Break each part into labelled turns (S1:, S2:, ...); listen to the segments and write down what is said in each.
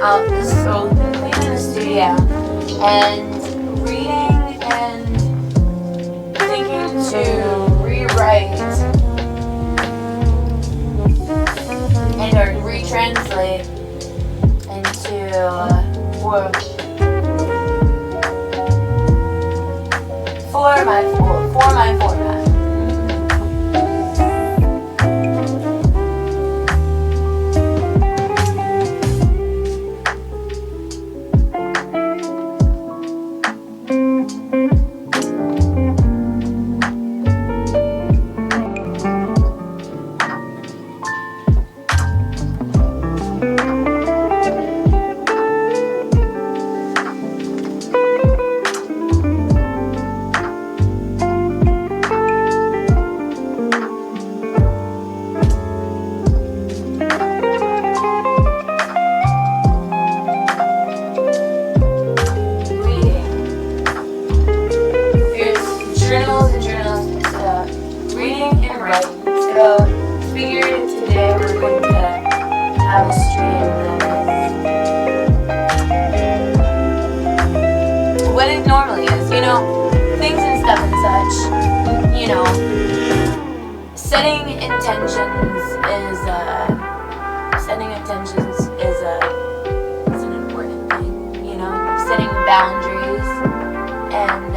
S1: Out so cleaning the studio and reading and thinking to rewrite and or retranslate into work for my format. What it normally is, things and stuff and such, setting intentions is an important thing, setting boundaries and,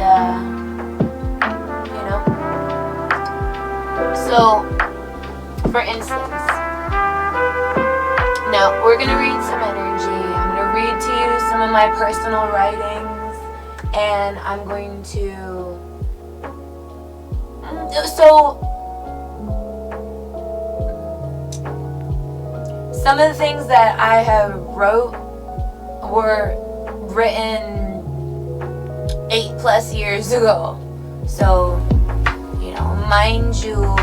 S1: so, for instance, now we're going to read some energy. I'm going to read to you some of my personal writings, and I'm going to, some of the things that I have wrote were written 8+ years ago. So, mind you,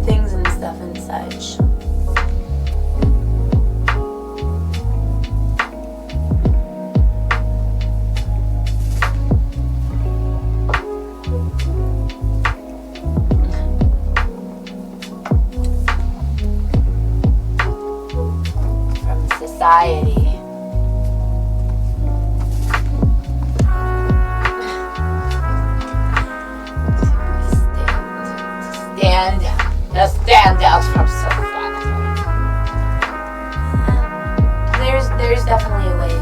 S1: things and stuff and such. Society. Stand out from society. There's definitely a way.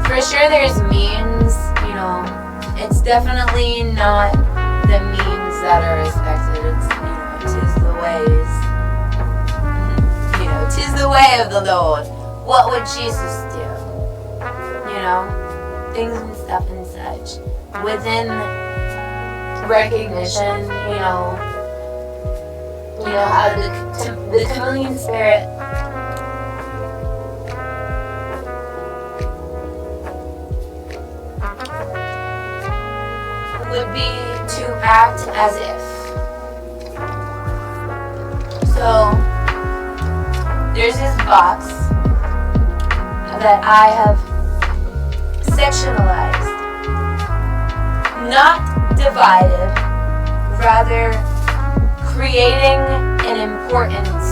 S1: For sure there's means, it's definitely not the means that are expected. It's, tis the ways. Tis the way of the Lord. What would Jesus do? Things and stuff and such. Within recognition, how the chameleon spirit would be to act as if. So, there's this box that I have sectionalized, not divided, rather creating an importance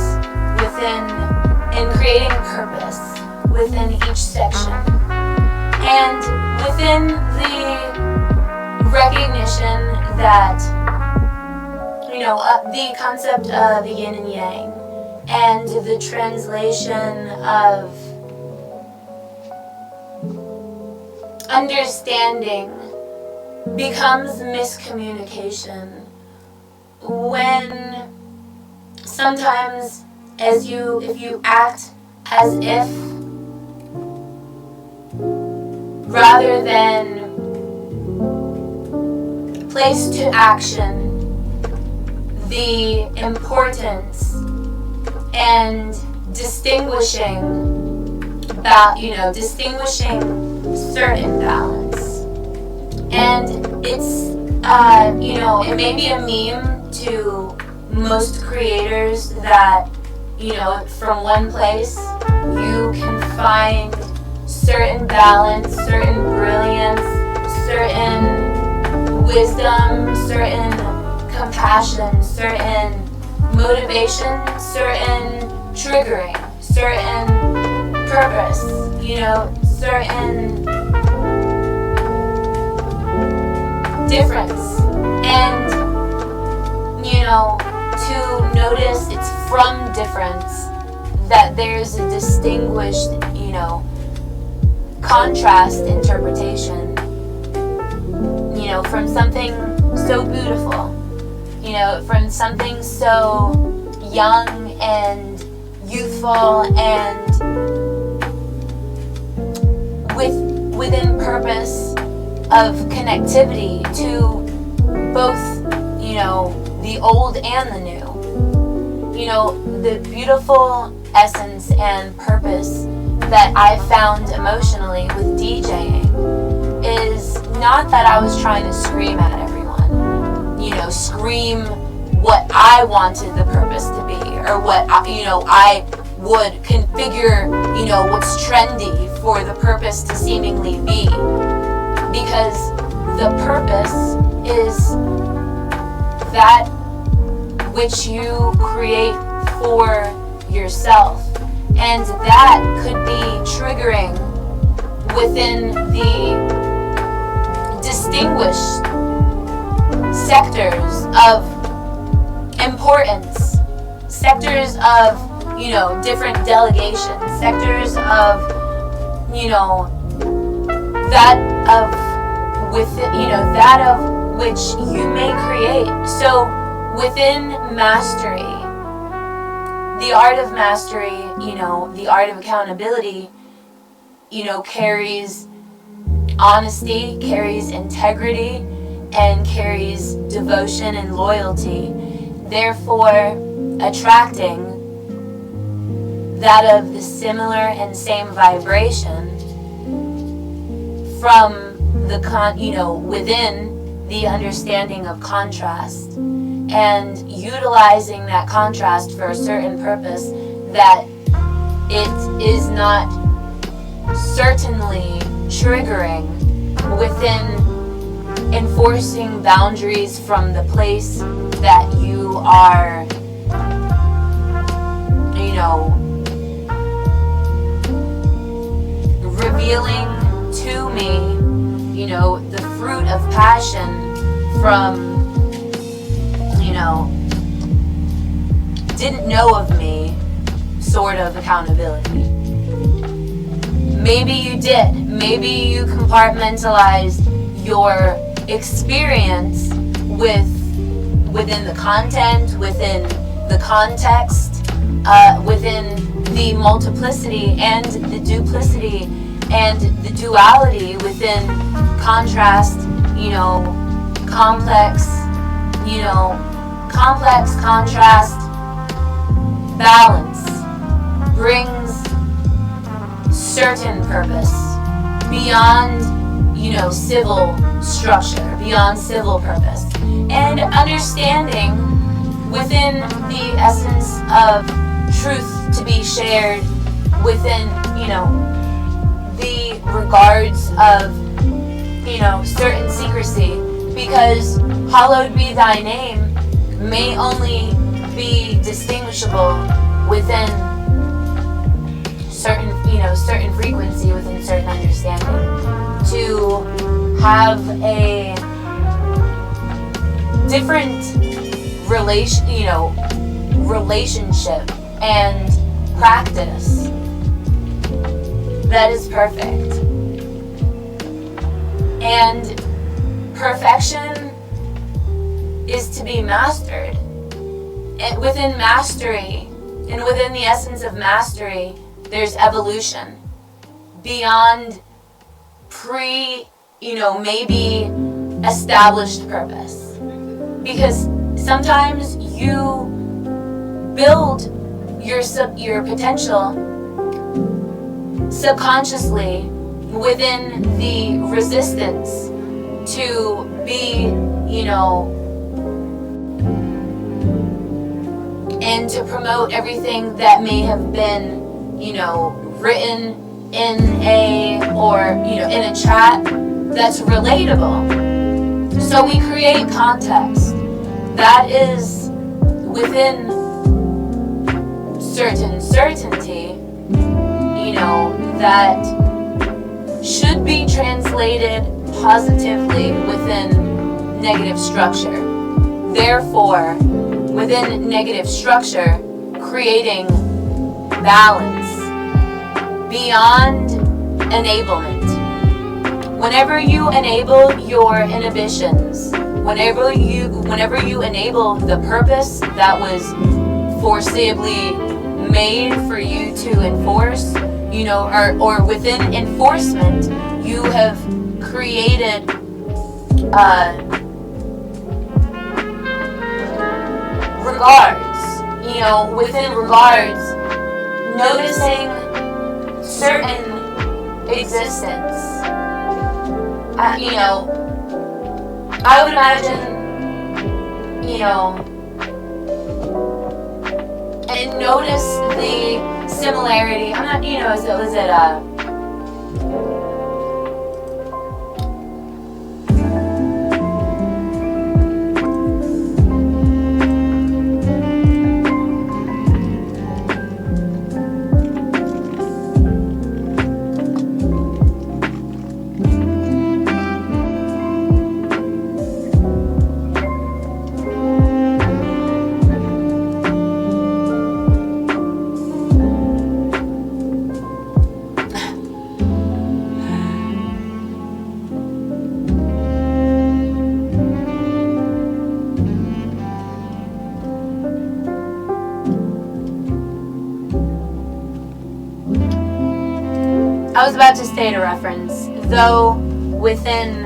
S1: and creating purpose within each section. And within the recognition that, the concept of yin and yang, and the translation of understanding becomes miscommunication when sometimes if you act as if, rather than place to action the importance and distinguishing certain balance. And it's it may be a meme to most creators that from one place you can find certain balance, certain brilliance, certain wisdom, certain compassion, certain motivation, certain triggering, certain purpose, certain difference. And to notice it's from difference that there's a distinguished contrast interpretation from something so beautiful, from something so young and youthful and within purpose of connectivity to both the old and the new. The beautiful essence and purpose that I found emotionally with DJing is not that I was trying to scream at everyone, scream what I wanted the purpose to be, or what I would configure, what's trendy for the purpose to seemingly be, because the purpose is that which you create for yourself, and that could be triggering within the distinguished sectors of importance, sectors of different delegations, sectors of that of which you may create. So within mastery, the art of mastery, the art of accountability, carries honesty, carries integrity, and carries devotion and loyalty, therefore attracting that of the similar and same vibration from the within the understanding of contrast, and utilizing that contrast for a certain purpose that it is not certainly triggering within enforcing boundaries from the place that you are, revealing to me, the fruit of passion from, didn't know of me sort of accountability. Maybe you did. Maybe you compartmentalized your experience within the content, within the context, within the multiplicity and the duplicity and the duality within contrast, complex contrast balance brings certain purpose beyond, civil structure, beyond civil purpose, and understanding within the essence of truth to be shared within, the regards of, certain secrecy, because hallowed be thy name may only be distinguishable within certain, certain frequency, within certain understanding. To have a different relationship and practice that is perfect. And perfection is to be mastered. And within mastery, and within the essence of mastery, there's evolution beyond maybe established purpose. Because sometimes you build your potential subconsciously within the resistance to be, and to promote everything that may have been, written in a chat that's relatable. So we create context that is within certain certainty, that should be translated positively within negative structure. Therefore, within negative structure, creating balance beyond enablement. Whenever you enable your inhibitions, whenever you enable the purpose that was foreseeably made for you to enforce, or within enforcement, you have created regards, within regards, noticing certain existence. I would imagine, and notice the similarity. I'm not, was it I was about to state a reference, though within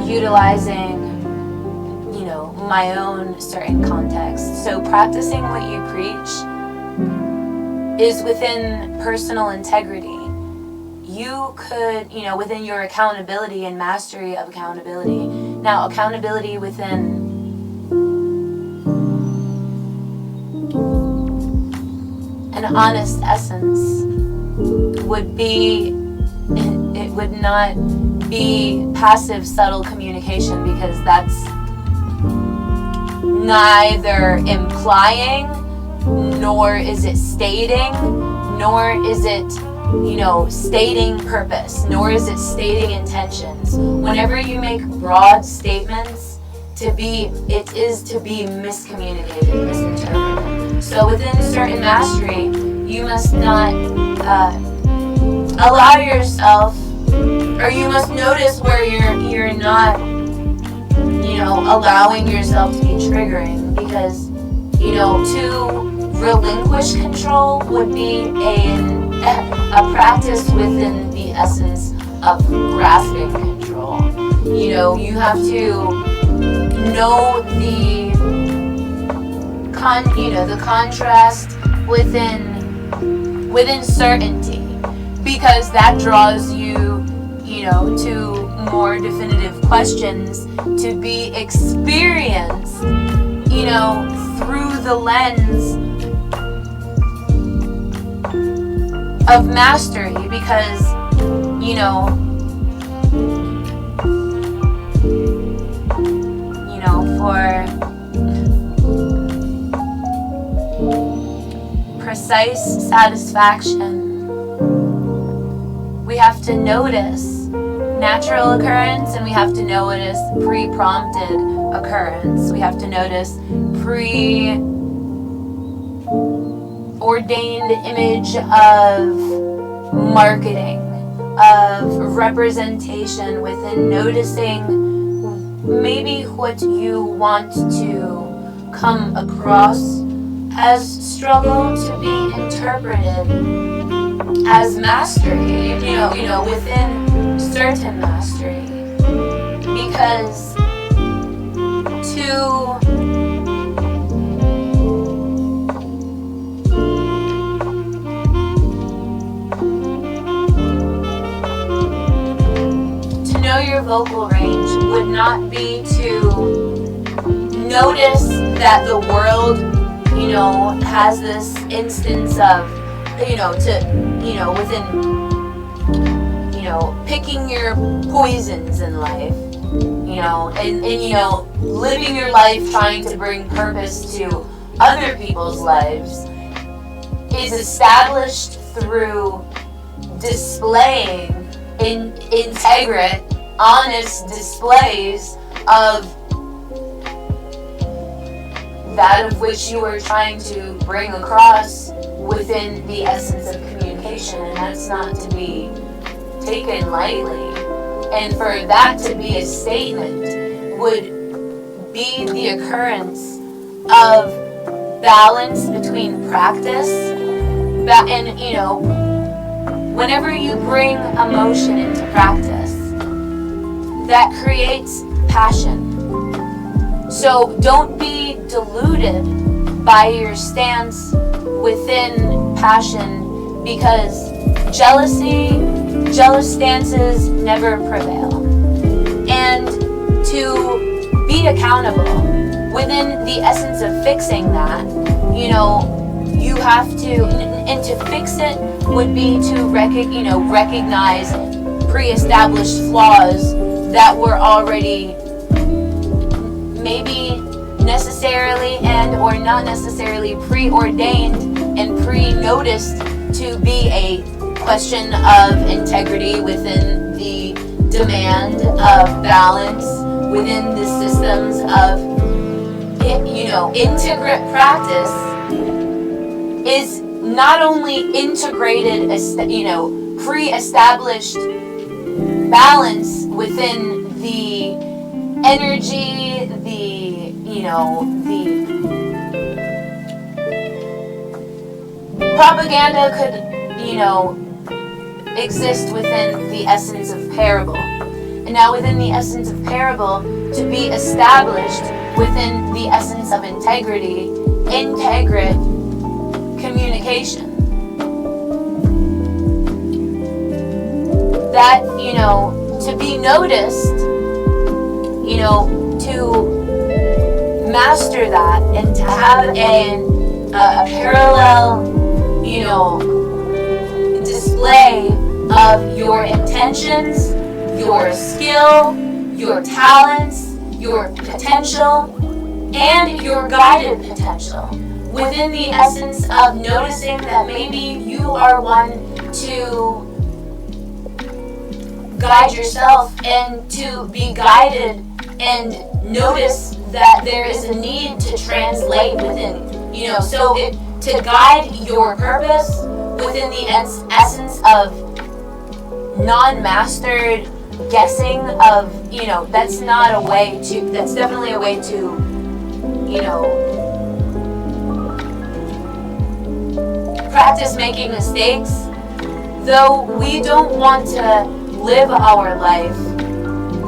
S1: utilizing, my own certain context. So practicing what you preach is within personal integrity. You could, within your accountability and mastery of accountability. Now, accountability within an honest essence would be, it would not be passive, subtle communication, because that's neither implying, nor is it stating, nor is it, stating purpose, nor is it stating intentions. Whenever you make broad statements, it is to be miscommunicated, misinterpreted. So within certain mastery, you must not allow yourself, or you must notice where you're not, allowing yourself to be triggering, because, to relinquish control would be a practice within the essence of grasping control. You have to know the contrast within certainty, because that draws you, to more definitive questions to be experienced, through the lens of mastery, because, for precise satisfaction, we have to notice natural occurrence, and we have to notice pre-prompted occurrence. We have to notice pre-ordained image of marketing, of representation, within noticing maybe what you want to come across as struggle to be interpreted as mastery, within certain mastery. Because to know your vocal range would not be to notice that the world, has this instance of, within, picking your poisons in life, and living your life trying to bring purpose to other people's lives is established through displaying integrate, honest displays of that of which you are trying to bring across within the essence of communication, and that's not to be taken lightly. And for that to be a statement would be the occurrence of balance between practice and, whenever you bring emotion into practice, that creates passion. So don't be deluded by your stance within passion, because jealous stances never prevail. And to be accountable within the essence of fixing that, you have to, and to fix it would be to recognize pre-established flaws that were already maybe necessarily and or not necessarily preordained and pre-noticed to be a question of integrity within the demand of balance within the systems of integrate practice is not only integrated pre-established balance within the energy, the propaganda could, exist within the essence of parable. And now within the essence of parable, to be established within the essence of integrity, integrate communication. That, to be noticed, to master that and to have a parallel, display of your intentions, your skill, your talents, your potential, and your guided potential within the essence of noticing that maybe you are one to guide yourself and to be guided, and notice that there is a need to translate within, to guide your purpose within the essence of non-mastered guessing of, that's definitely a way to, practice making mistakes, though we don't want to live our life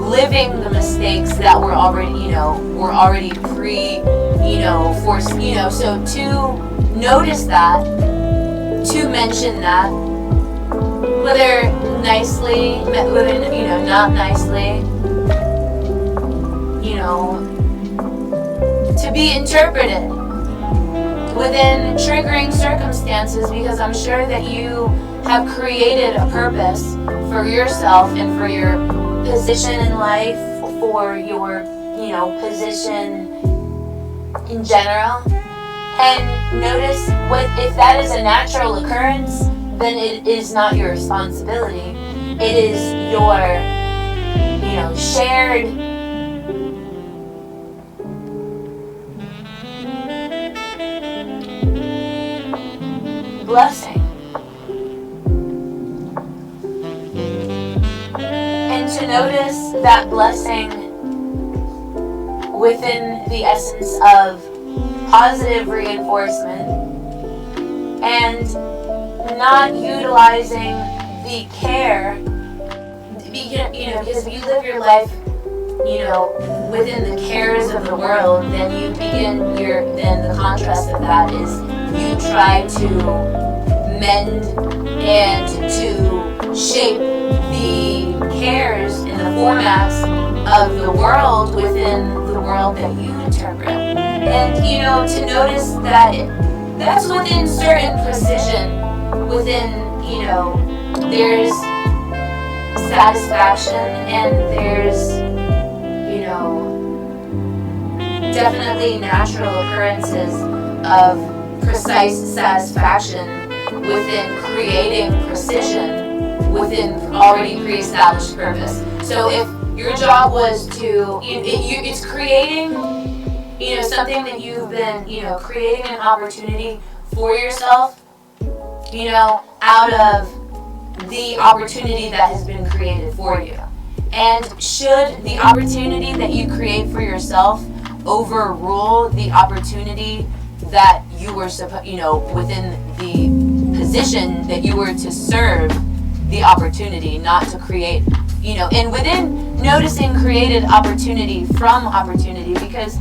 S1: living the mistakes that were already, forced, so to notice that, to mention that, whether nicely, whether, not nicely, to be interpreted within triggering circumstances, because I'm sure that you have created a purpose for yourself and for your position in life, for your, position in general. And notice if that is a natural occurrence, then it is not your responsibility. It is your, shared blessing. And to notice that blessing within the essence of positive reinforcement and not utilizing the care, because if you live your life, within the cares of the world, then then the contrast of that is you try to mend and to shape the cares and the formats of the world within the world that you interpret. And, to notice that that's within certain precision, within, there's satisfaction and there's, definitely natural occurrences of precise satisfaction within creating precision within already pre-established purpose. So if your job was to, it's creating, something that you've been, creating an opportunity for yourself, out of the opportunity that has been created for you. And should the opportunity that you create for yourself overrule the opportunity that you were within the position that you were to serve the opportunity, not to create, and within noticing created opportunity from opportunity, because,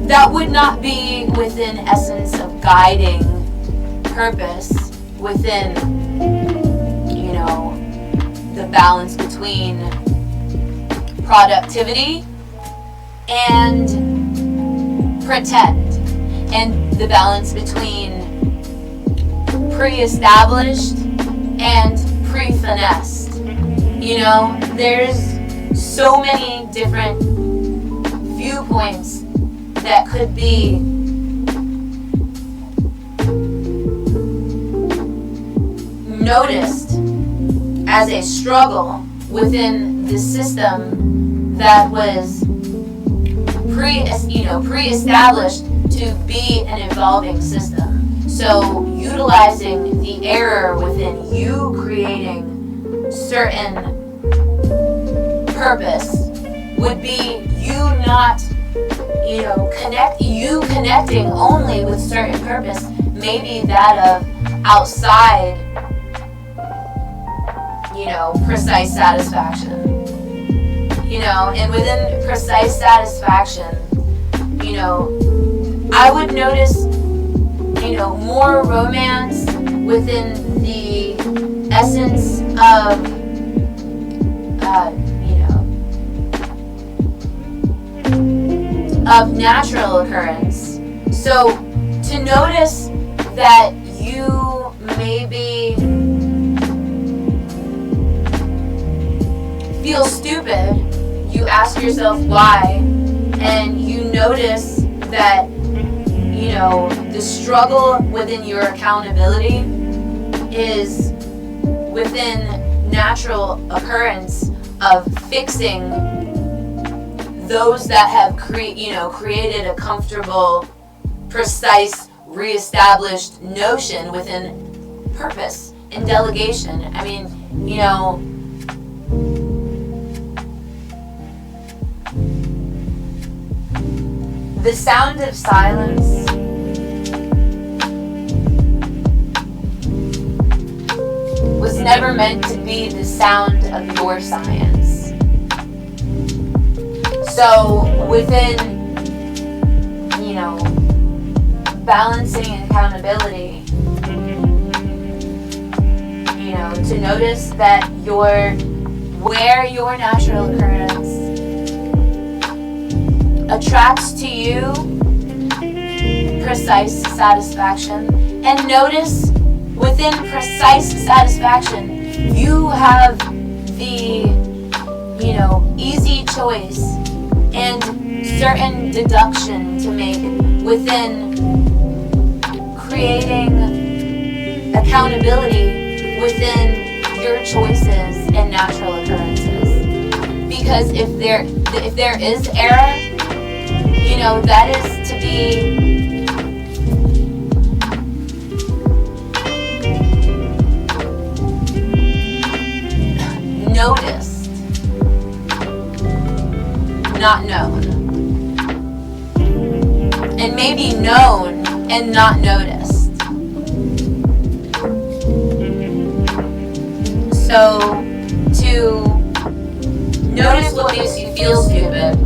S1: that would not be within essence of guiding purpose within, the balance between productivity and pretend, and the balance between pre-established and pre-finessed. There's so many different viewpoints that could be noticed as a struggle within the system that was pre-established to be an evolving system. So utilizing the error within you creating certain purpose would be you not, connecting only with certain purpose, maybe that of outside, precise satisfaction. And within precise satisfaction, I would notice, more romance within the essence of, of natural occurrence. So to notice that you maybe feel stupid, you ask yourself why, and you notice that, the struggle within your accountability is within natural occurrence of fixing those that have created a comfortable, precise, reestablished notion within purpose and delegation. I mean, the sound of silence was never meant to be the sound of your science. So within, balancing and accountability, to notice that where your natural occurrence attracts to you precise satisfaction, and notice within precise satisfaction you have the easy choice and certain deduction to make within creating accountability within your choices and natural occurrences. Because if there is error, that is to be noticed not known. And maybe known and not noticed. So, to notice what makes you feel stupid,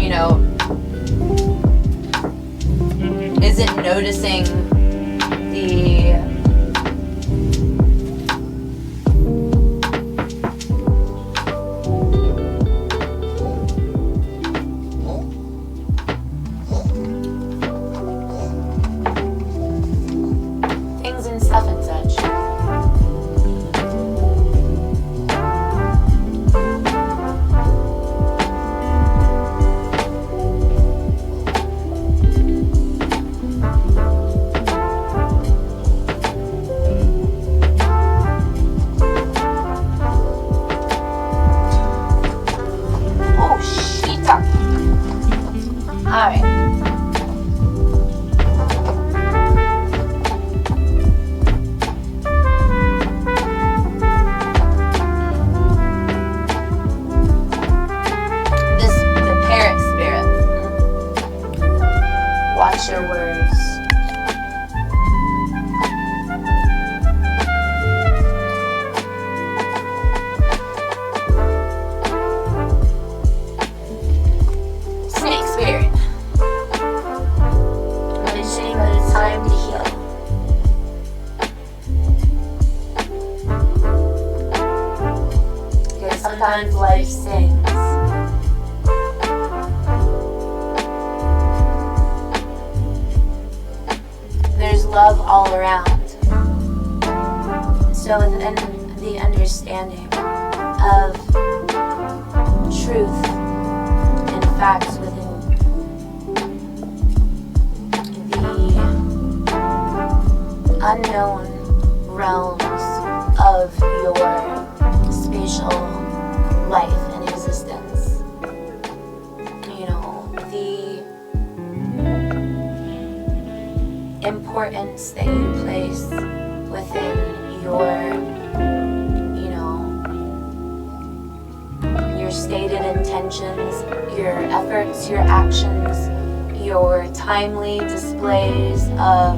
S1: you know, isn't noticing the things and stuff and such. Alright. The parrot spirit. Watch your words. Snake spirit. But it's time to heal. Because sometimes life stings. There's love all around. So within the understanding of truth and facts within unknown realms of your spatial life and existence. You know, the importance that you place within your, you know, your stated intentions, your efforts, your actions, your timely displays of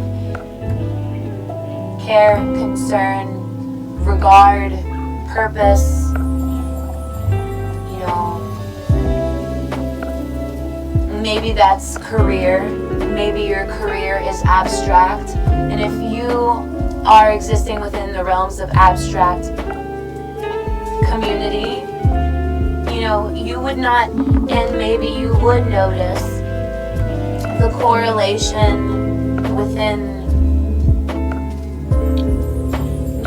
S1: care, concern, regard, purpose, you know, maybe that's career, maybe your career is abstract, and if you are existing within the realms of abstract community, you know, you would not, and maybe you would notice the correlation within,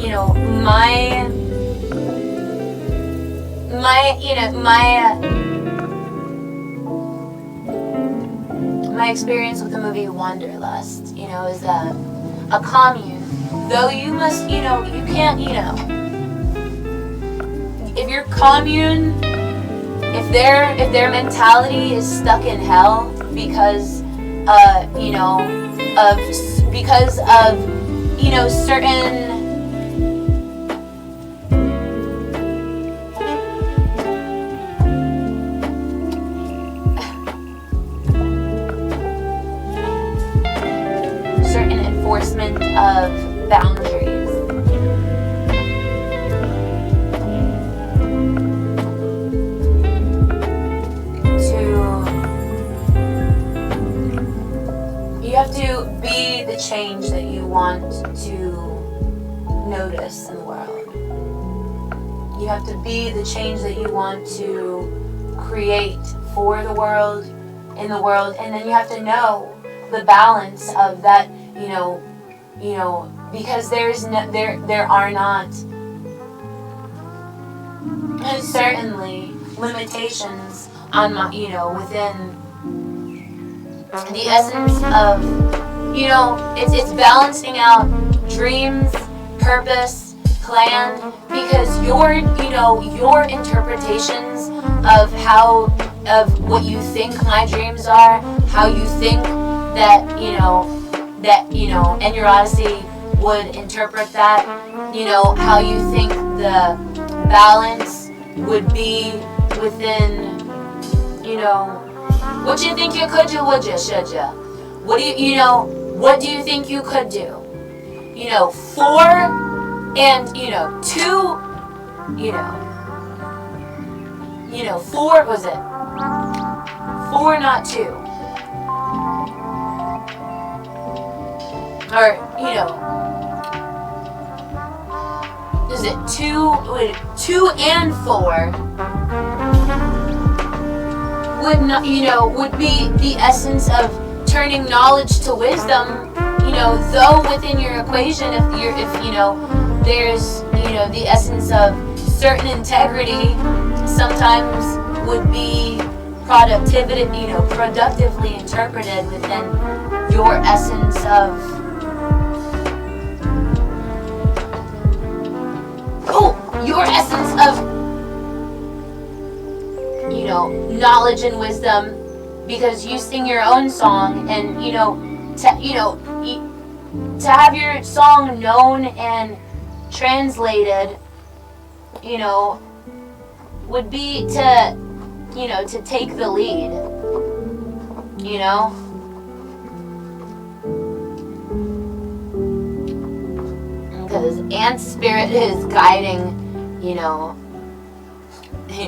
S1: you know, my experience with the movie Wanderlust, you know, is a commune. Though you must, you know, you can't, you know, if your commune, if their mentality is stuck in hell because, you know, because of, you know, certain enforcement of boundaries. You have to be the change that you want to notice in the world. You have to be the change that you want to create for the world, in the world, and then you have to know the balance of that, you know, because there are not, and certainly limitations on my, you know, within the essence of, you know, it's balancing out dreams, purpose, plan, because your, you know, your interpretations of what you think my dreams are, how you think that, ennyarodasi would interpret that, you know, how you think the balance would be within, what do you think you could do, would you, should you? What do what do you think you could do? 4 and, 2, 4, was it? 4, not 2. Or, is it 2 and 4 would not, would be the essence of turning knowledge to wisdom, though within your equation, if there's, the essence of certain integrity sometimes would be productivity, productively interpreted within your essence of, knowledge and wisdom, because you sing your own song, and to have your song known and translated, would be to take the lead, because Ant's spirit is guiding,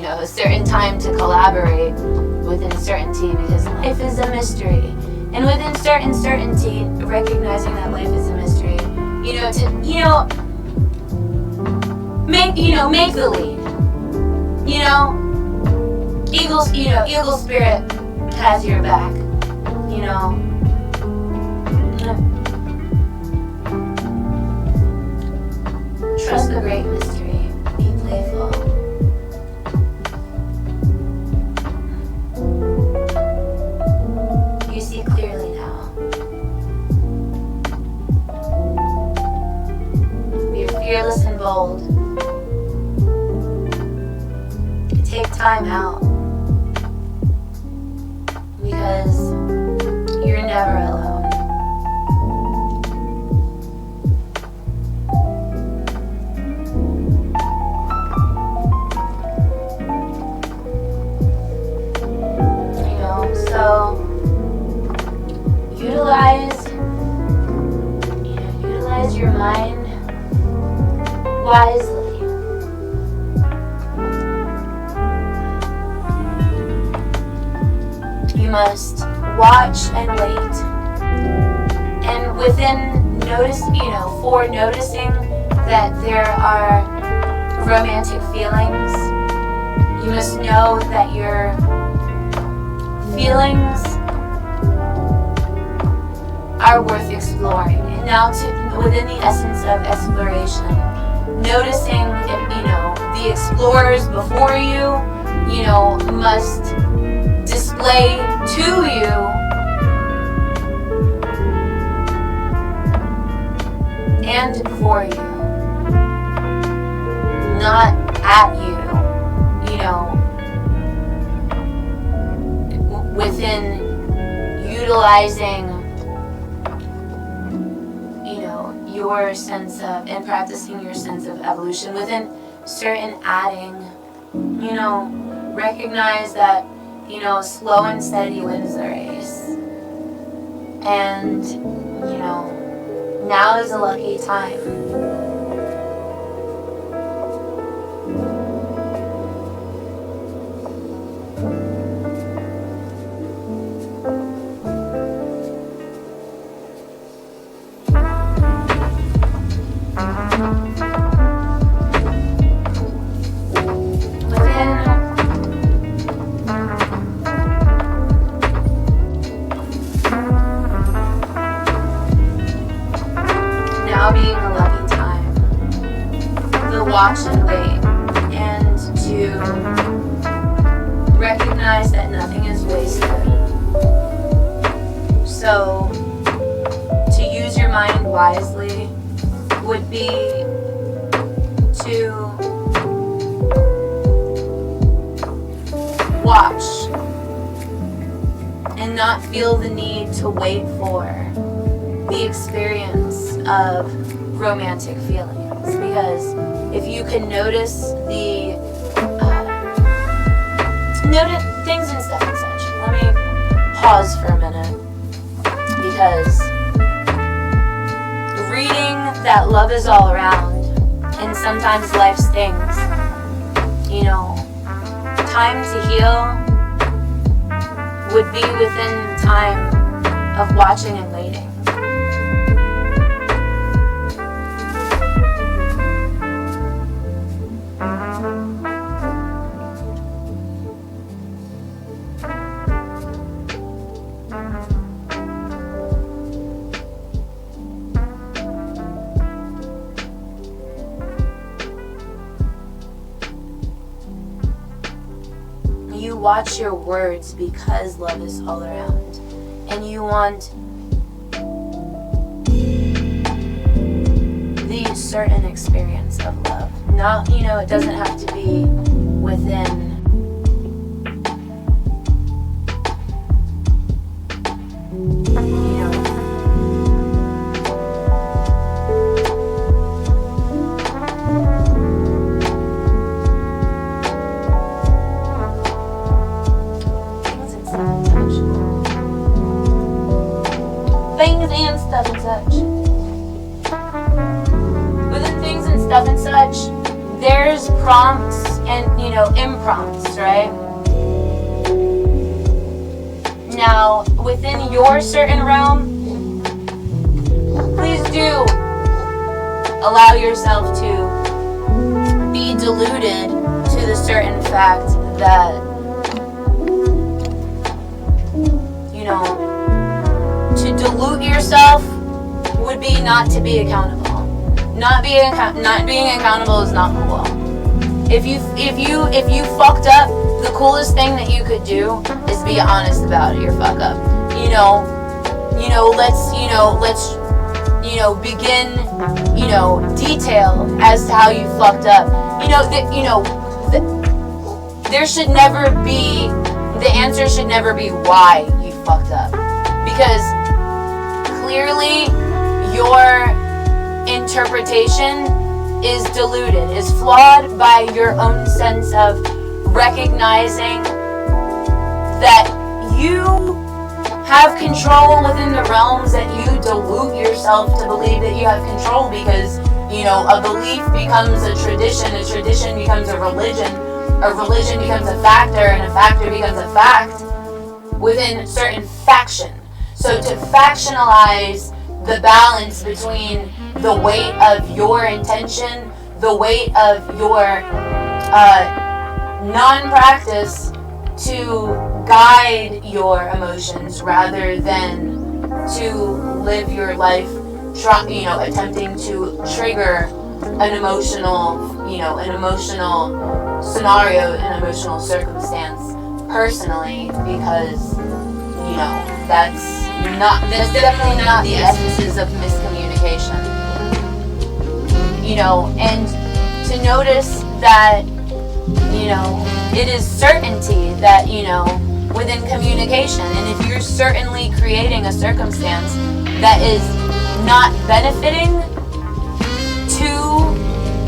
S1: a certain time to collaborate with uncertainty, because life is a mystery. And within certain certainty, recognizing that life is a mystery, make the lead. Eagle spirit has your back. Trust the great mystery. Be playful. You see clearly now. Be fearless and bold. Take time out. Because you're never alone. So utilize your mind wisely. You must watch and wait. And within noticing that there are romantic feelings, you must know that your feelings are worth exploring. And now within the essence of exploration, noticing if, the explorers before you, must display to you and for you, not at you, within utilizing, your sense of, and practicing your sense of evolution within certain adding, recognize that, slow and steady wins the race. And, now is a lucky time. Being a lucky time, the watch and wait, and to recognize that nothing is wasted. So to use your mind wisely would be to watch and not feel the need to wait for the experience of romantic feelings, because if you can notice the notice things and stuff and such. Let me pause for a minute, because reading that love is all around, and sometimes life stings, time to heal would be within time of watching and waiting. You watch your words because love is all around, and you want the certain experience of love. Not, it doesn't have to be within things and stuff and such. Within things and stuff and such, there's prompts and, imprompts, right? Now, within your certain realm, please do allow yourself to be deluded to the certain fact that, to dilute yourself would be not to be accountable. Not being accountable is not cool. If you fucked up, the coolest thing that you could do is be honest about your fuck up. Let's begin detail as to how you fucked up. There should never be, the answer should never be why you fucked up, because clearly your interpretation is diluted, is flawed by your own sense of recognizing that you have control within the realms that you dilute yourself to believe that you have control, because a belief becomes a tradition becomes a religion becomes a factor, and a factor becomes a fact within certain faction. So to factionalize the balance between the weight of your intention, the weight of your non-practice to guide your emotions rather than to live your life attempting to trigger an emotional scenario, an emotional circumstance personally, because that's definitely not the essences of miscommunication. And to notice that it is certainty that within communication, and if you're certainly creating a circumstance that is not benefiting to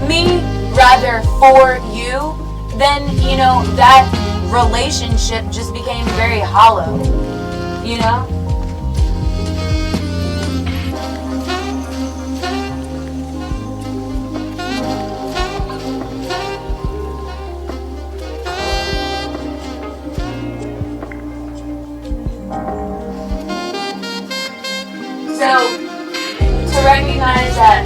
S1: me, rather for you, then that relationship just became very hollow. So, to recognize that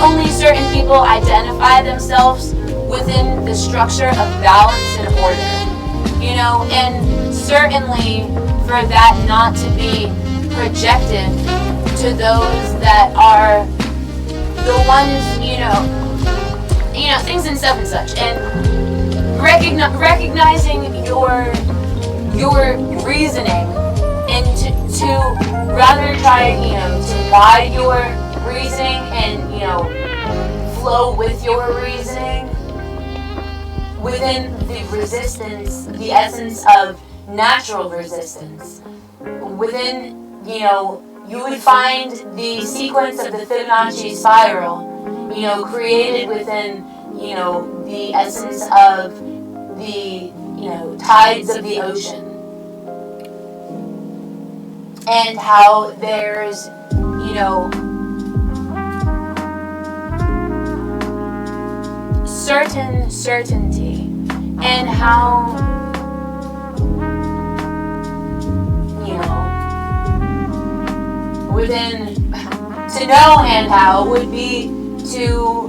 S1: only certain people identify themselves within the structure of balance and order, and certainly for that not to be projected to those that are the ones, things and stuff and such, and recognizing your reasoning, and to rather try, to guide your reasoning and, flow with your reasoning within the resistance, the essence of natural resistance. Within, you would find the sequence of the Fibonacci spiral created within, the essence of the, tides of the ocean. And how there's, certain certainty, and how, within, to know and how would be to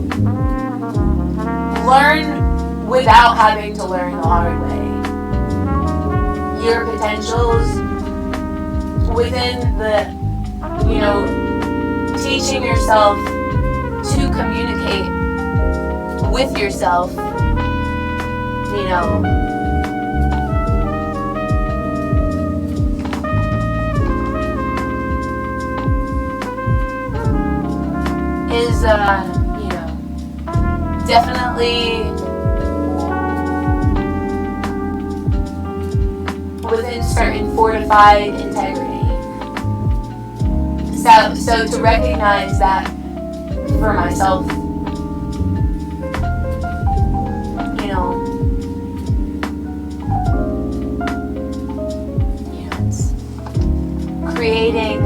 S1: learn without having to learn the hard way. Your potentials within the, teaching yourself to communicate with yourself, is, definitely within certain fortified integrity. So to recognize that for myself, it's creating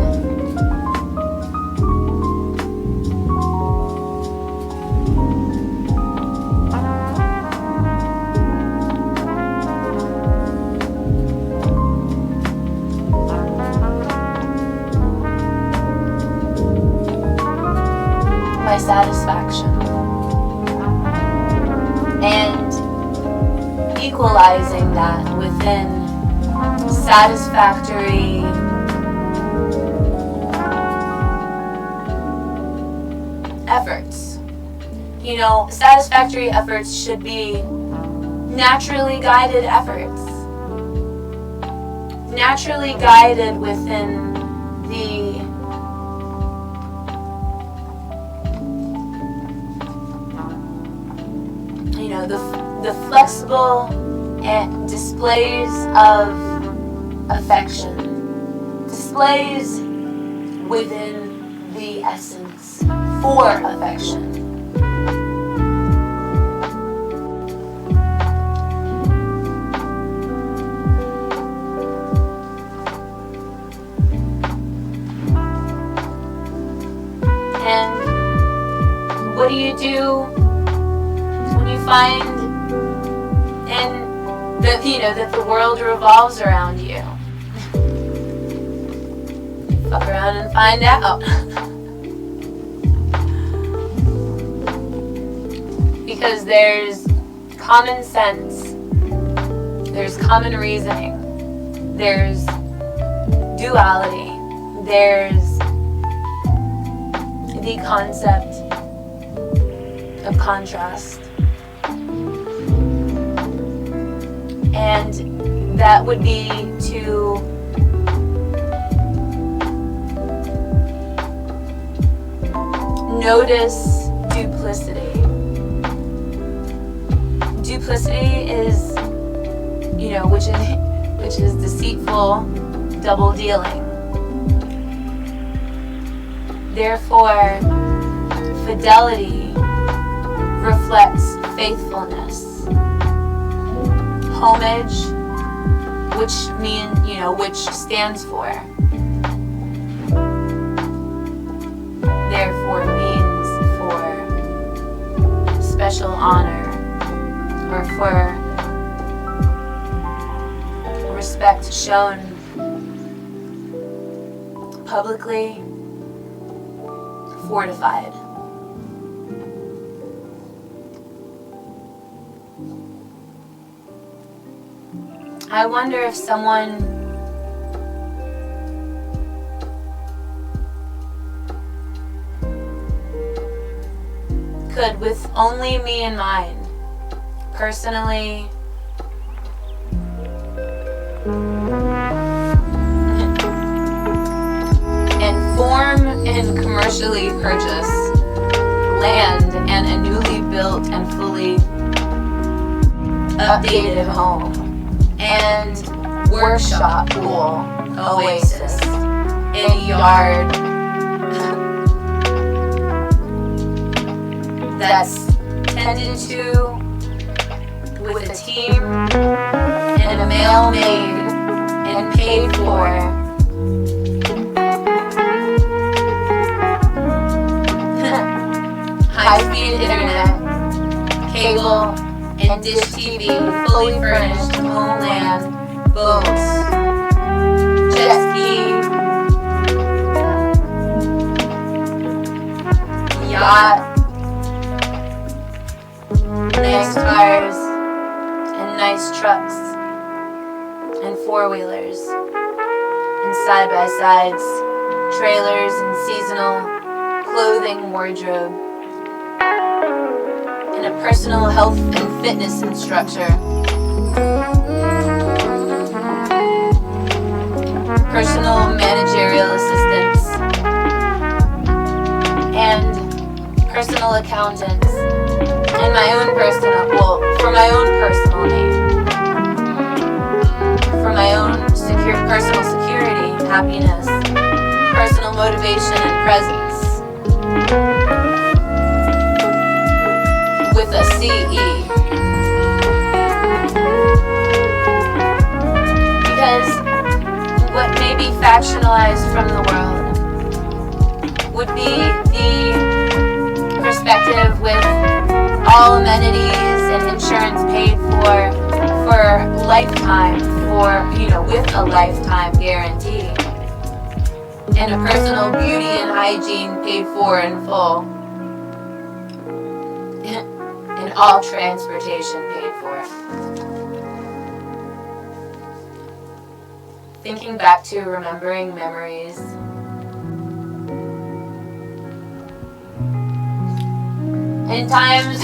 S1: my satisfaction and equalizing that within satisfactory efforts. Satisfactory efforts should be naturally guided efforts. Naturally guided within the flexible displays of affection, displays within the essence for affection. And what do you do when you find that the world revolves around you? Fuck around and find out. Because there's common sense, there's common reasoning, there's duality, there's the concept of contrast. And that would be to notice duplicity. Duplicity is, which is deceitful double dealing. Therefore, fidelity reflects faithfulness. Homage, which stands for, therefore means for special honor or for respect shown publicly, fortified. I wonder if someone could, with only me in mind, personally inform and commercially purchase land and a newly built and fully updated home and workshop pool oasis in a yard that's tended to with a team and a male maid and paid for. High-speed internet, cable, and dish TV, fully furnished homeland, boats, jet ski, yacht, nice cars, and nice trucks, and four-wheelers, and side-by-sides, trailers, and seasonal clothing wardrobe, and a personal health and fitness instructor, personal managerial assistants, and personal accountants, and my own personal, for my own personal name, for my own personal security, happiness, personal motivation, and presence, with a CE. Because what may be factionalized from the world would be the perspective with all amenities and insurance paid for lifetime, with a lifetime guarantee, and a personal beauty and hygiene paid for in full, and all transportation paid for. Thinking back to remembering memories. In times,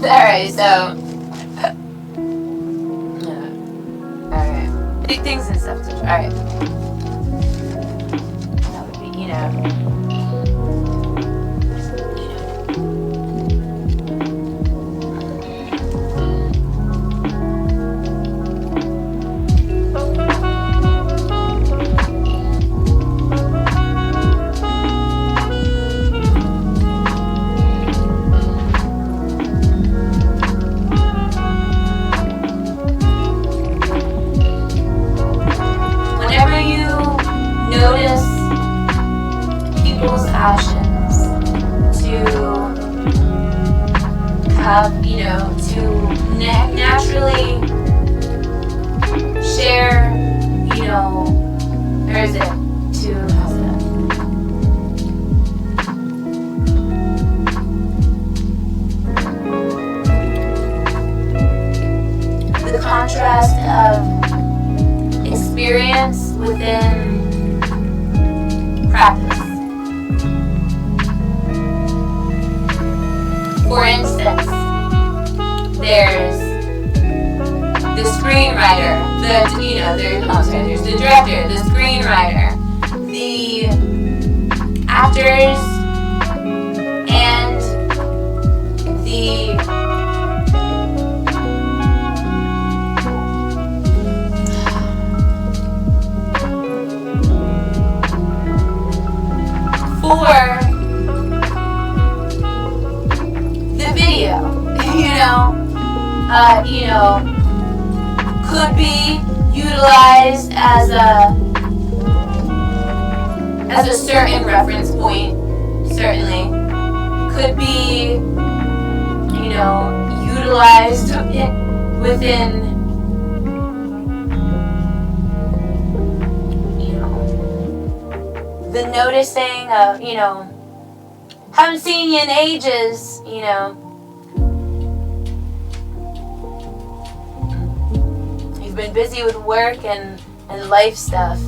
S1: alright, so, alright, big things and stuff, alright, that would be, notice people's passions to have, to naturally share, or is it to, how's that? The contrast of experience within practice. For instance, there's the screenwriter, there's the director, the screenwriter, the actors, and the for the video, could be utilized as a certain reference point, certainly. Could be, utilized within, the noticing of, haven't seen you in ages, You've been busy with work and life stuff.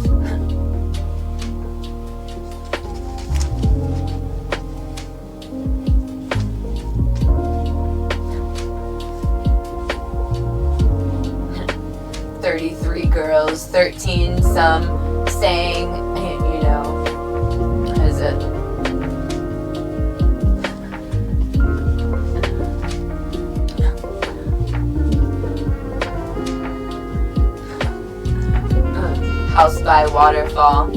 S1: "33 girls, 13 some saying, is it? House by waterfall.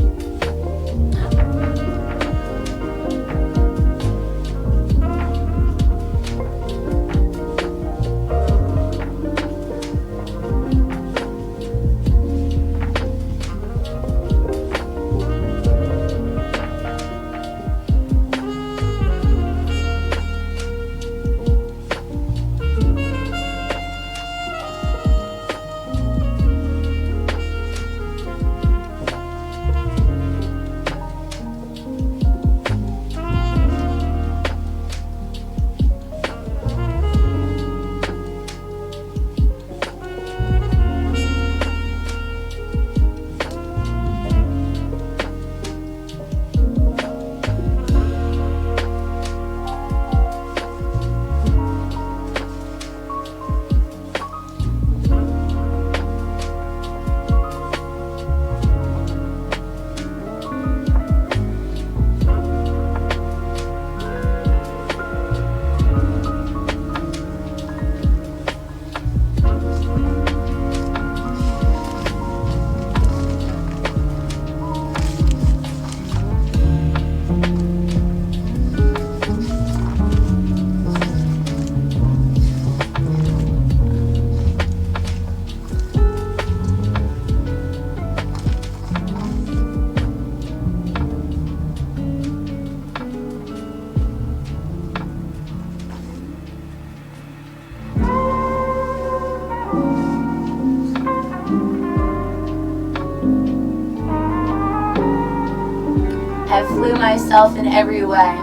S1: I flew myself in every way.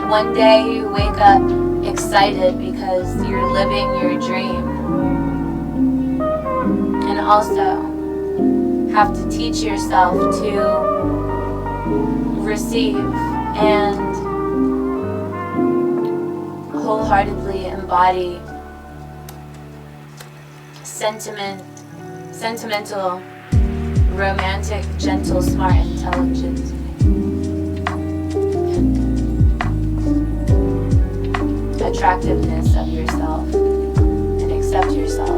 S1: One day you wake up excited because you're living your dream. And also have to teach yourself to receive and wholeheartedly embody sentimental, romantic, gentle, smart, intelligent attractiveness of yourself and accept yourself.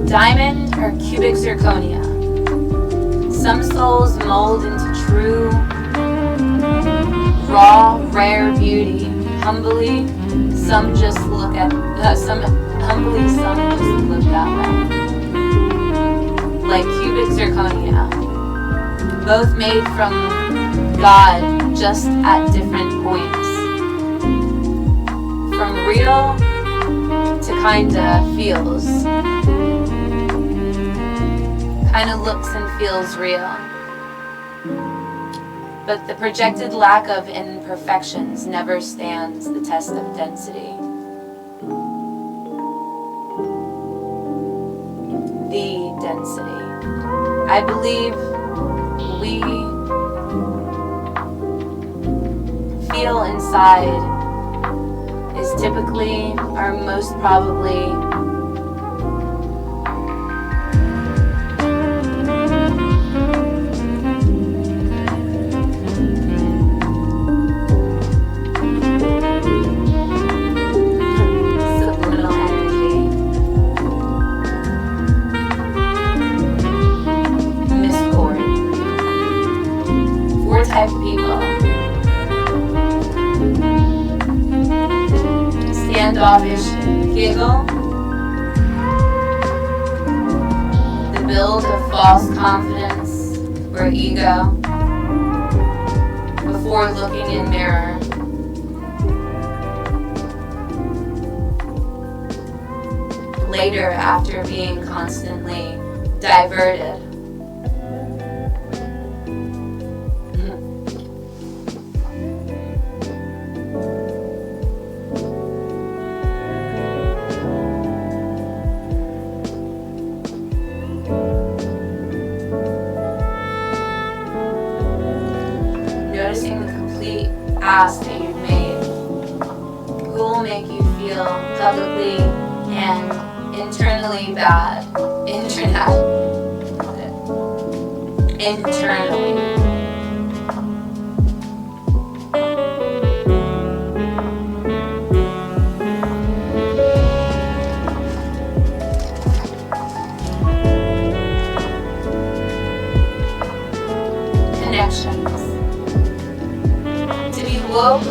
S1: Diamond or cubic zirconia. Some souls mold into true, raw, rare beauty. Humbly, some just look that way. Like cubic zirconia, both made from God, just at different points. From real to kinda feels. Kinda looks and feels real. But the projected lack of imperfections never stands the test of density. The density. I believe we feel inside is typically or most probably type of people. Standoffish giggle. The build of false confidence or ego before looking in mirror. Later, after being constantly diverted. Noticing the complete ass that you've made. Who will make you feel publicly and internally bad. Internally. Connections. To be woke.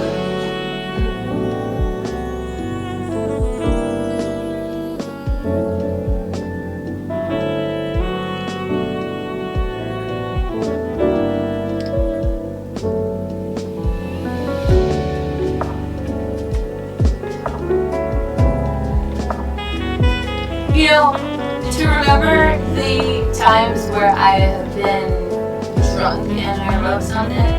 S1: You know, to remember the times where I have been drunk and I wrote something.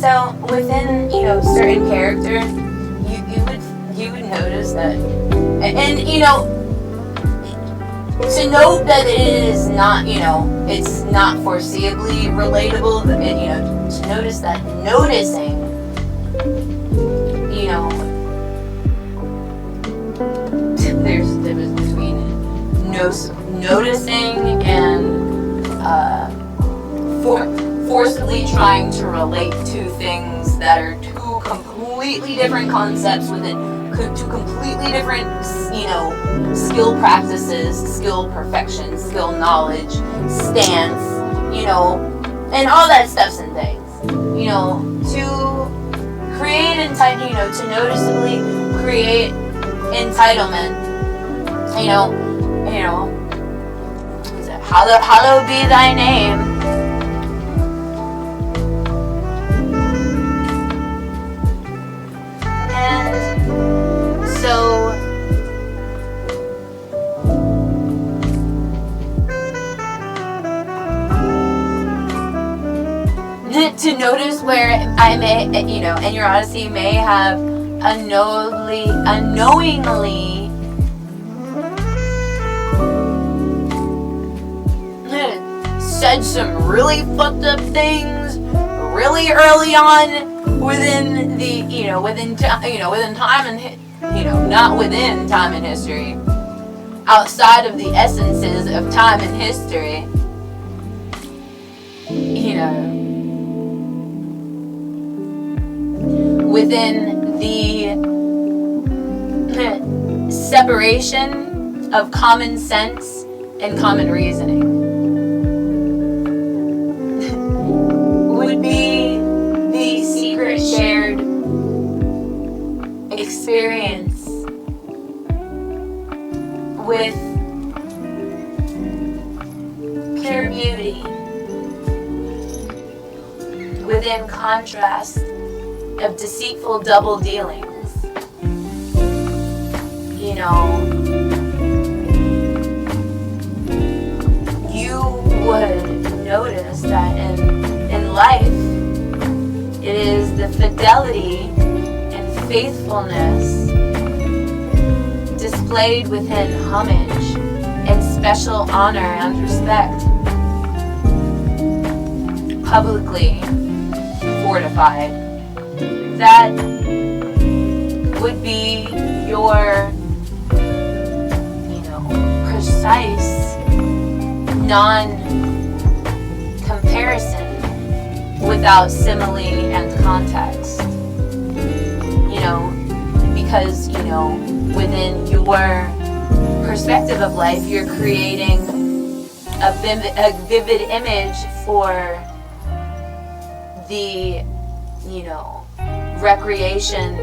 S1: So within, certain character, you would notice that, and to note that it is not, it's not foreseeably relatable. To notice that noticing, there's a difference between noticing and forcibly trying to relate to things that are two completely different concepts within two completely different, skill practices, skill perfection, skill knowledge, stance, and all that stuffs and things. To create to noticeably create entitlement. Hallowed be thy name. And so to notice where I may, ennyarodasi may have unknowingly said some really fucked up things really early on within the, within time and, not within time and history, outside of the essences of time and history, within the separation of common sense and common reasoning. Would be the secret shared experience with pure beauty, within contrast of deceitful double dealings. You would notice that in life, it is the fidelity and faithfulness displayed within homage and special honor and respect, publicly fortified, that would be your, precise non-comparison without simile and context. Because, within your perspective of life, you're creating a vivid image for the, recreation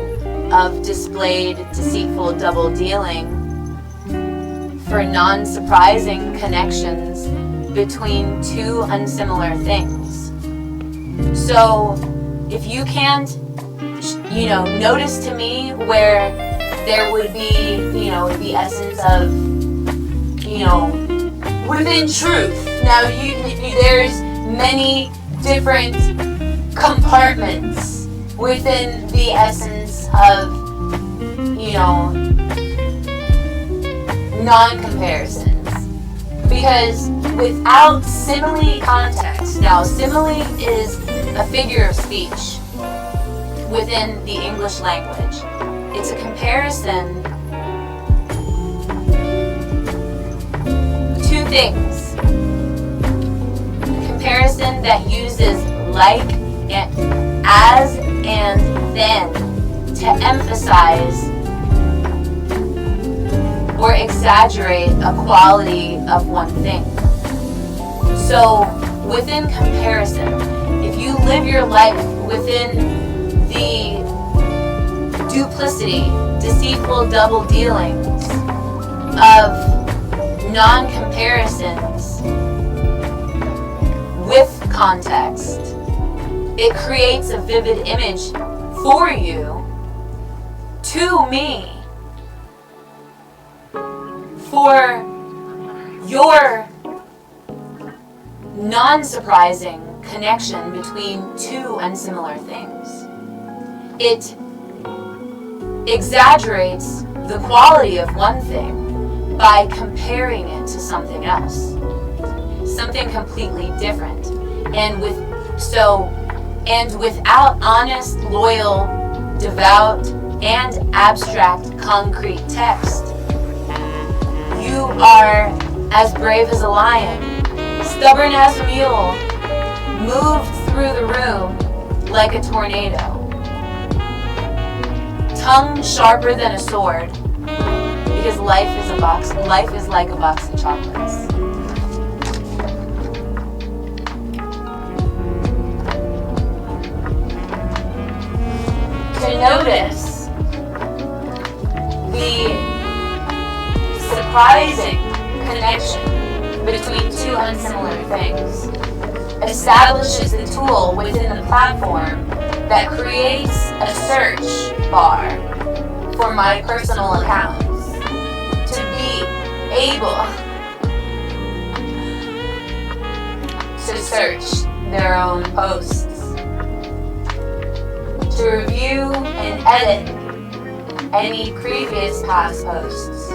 S1: of displayed deceitful double dealing for non-surprising connections between two unsimilar things. So if you can't, notice to me where there would be, the essence of, within truth. Now, there's many different compartments within the essence of, non-comparisons. Because without simile context, now simile is a figure of speech within the English language. It's a comparison. Two things. A comparison that uses like and as and then to emphasize or exaggerate a quality of one thing. So within comparison, if you live your life within the duplicity, deceitful double dealings of non-comparisons with context, it creates a vivid image for you, to me, for your non-surprising connection between two unsimilar things. It exaggerates the quality of one thing by comparing it to something else, something completely different. And without honest, loyal, devout, and abstract, concrete text, you are as brave as a lion, stubborn as a mule, moved through the room like a tornado, tongue sharper than a sword, because life is like a box of chocolates. To notice the surprising connection between two unsimilar things establishes the tool within the platform that creates a search bar for my personal accounts to be able to search their own posts, to review and edit any previous past posts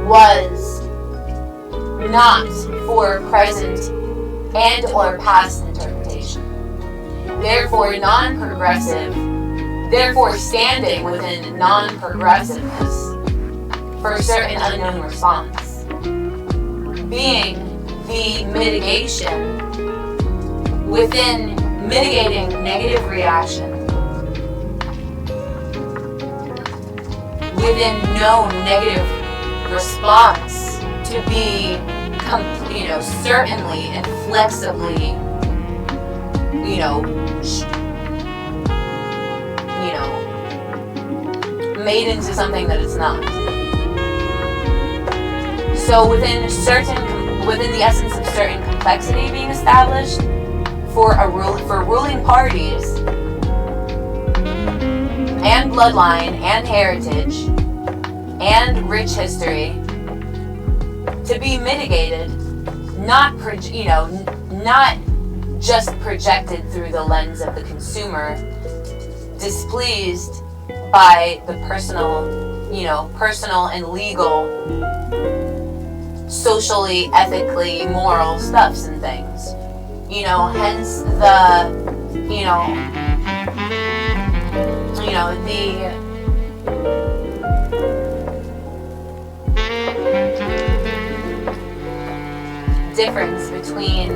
S1: was not for present and or past interpretation. Therefore non-progressive, therefore standing within non-progressiveness for a certain unknown response. Being the mitigation within mitigating negative reaction within no negative response to be, certainly and flexibly, made into something that it's not. So within the essence of certain complexity being established for ruling parties and bloodline and heritage and rich history to be mitigated, not just projected through the lens of the consumer, displeased by the personal and legal, socially, ethically, moral stuffs and things. Hence the difference between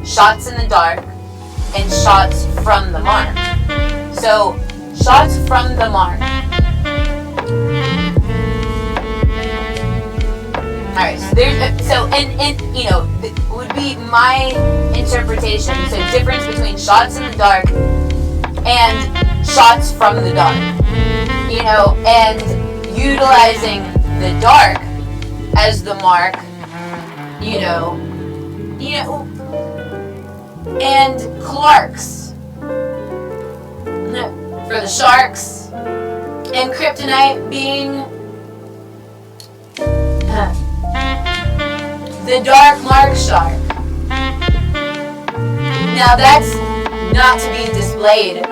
S1: shots in the dark and shots from the mark. So, shots from the mark. Alright, so would be my interpretation. So, difference between shots in the dark and shots from the dark. And utilizing the dark as the mark, and Clark's for the sharks, and kryptonite being the dark mark shark. Now that's not to be displayed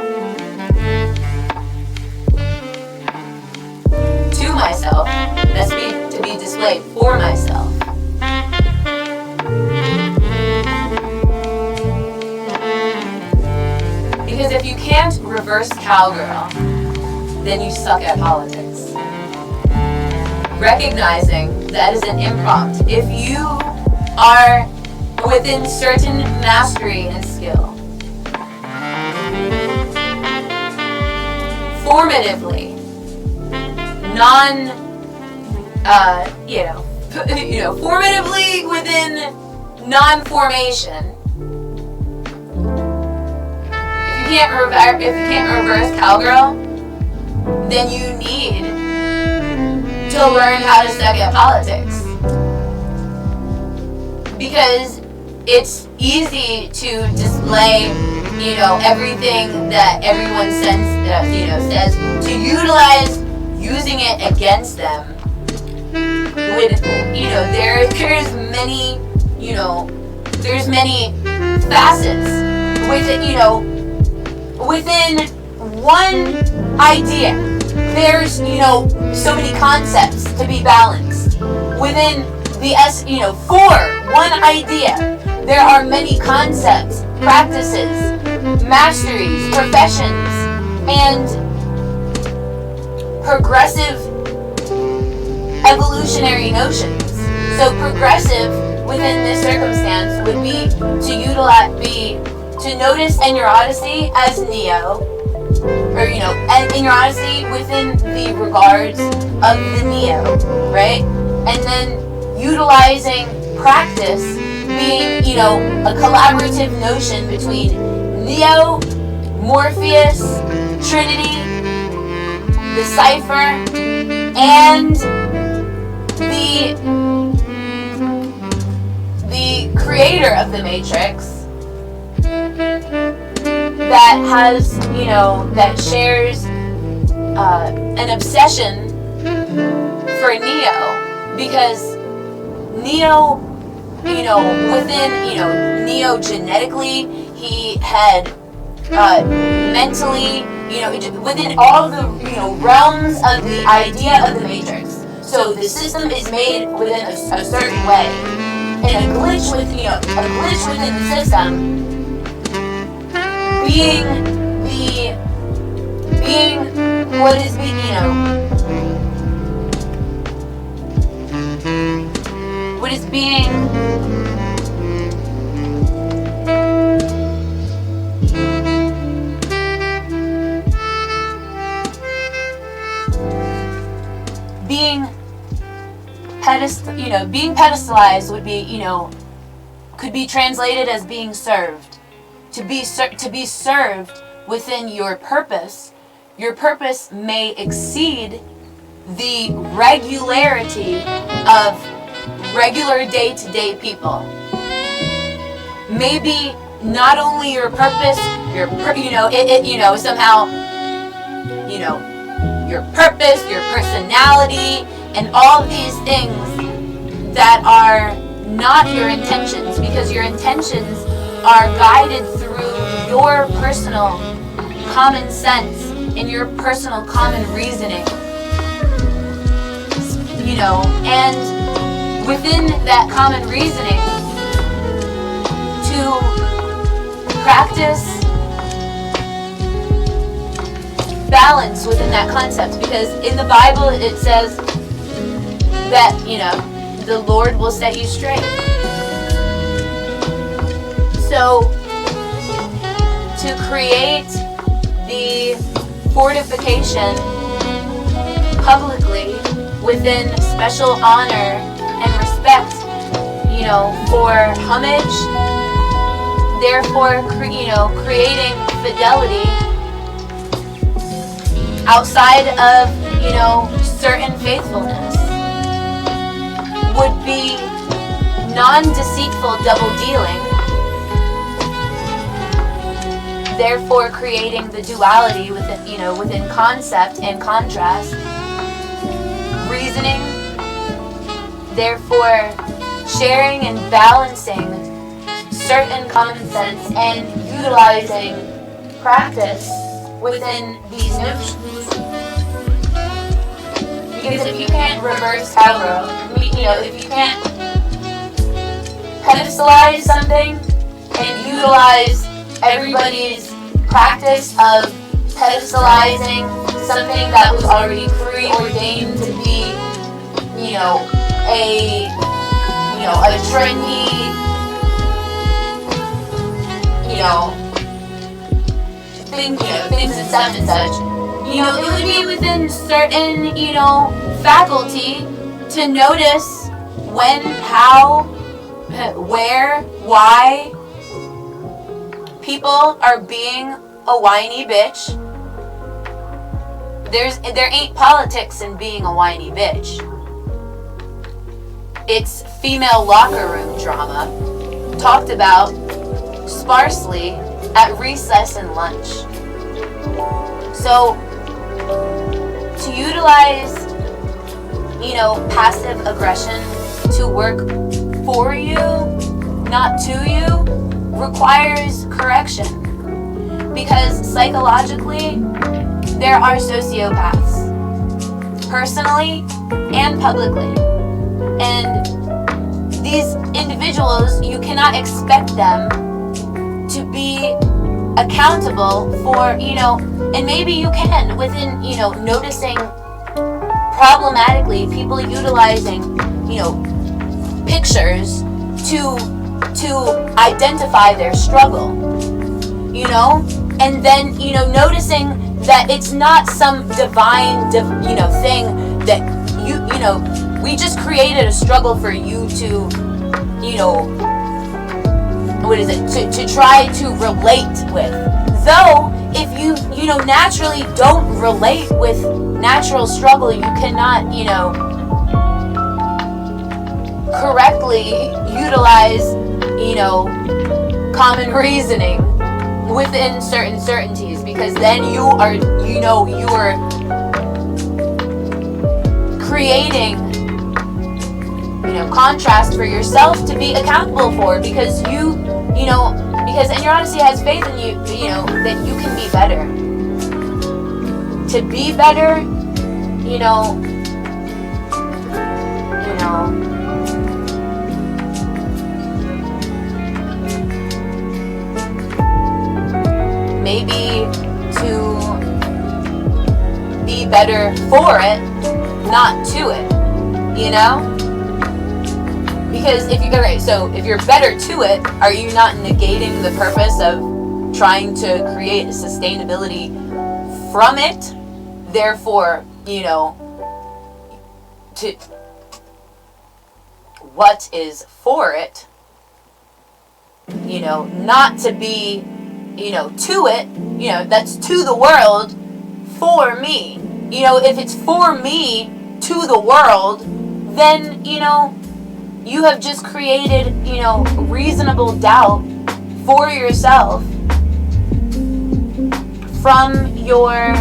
S1: to myself, that's to be displayed for myself. Because if you can't reverse cowgirl, then you suck at politics. Recognizing that is an imprompt. If you are within certain mastery and skill, formatively, formatively within non-formation, if you can't reverse cowgirl, then you need to learn how to suck at politics. Because it's easy to display, everything that everyone says, to utilize using it against them. There's many, there's many facets within, within one idea. There's, so many concepts to be balanced. Within for one idea, there are many concepts, practices, masteries, professions, and progressive evolutionary notions. So progressive within this circumstance would be to notice ennyarodasi as neo, or ennyarodasi within the regards of the neo, right? And then utilizing practice being, a collaborative notion between Neo, Morpheus, Trinity, the cipher, and the creator of the Matrix that has, that shares an obsession for Neo, because Neo, within, Neo genetically, he had mentally, within all the, realms of the idea of the Matrix. So the system is made within a certain way, and a glitch within the system being what is being, what is being being pedestalized would be, could be translated as being served. To be served within your purpose may exceed the regularity of regular day-to-day people. Maybe not only your purpose, somehow, your purpose, your personality, and all of these things that are not your intentions, because your intentions are guided through your personal common sense and your personal common reasoning, and within that common reasoning to practice balance within that concept, because in the Bible it says that, the Lord will set you straight. So, to create the fortification publicly within special honor and respect, for homage, therefore, creating fidelity outside of, certain faithfulness would be non-deceitful double-dealing, therefore creating the duality within, within concept and contrast, reasoning, therefore sharing and balancing certain common sense and utilizing practice within these notions. Because if you can't reverse aggro, if you can't pedestalize something and utilize everybody's practice of pedestalizing something that was already preordained to be, a trendy, things and such and such. It would be within certain, faculty to notice when, how, where, why people are being a whiny bitch. There ain't politics in being a whiny bitch. It's female locker room drama talked about sparsely at recess and lunch. So, to utilize, passive aggression to work for you, not to you, requires correction. Because psychologically, there are sociopaths, personally and publicly. And these individuals, you cannot expect them to be accountable for, and maybe you can within, noticing problematically people utilizing, pictures to identify their struggle, and then, noticing that it's not some divine, thing that we just created a struggle for you to, to try to relate with. Though, if you, naturally don't relate with natural struggle, you cannot, correctly utilize, common reasoning within certain certainties, because then you are creating, contrast for yourself to be accountable for, because because ennyarodasi has faith in you, that you can be better. To be better, maybe to be better for it, not to it, Because if you're better to it, are you not negating the purpose of trying to create a sustainability from it? Therefore, to what is for it, not to be, to it, that's to the world, for me. If it's for me, to the world, then, you have just created, reasonable doubt for yourself from your,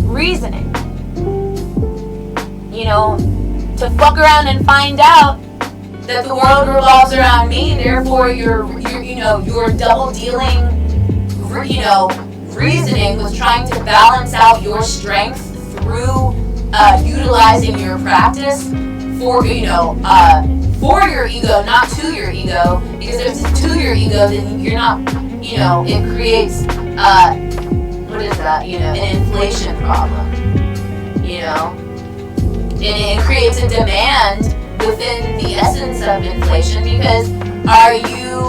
S1: reasoning. To fuck around and find out that the world revolves around me, therefore your double dealing, reasoning was trying to balance out your strength through utilizing your practice for your ego, not to your ego. Because if it's to your ego, then you're not, it creates what is that? An inflation problem. And it creates a demand within the essence of inflation, because are you,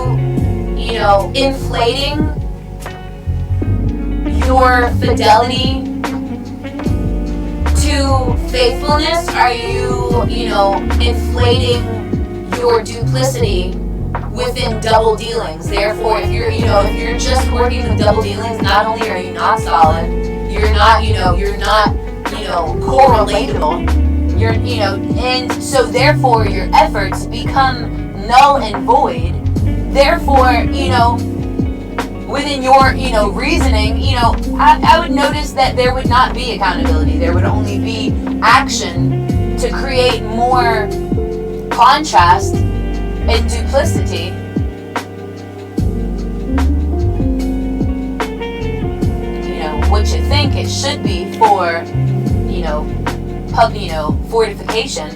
S1: inflating your fidelity to faithfulness? Are you, inflating your duplicity within double dealings? Therefore, if you're just working with double dealings, not only are you not solid, you're not correlatable. And so therefore your efforts become null and void. Therefore, within your, reasoning, I would notice that there would not be accountability. There would only be action to create more contrast and duplicity. What you think it should be for, fortification.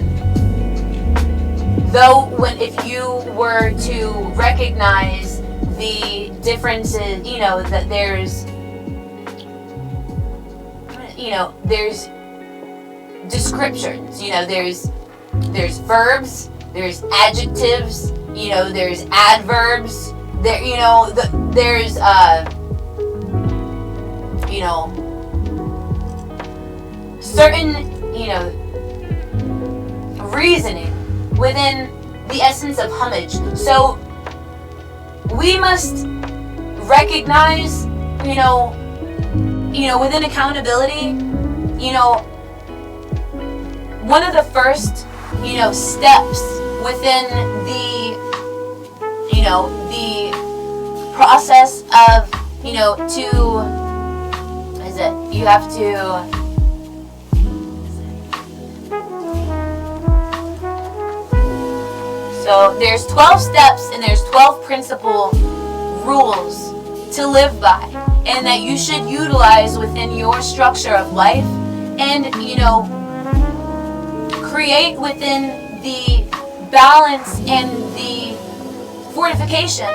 S1: Though, if you were to recognize the differences, that there's descriptions, there's verbs, there's adjectives, there's adverbs, there's certain, reasoning within the essence of homage. So we must recognize, within accountability, one of the first, steps within the, the process of, you have to, So there's 12 steps and there's 12 principle rules to live by, and that you should utilize within your structure of life, and create within the balance and the fortification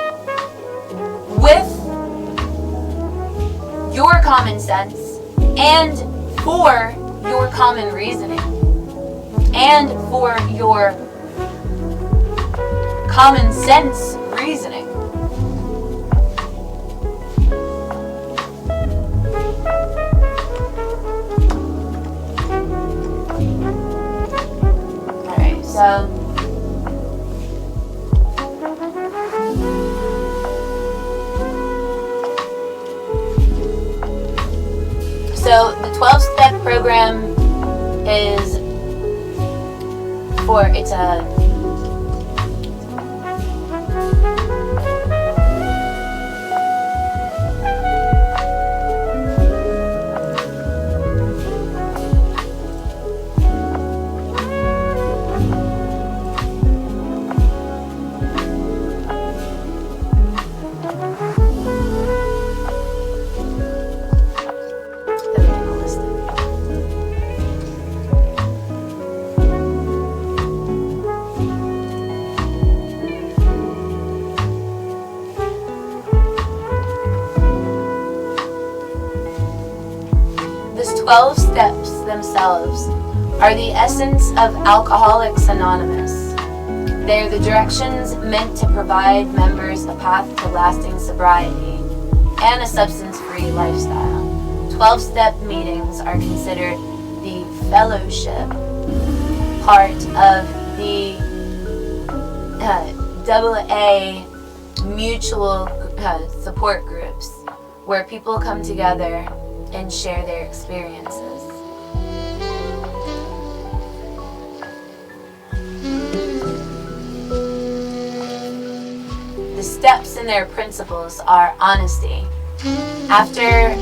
S1: with your common sense and for your common reasoning and for your common sense reasoning. Alright, so the 12-step program is it's a These 12 steps themselves are the essence of Alcoholics Anonymous. They are the directions meant to provide members a path to lasting sobriety and a substance-free lifestyle. 12-step meetings are considered the fellowship part of the AA mutual support groups, where people come together and share their experiences. The steps and their principles are honesty. After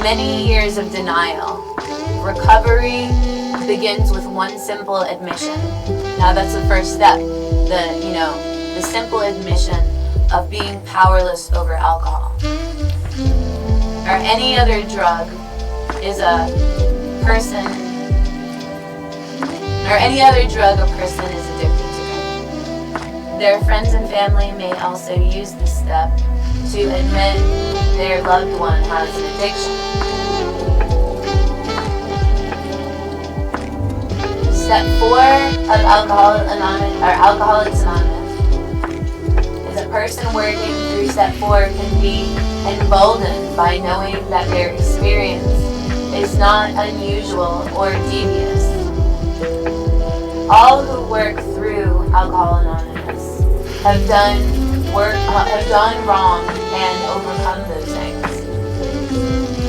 S1: many years of denial, recovery begins with one simple admission. Now that's the first step, the simple admission of being powerless over alcohol or any other drug is a person is addicted to. Their friends and family may also use this step to admit their loved one has an addiction. Step 4 of Alcoholics Anonymous is a person working through step 4 can be emboldened by knowing that their experience is not unusual or devious. All who work through Alcohol Anonymous have done wrong and overcome those things.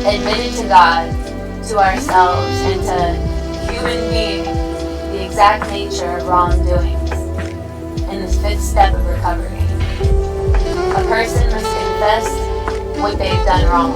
S1: Admitted to God, to ourselves, and to human beings the exact nature of wrongdoings in this 5th step of recovery. A person must confess what they've done wrong.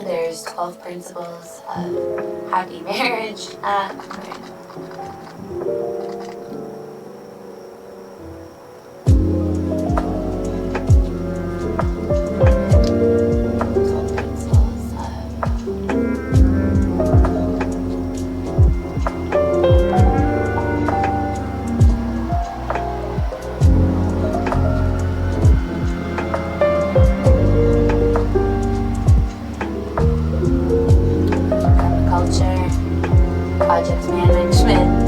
S1: There's 12 principles of happy marriage. Project management,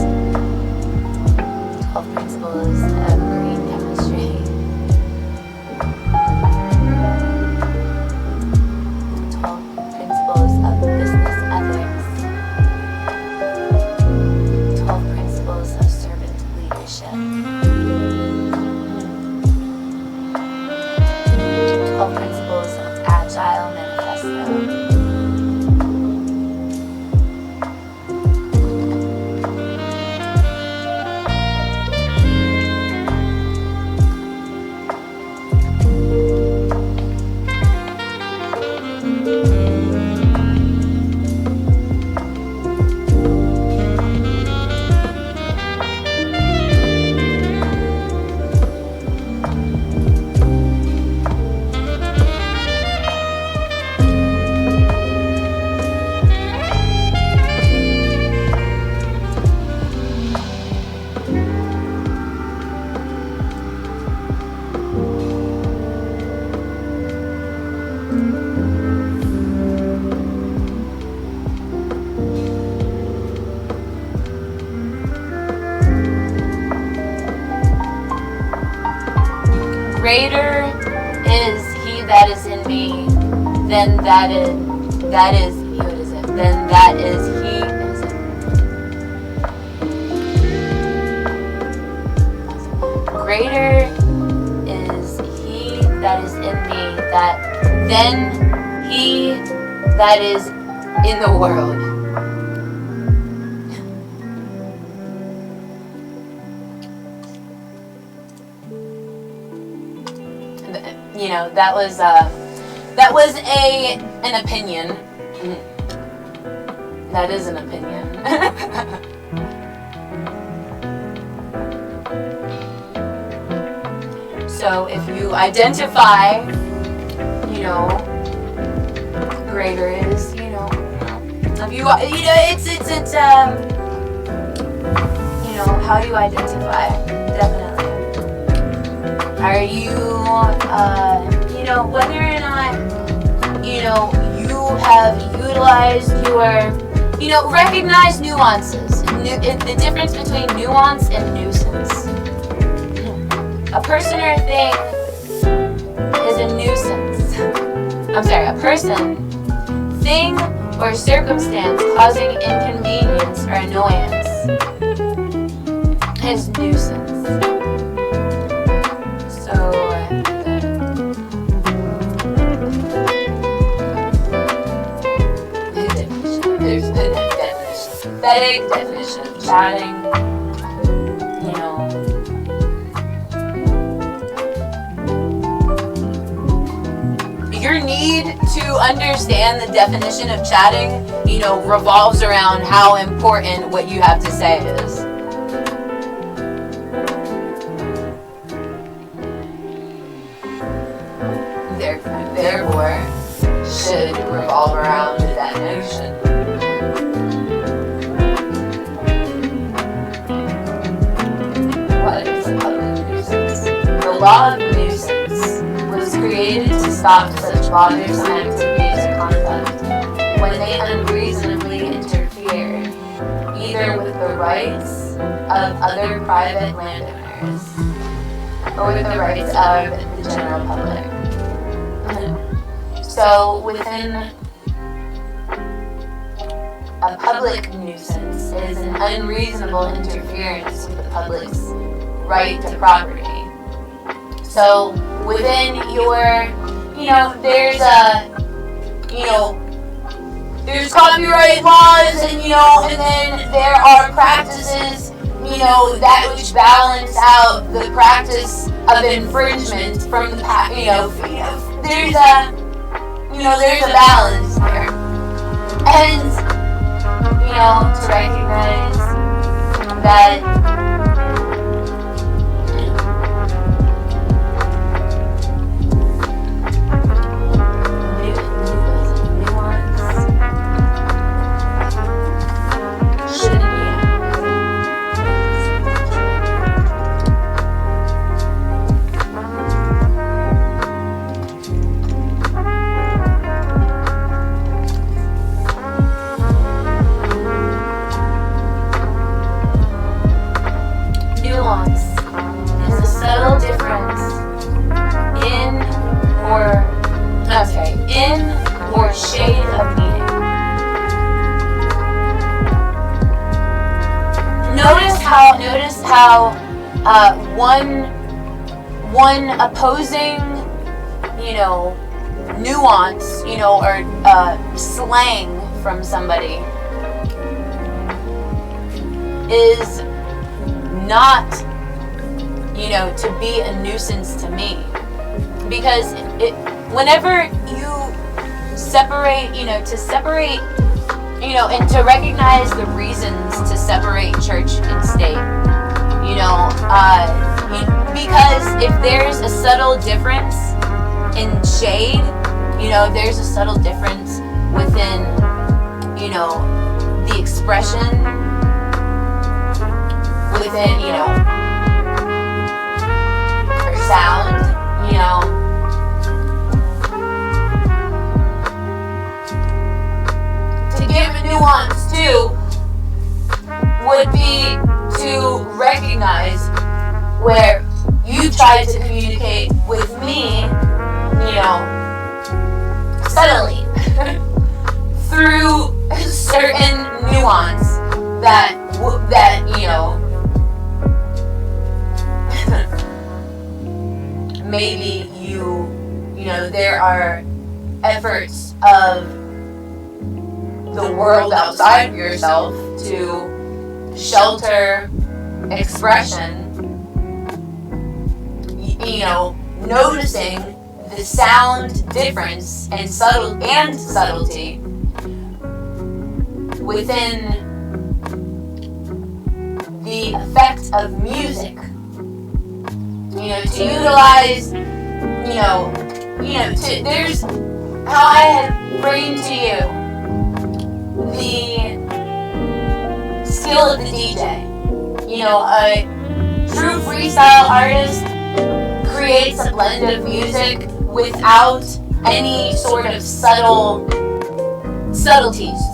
S1: 12 principles of green chemistry, 12 principles of business ethics, 12 principles of servant leadership, greater is he that is in me than that is he, what is it? Then that is he, is it? Greater is he that is in me than he that is in the world. You know, that was an opinion. That is an opinion. So if you identify, you know, greater is, you know, if you know, it's you know, how you identify, definitely. Are you, you know, whether or not, you know, you have utilized your, you know, recognize nuances, the difference between nuance and nuisance. A person or a thing is a nuisance. I'm sorry, a person, thing, or circumstance causing inconvenience or annoyance is nuisance. There's the definition, pathetic definition of chatting, you know. Your need to understand the definition of chatting, you know, revolves around how important what you have to say is. Therefore, should revolve around that notion. What is a public nuisance? The law of nuisance was created to stop such bothersome activities or conduct when they unreasonably interfere either with the rights of other private landowners or with the rights of the general public. So within a public nuisance is an unreasonable interference with the public's right to property. So within your, you know, there's there's copyright laws, and you know, and then there are practices, you know, that which balance out the practice of infringement from the there's a balance there. And, you know, to recognize that notice how one opposing, you know, nuance, you know, or slang from somebody is not, you know, to be a nuisance to me, because whenever you separate, you know, to separate, you know, and to recognize the reasons to separate church and state, you know, because if there's a subtle difference in shade, you know, there's a subtle difference within, you know, the expression within, you know, or sound, you know. To give a nuance too would be to recognize where you tried to communicate with me, you know, subtly through certain nuance that you know, maybe you know, there are efforts of the world outside of yourself to shelter expression, you know, noticing the sound difference and subtlety within the effect of music, you know, to utilize, there's how I had bring to you the skill of the DJ. You know, a true freestyle artist creates a blend of music without any sort of subtleties.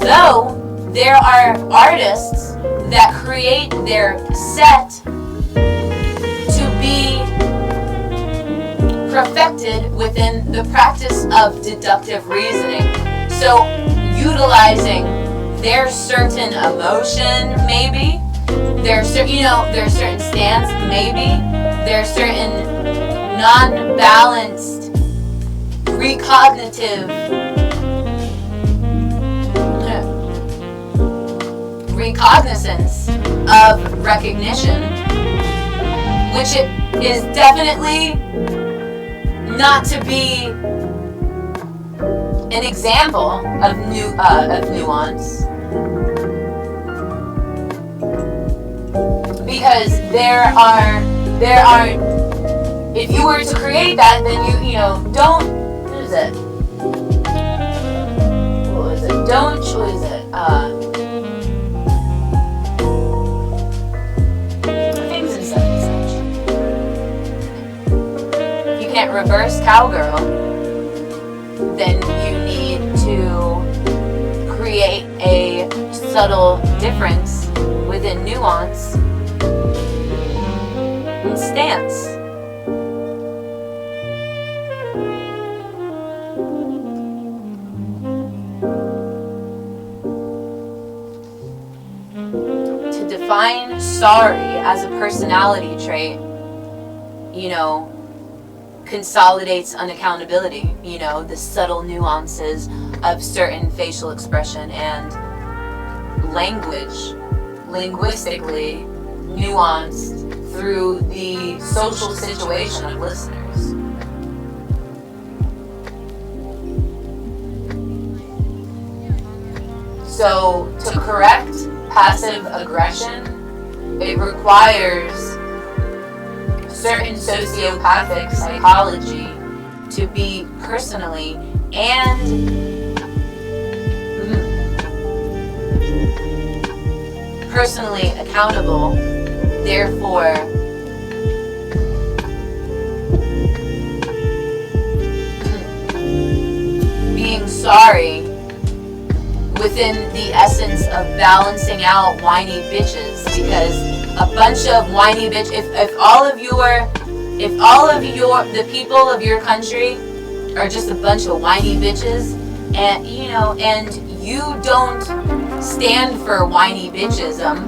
S1: Though there are artists that create their set to be perfected within the practice of deductive reasoning. So utilizing their certain emotion, maybe, their certain stance, maybe, their certain non-balanced recognizance of recognition, which it is definitely not to be an example of nuance, because there are if you were to create that, then you don't, what is it? Things and such and such. If you can't reverse cowgirl, then you need to create a subtle difference within nuance and stance. To define sorry as a personality trait, consolidates unaccountability, the subtle nuances of certain facial expression and language, linguistically nuanced through the social situation of listeners. So to correct passive aggression, it requires certain sociopathic psychology to be personally accountable. Therefore, being sorry within the essence of balancing out whiny bitches, because a bunch of whiny bitch. If all of the people of your country are just a bunch of whiny bitches, and you don't stand for whiny bitchism,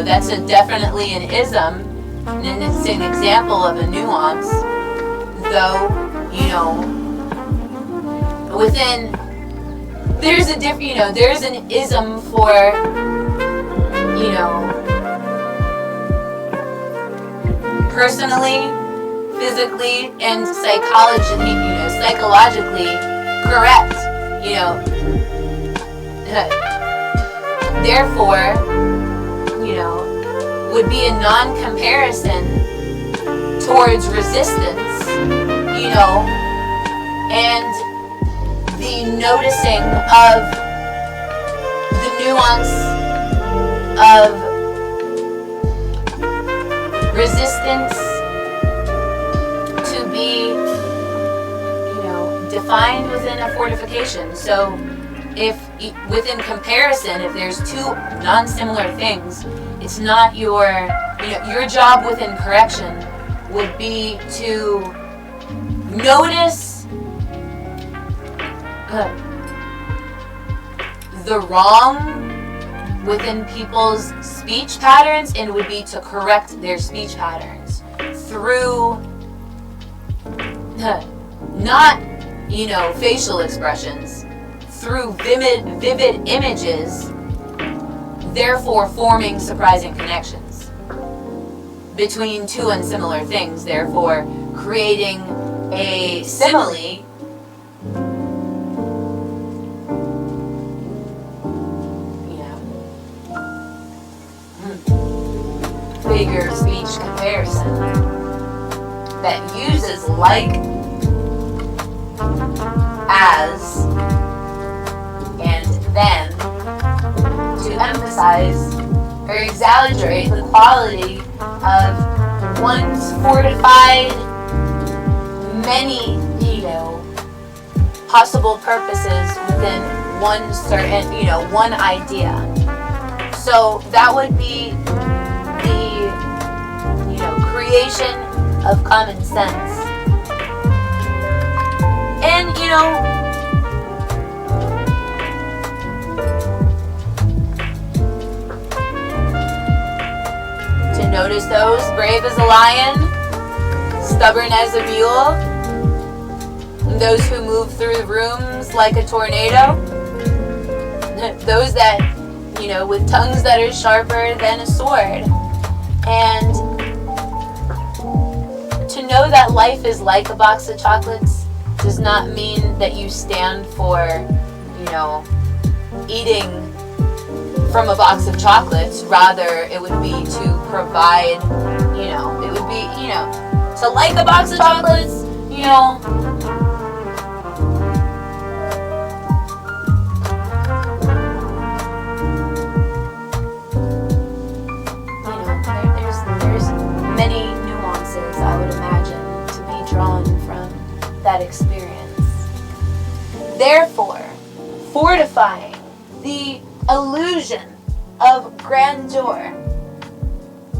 S1: that's definitely an ism, and it's an example of a nuance. Though, within there's an ism for personally, physically, and psychologically correct, therefore, would be a non-comparison towards resistance, and the noticing of the nuance of resistance to be, defined within a fortification. So if within comparison, if there's two non-similar things, it's not your your job within correction would be to notice the wrong within people's speech patterns, and it would be to correct their speech patterns through not, facial expressions, through vivid images, therefore forming surprising connections between two unsimilar things, therefore creating a simile figure of speech comparison that uses like as and then to emphasize or exaggerate the quality of one's fortified many, possible purposes within one certain, one idea. So that would be the, creation of common sense. And, to notice those brave as a lion, stubborn as a mule, those who move through the rooms like a tornado, those that, with tongues that are sharper than a sword. And to know that life is like a box of chocolates does not mean that you stand for, eating from a box of chocolates. Rather, it would be to provide, it would be, to like a box of chocolates, there's many nuances, I would imagine, to be drawn from that experience. Therefore, fortifying the illusion of grandeur.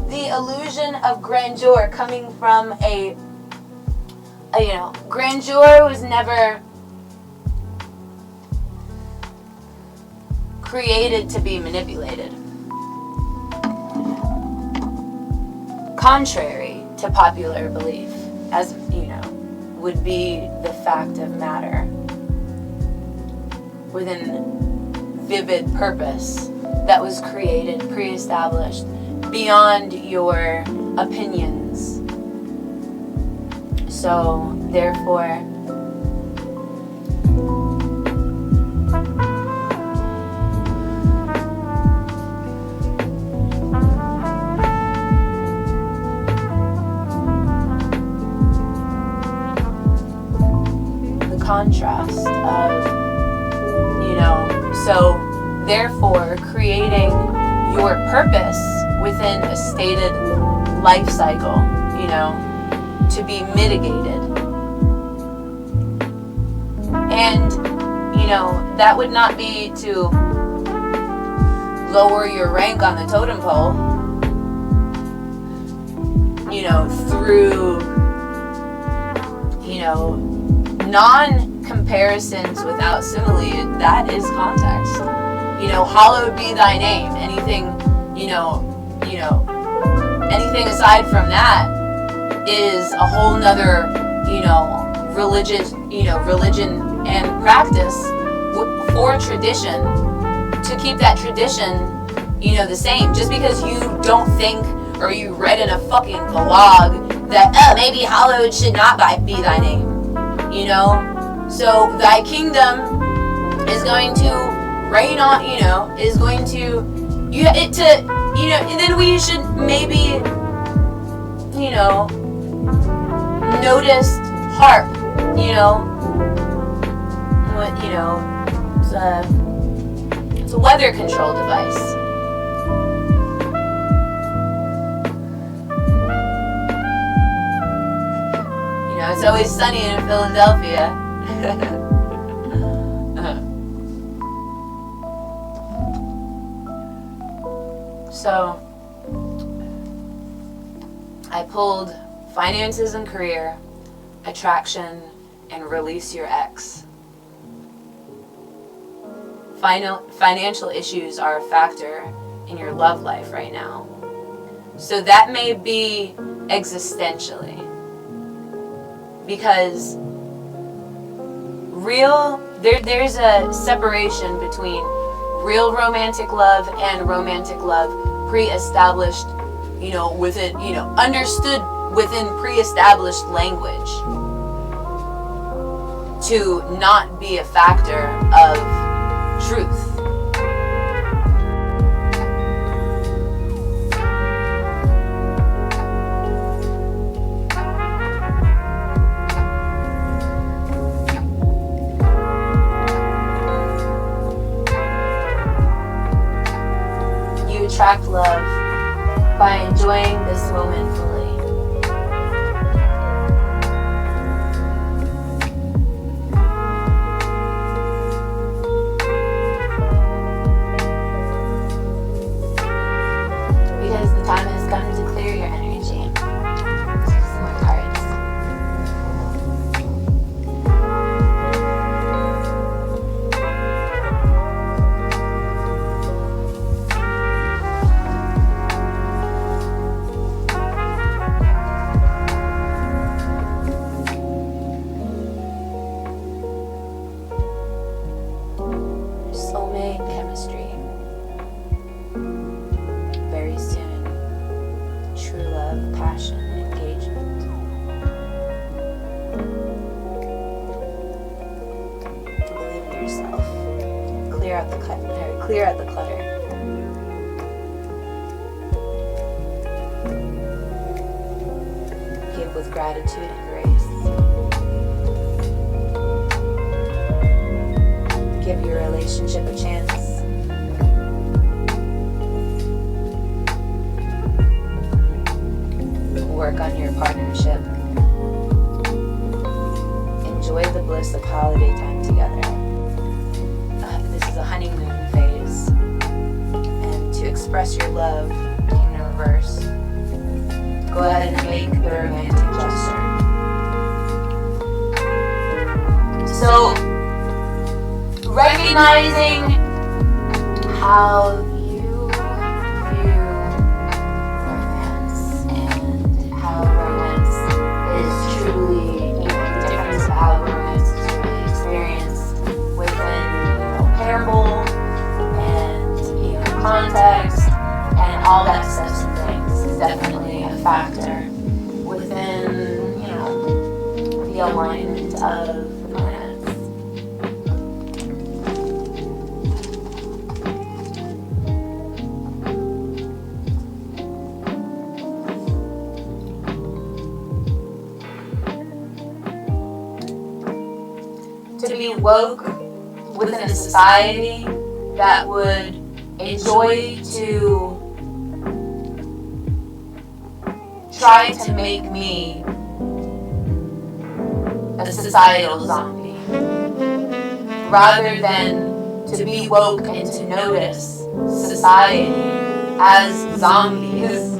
S1: The illusion of grandeur coming from a grandeur was never created to be manipulated. Contrary to popular belief, as would be the fact of matter within vivid purpose that was created, pre-established, beyond your opinions. So, therefore, the contrast of, so therefore creating your purpose within a stated life cycle, to be mitigated. And, that would not be to lower your rank on the totem pole, through, non-comparisons without simile. That is context. Hallowed be thy name. Anything, anything aside from that is a whole nother, religion and practice for tradition, to keep that tradition, the same. Just because you don't think, or you read in a fucking blog that, maybe hallowed should not be thy name, So thy kingdom is going to rain on, is going to, and then we should maybe, notice harp, what, it's a weather control device. It's always sunny in Philadelphia. So, I pulled finances and career, attraction, and release your ex. Financial issues are a factor in your love life right now. So that may be existentially. Because there's a separation between real romantic love and romantic love pre-established, understood within pre-established language to not be a factor of truth. You attract love by enjoying this moment fully. Time has come to clear your energy. Some more cards. Soulmate chemistry. Very soon. True love, passion, engagement. Believe in yourself. Clear out the clutter. Give with gratitude and grace. Give your relationship a chance. Work on your partnership. Enjoy the bliss of holiday time together. This is a honeymoon phase. And to express your love in reverse, go ahead and make the romantic gesture. So, recognizing how context and all that stuff and things is definitely a factor within, the alignment of the planets. To be woke within a society that would enjoy to try to make me a societal zombie, rather than to be woke and to notice society as zombies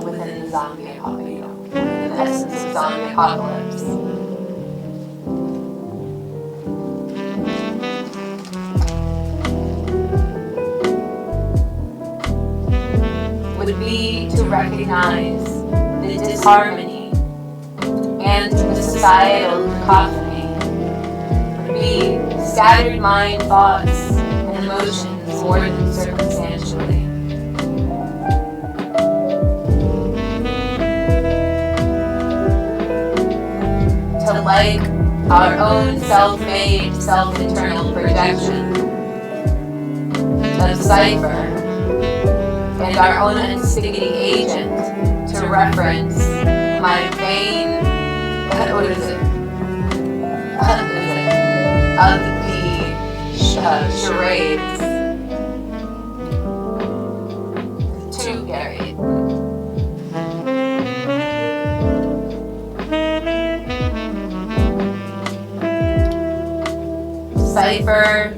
S1: within the zombie apocalypse, in the essence of zombie apocalypse. Would be to recognize the disharmony and the societal cacophony. Would be scattered mind thoughts and emotions more than circumstantially. To like our own self-made, self-internal projection of cipher and our own instigating agent to reference my vain, of the charades. Too buried. Cipher.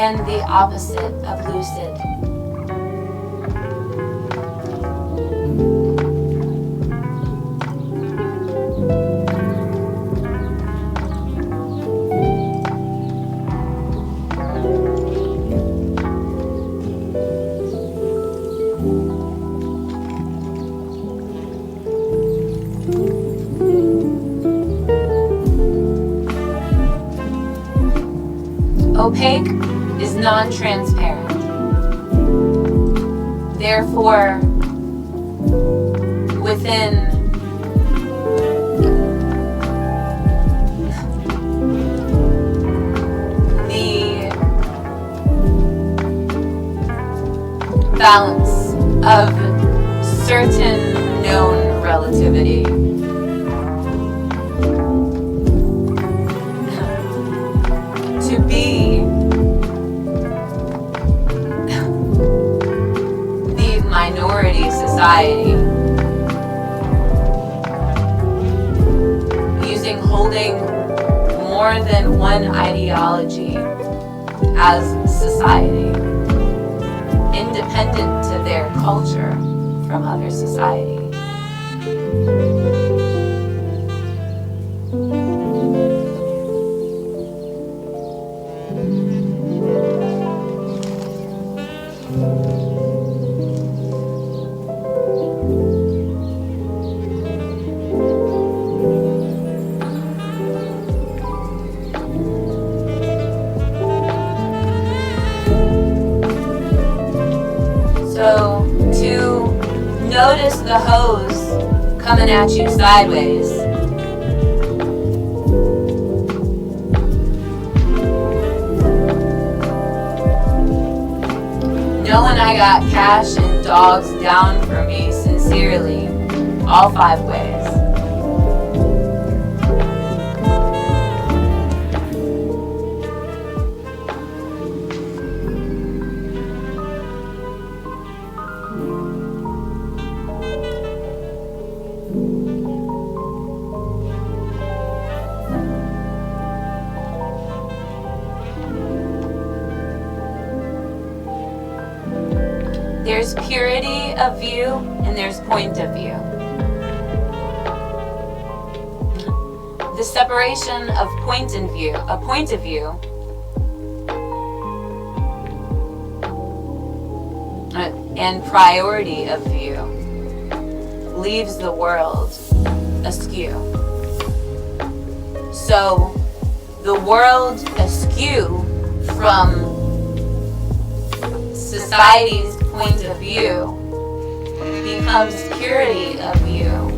S1: and the opposite of lucid. Opaque is non-transparent. Therefore, within the balance of certain known relativity, to be the minority society, holding more than one ideology as society, independent to their culture from other societies. So, to notice the hose coming at you sideways, knowing I got cash and dogs down for me sincerely, all 5 ways. There's purity of view and there's point of view. The separation of point of view and priority of view leaves the world askew. So the world askew from society's point of view becomes purity of view.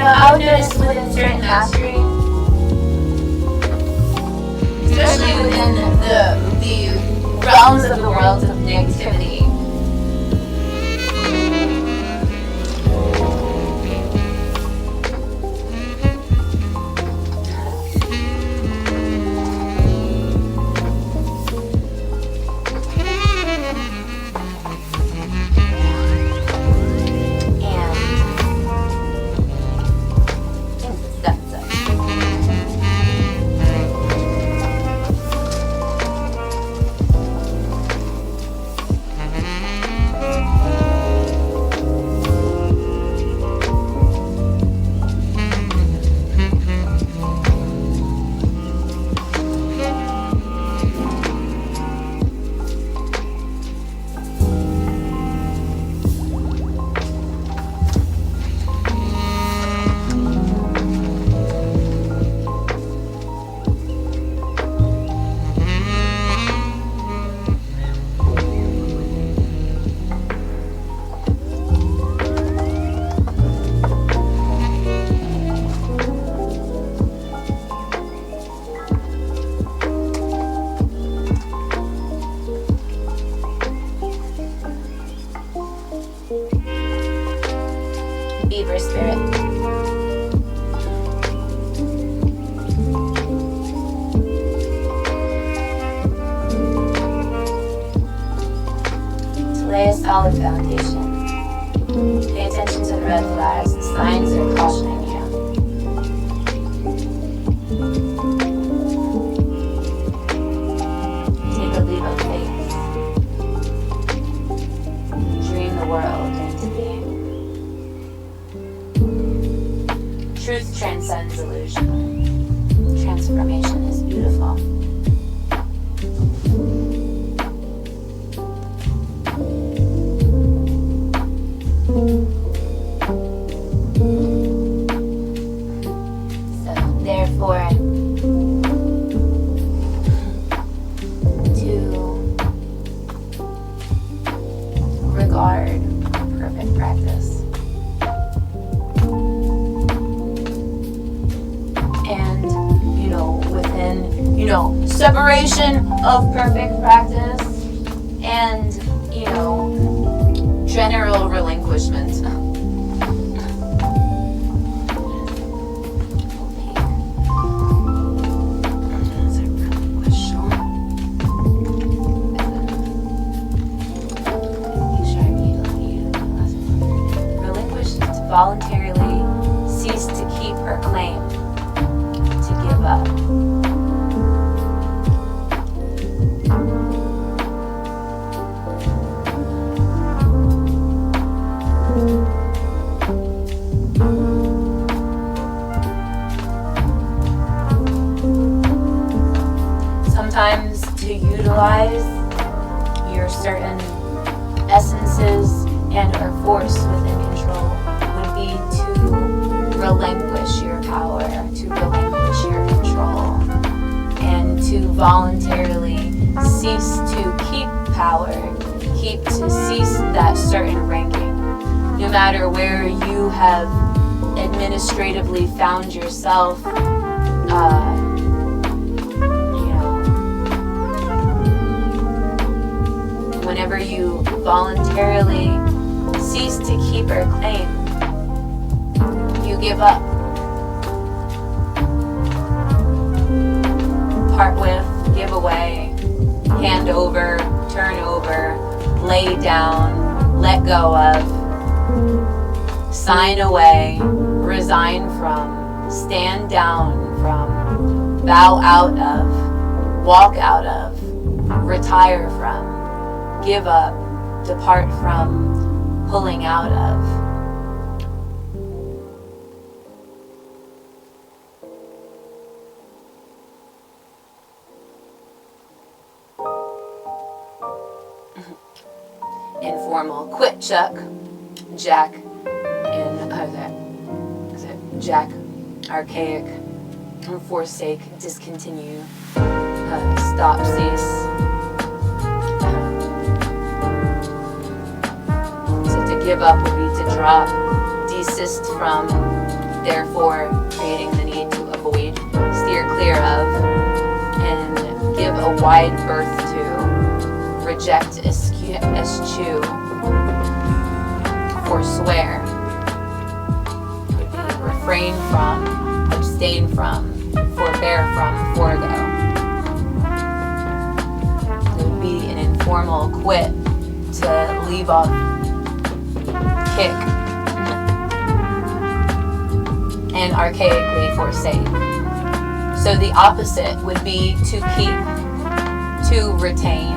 S1: I would notice within certain mastery, especially within the realms of the world of negativity, Beaver spirit. To lay a solid foundation, pay attention to the red flags. The signs are cautioning you. Take a leap of faith. Dream the world into being. Truth transcends illusion. Transformation is beautiful. So, therefore, to regard perfect practice and, within, separation of perfect practice and, general relinquishment. Voluntarily cease to keep or claim, to give up. Sometimes to utilize your certain essences and or force within control would be to relinquish your power, to relinquish your control, and to voluntarily cease to keep power, cease that certain ranking. No matter where you have administratively found yourself, whenever you voluntarily cease to keep or claim, you give up. Part with, give away, hand over, turn over, lay down, let go of, sign away, resign from, stand down from, bow out of, walk out of, retire from, give up, depart from, pulling out of. Informal quit Chuck, Jack, and is it Jack, archaic, forsake, discontinue, stop, cease. Give up would be to drop, desist from, therefore creating the need to avoid, steer clear of, and give a wide berth to, reject, eschew, forswear, would be refrain from, abstain from, forbear from, forego. It would be an informal quit to leave off, kick, and archaically forsake. So the opposite would be to keep, to retain,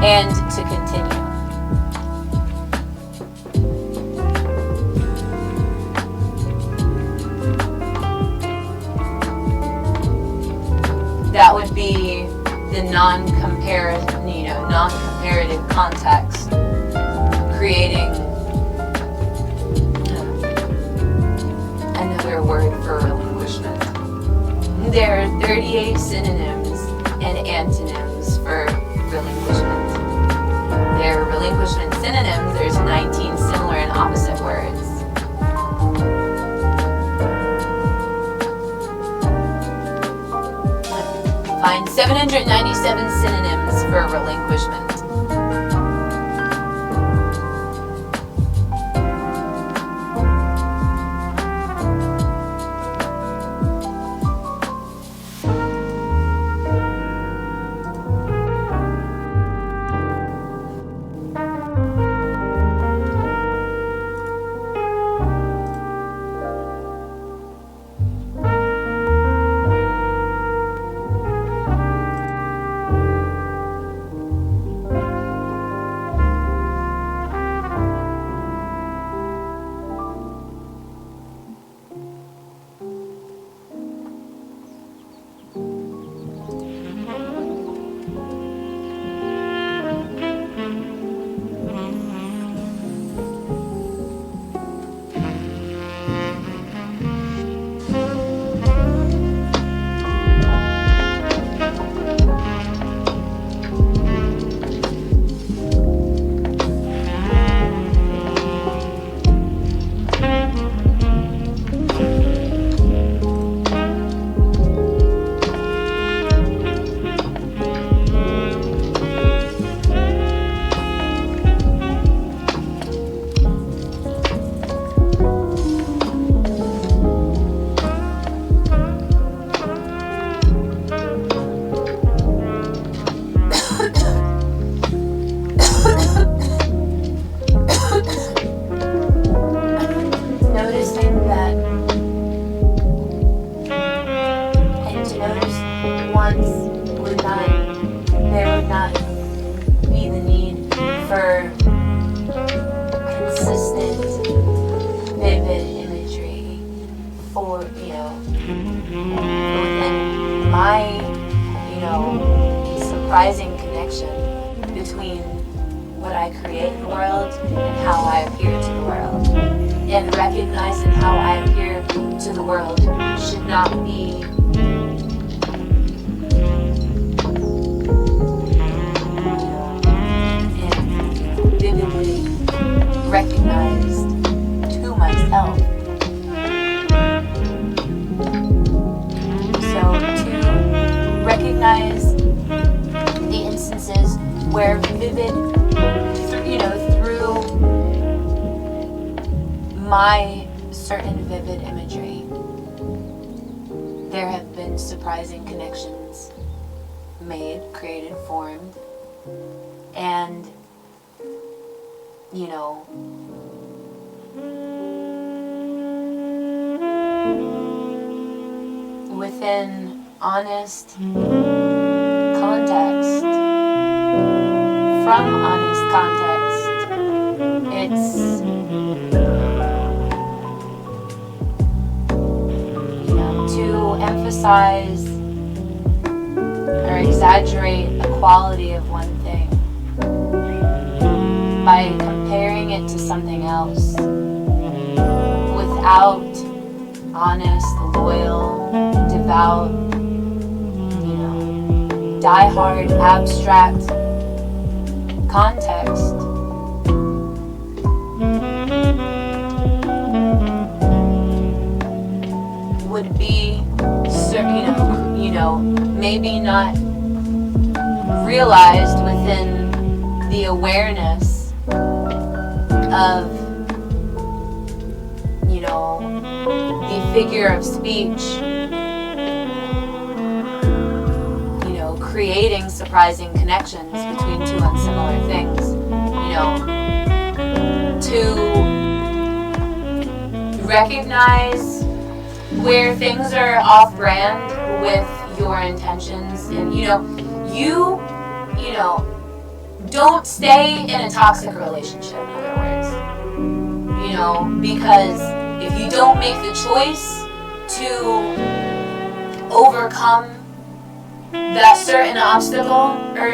S1: and to continue. That would be the non-comparative context, creating another word for relinquishment. There are 38 synonyms and antonyms for relinquishment. There are relinquishment synonyms, there's 19 similar and opposite words. Find 797 synonyms for relinquishment. recognizing how I appear to the world should not be vividly recognized to myself. So to recognize the instances where vivid, through my certain vivid imagery, there have been surprising connections made, created, formed, and within honest context, from honest context, it's to emphasize or exaggerate the quality of one thing by comparing it to something else without honest, loyal, devout, die-hard, abstract context. Would be, maybe not realized within the awareness of, the figure of speech, creating surprising connections between two unsimilar things, to recognize where things are off-brand with your intentions, and don't stay in a toxic relationship, in other words, because if you don't make the choice to overcome that certain obstacle, or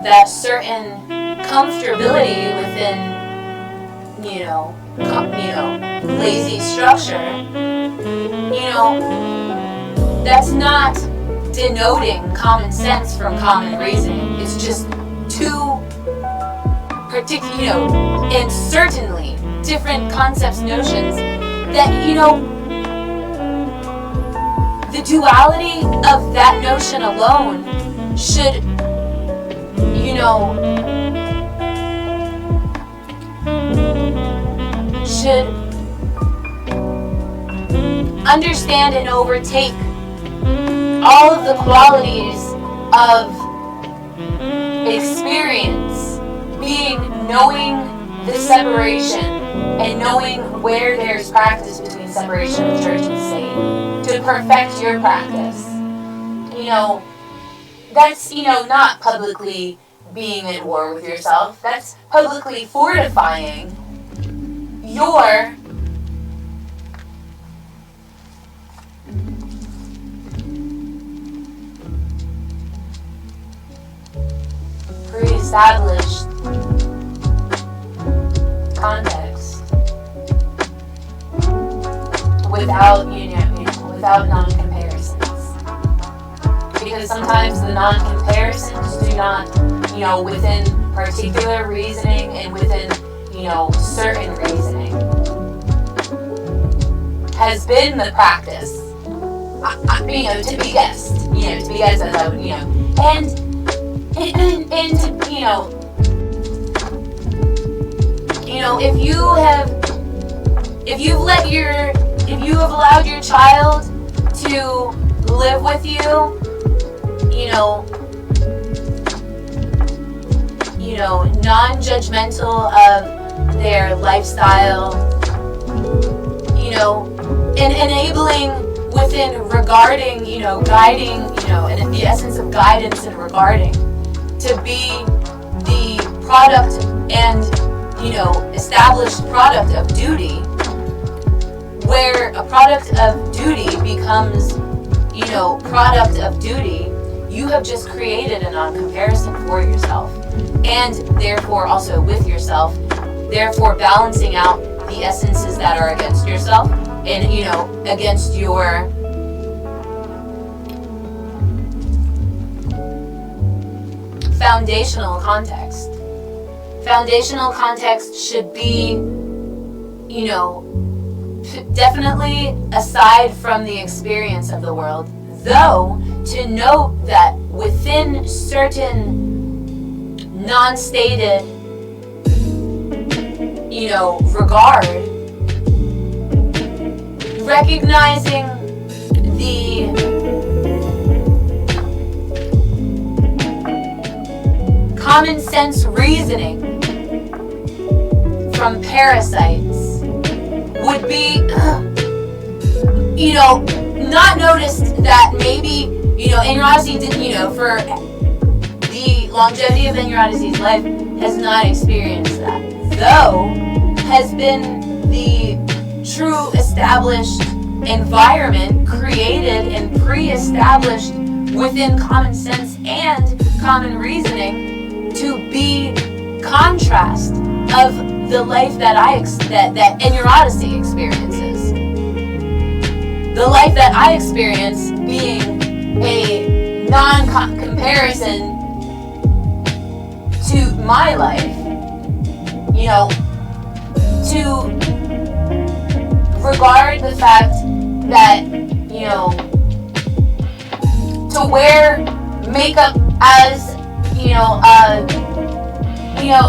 S1: that certain comfortability within lazy structure, that's not denoting common sense from common reasoning. It's just two particular, and certainly different concepts, notions that, the duality of that notion alone should, should understand and overtake all of the qualities of experience, being knowing the separation and knowing where there's practice between separation of church and state to perfect your practice. That's, not publicly being at war with yourself. That's publicly fortifying your pre-established context without without non-comparisons, because sometimes the non-comparisons do not, within particular reasoning and within, certain reasoning has been the practice, to be guessed, as I would, and if you have allowed your child to live with you, non-judgmental of their lifestyle, and enabling within regarding, guiding, and the essence of guidance and regarding to be the product and, established product of duty, where a product of duty becomes, product of duty, you have just created a non-comparison for yourself, and therefore also with yourself, therefore balancing out the essences that are against yourself and, you know, against your foundational context. Foundational context should be, you know, definitely aside from the experience of the world, though to note that within certain non-stated, you know, regard, recognizing the common sense reasoning from parasites would be, you know, not noticed that maybe, you know, ennyarodasi didn't, you know, for the longevity of ennyarodasi's life has not experienced that, though has been the true established environment created and pre-established within common sense and common reasoning to be contrast of the life that that ennyarodasi experiences. The life that I experience being a non-comparison to my life, you know, to regard the fact that, you know, to wear makeup as, you know,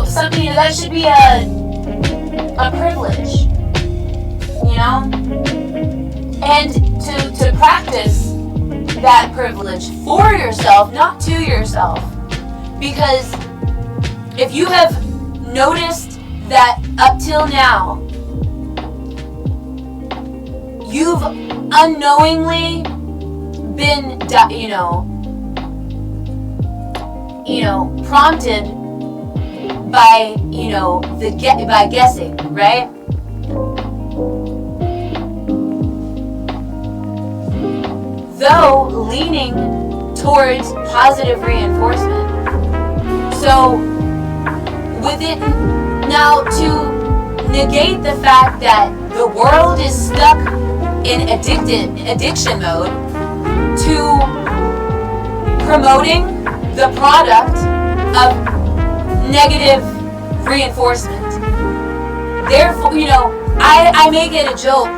S1: something that should be a privilege, you know, and to practice that privilege for yourself, not to yourself, because if you have noticed that up till now you've unknowingly been, prompted by, by guessing, right? Though leaning towards positive reinforcement. So with it now, to negate the fact that the world is stuck in addiction mode to promoting the product of negative reinforcement. Therefore, I make it a joke,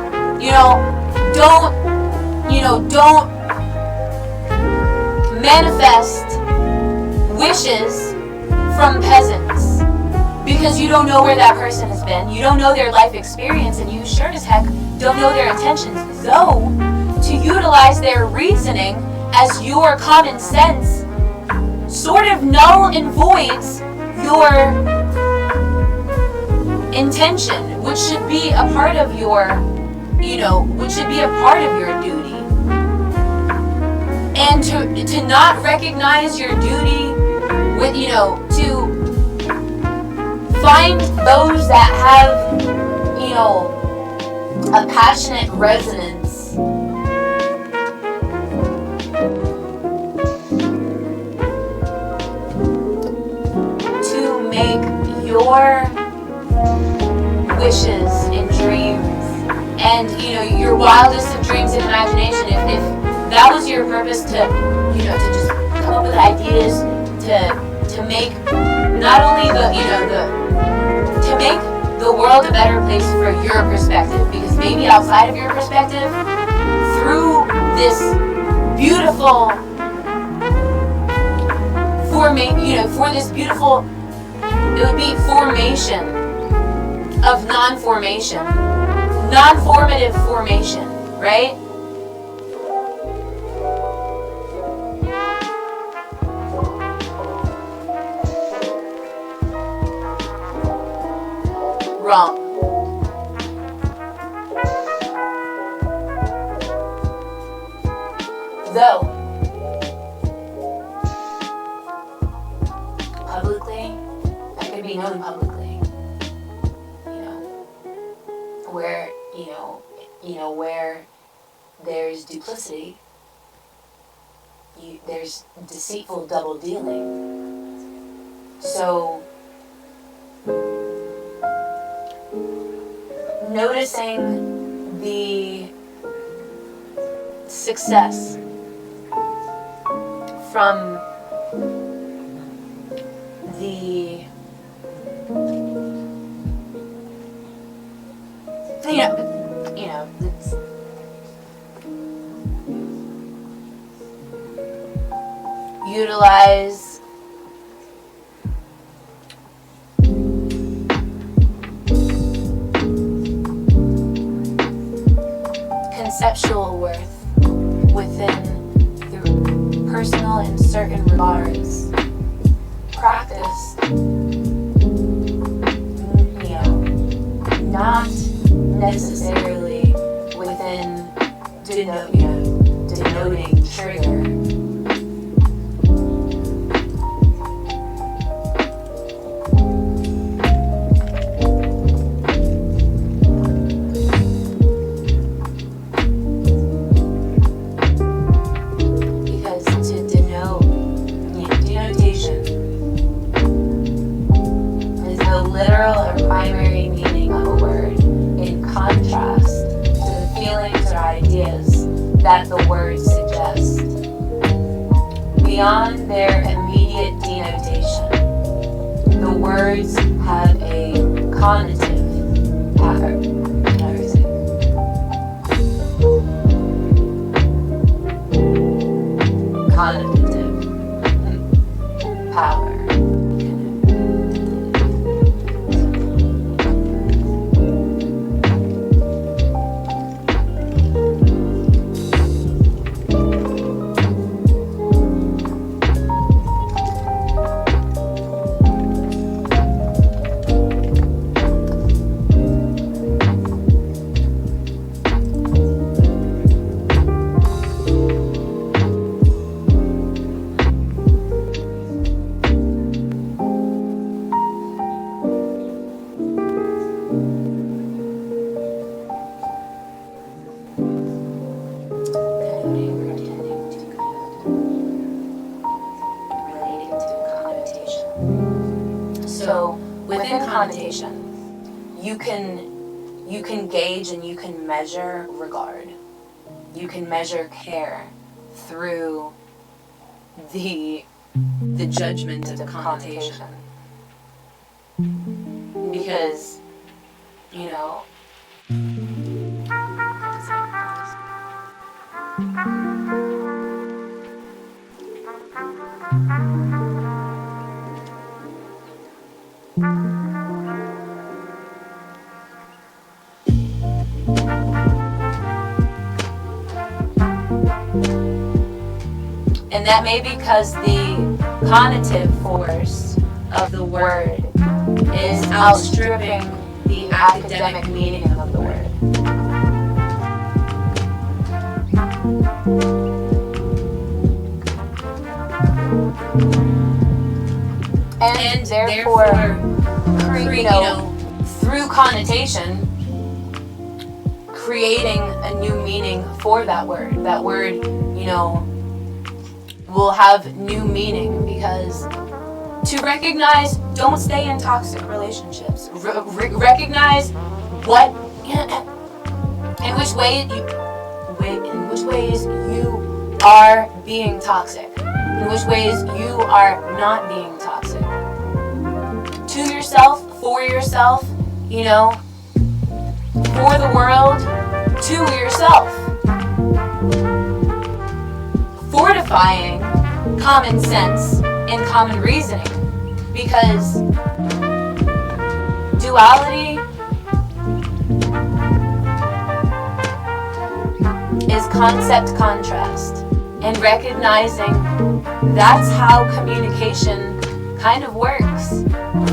S1: don't manifest wishes from peasants, because you don't know where that person has been, you don't know their life experience, and you sure as heck don't know their intentions. Though, to utilize their reasoning as your common sense sort of null and voids your intention, which should be a part of your, which should be a part of your duty. And to not recognize your duty with, to find those that have, a passionate resonance to make your wishes and dreams and, your wildest of dreams and imagination, if that was your purpose to just come up with ideas to make not only to make the world a better place for your perspective, because maybe outside of your perspective, through this beautiful it would be formation of non-formative formation, right? Wrong. Though, publicly, I could be known publicly, where there's duplicity, there's deceitful double dealing. So, noticing the success from the, it's, utilize conceptual worth within the personal in certain regards. Practice, not necessarily within denoting trigger. Literal or primary meaning of a word in contrast to the feelings or ideas that the word suggests. Beyond their immediate denotation, the words have a connotative power. Connotative power. So within connotation, you can gauge and you can measure regard. You can measure care through the judgment of the connotation. Because, and that may be because the connotative force of the word is outstripping the academic meaning of the word. And therefore, through connotation, creating a new meaning for that word. That word, will have new meaning, because to recognize, don't stay in toxic relationships. Recognize what, in which ways you are being toxic, in which ways you are not being toxic. To yourself, for the world, to yourself. Fortifying common sense and common reasoning, because duality is concept contrast, and recognizing that's how communication kind of works,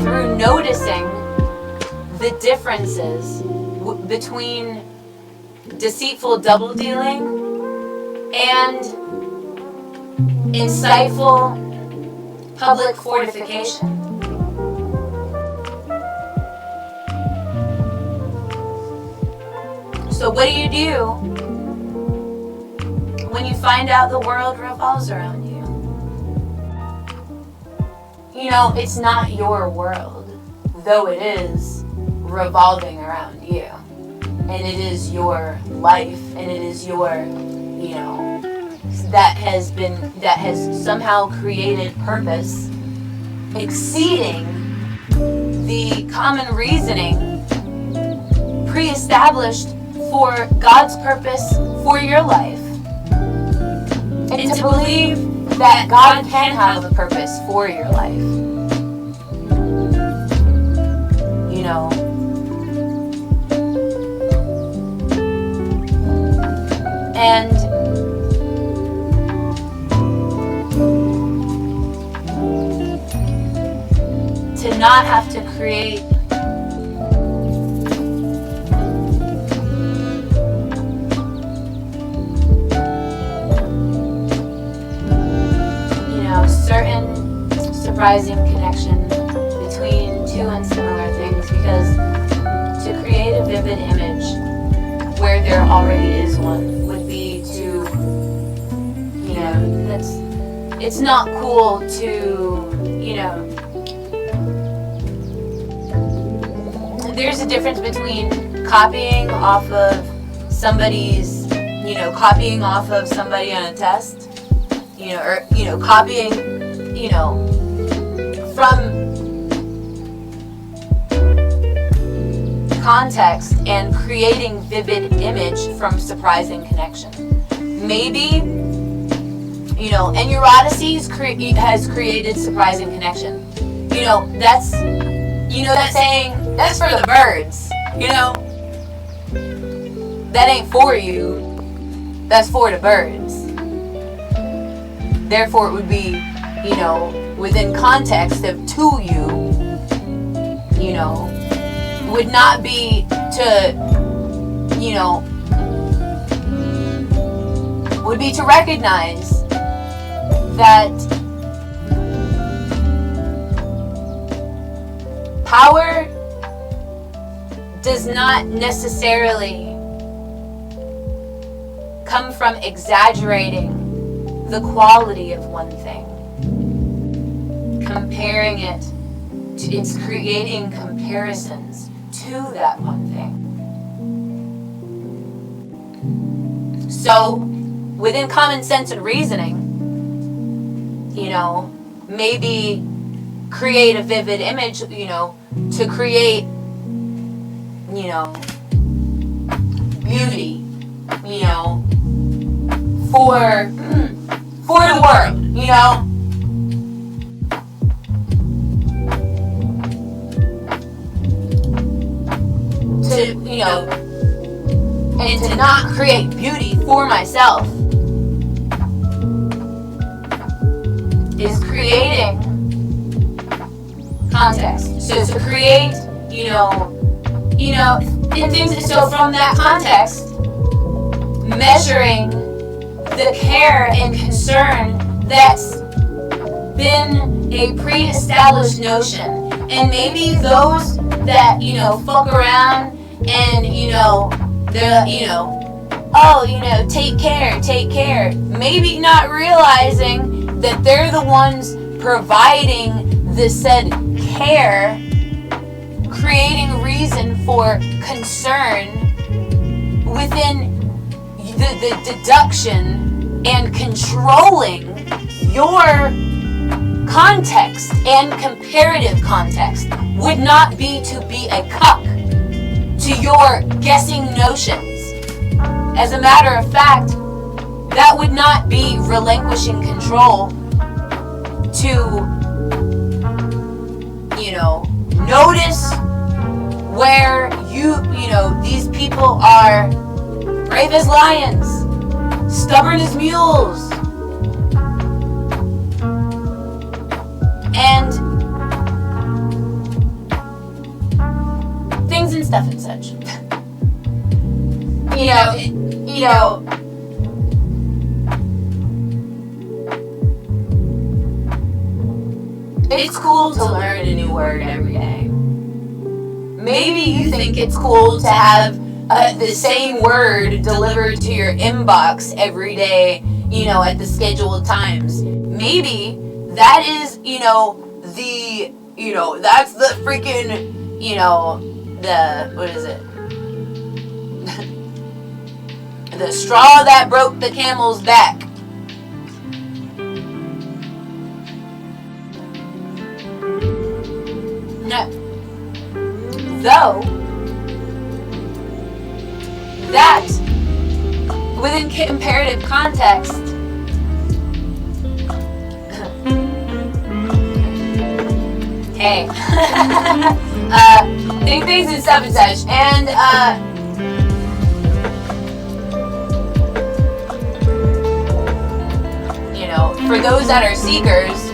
S1: through noticing the differences between deceitful double dealing and insightful public fortification. So what do when you find out the world revolves around you? It's not your world, though it is revolving around you. and it is your life, and it is your, that has somehow created purpose exceeding the common reasoning pre-established for God's purpose for your life. And to believe that God can have a purpose for your life. And to not have to create certain surprising connection between two unsimilar things, because to create a vivid image where there already is one would be to, it's not cool to, there's a difference between copying off of somebody's, copying off of somebody on a test, or, copying, from context and creating vivid image from surprising connection. Maybe, ennyarodasi has created surprising connection. That's, that saying, that's for the birds, that ain't for you, that's for the birds. Therefore, it would be, within context of to you, would not be to, would be to recognize that power does not necessarily come from exaggerating the quality of one thing, comparing it to, it's creating comparisons to that one thing. So within common sense and reasoning, maybe create a vivid image, to create, beauty, for the world, to, and to not create beauty for myself is creating context. So to create, in things, so from that context, measuring the care and concern that's been a pre-established notion. And maybe those that, fuck around and, they're, take care. Maybe not realizing that they're the ones providing the said care, creating reason for concern within the deduction and controlling your context and comparative context would not be to be a cuck to your guessing notions. As a matter of fact, that would not be relinquishing control to, notice where these people are brave as lions, stubborn as mules, and things and stuff and such. It's cool to learn a new word every day. Maybe you think it's cool to have the same word delivered to your inbox every day, at the scheduled times. Maybe that is, that's the freaking, the straw that broke the camel's back. Though that within comparative context, hey, think things in sabotage, and you know, for those that are seekers,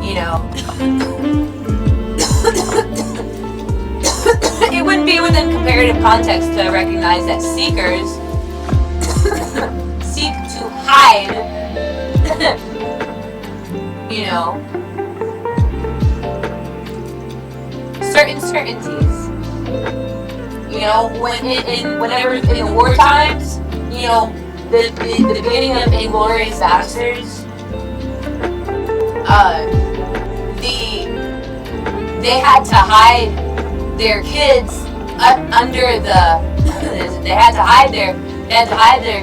S1: you know, it wouldn't be within comparative context to recognize that seekers seek to hide, you know, certain certainties. You know, whenever in war times, you know, the beginning of Inglourious Basterds, they had to hide their kids under the they had to hide their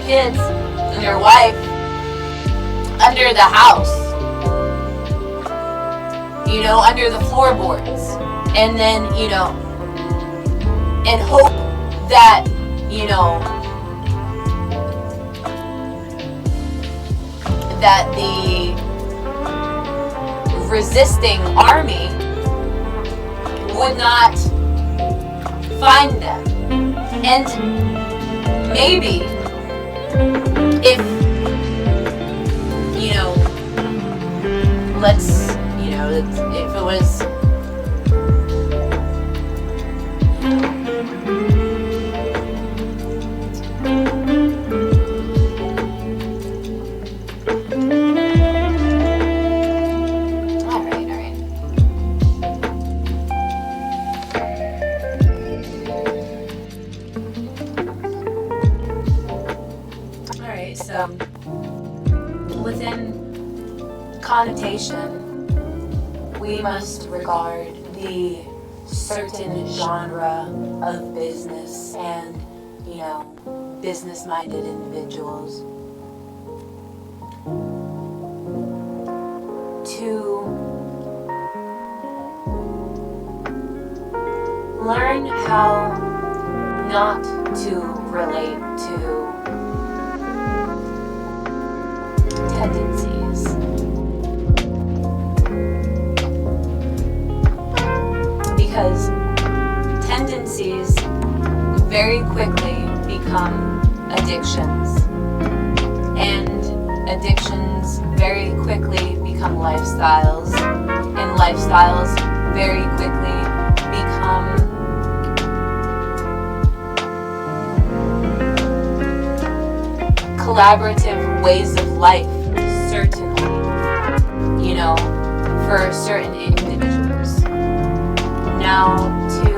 S1: kids and their wife under the house, you know, under the floorboards, and then, you know, and hope that, you know, that the resisting army would not find them. And maybe if, you know, let's, you know, if it was, so within connotation, we must regard the certain genre of business and, you know, business-minded individuals to learn how not to relate to tendencies. Because tendencies very quickly become addictions, and addictions very quickly become lifestyles, and lifestyles very quickly become collaborative ways of life. Certainly, you know, for certain individuals. Now, to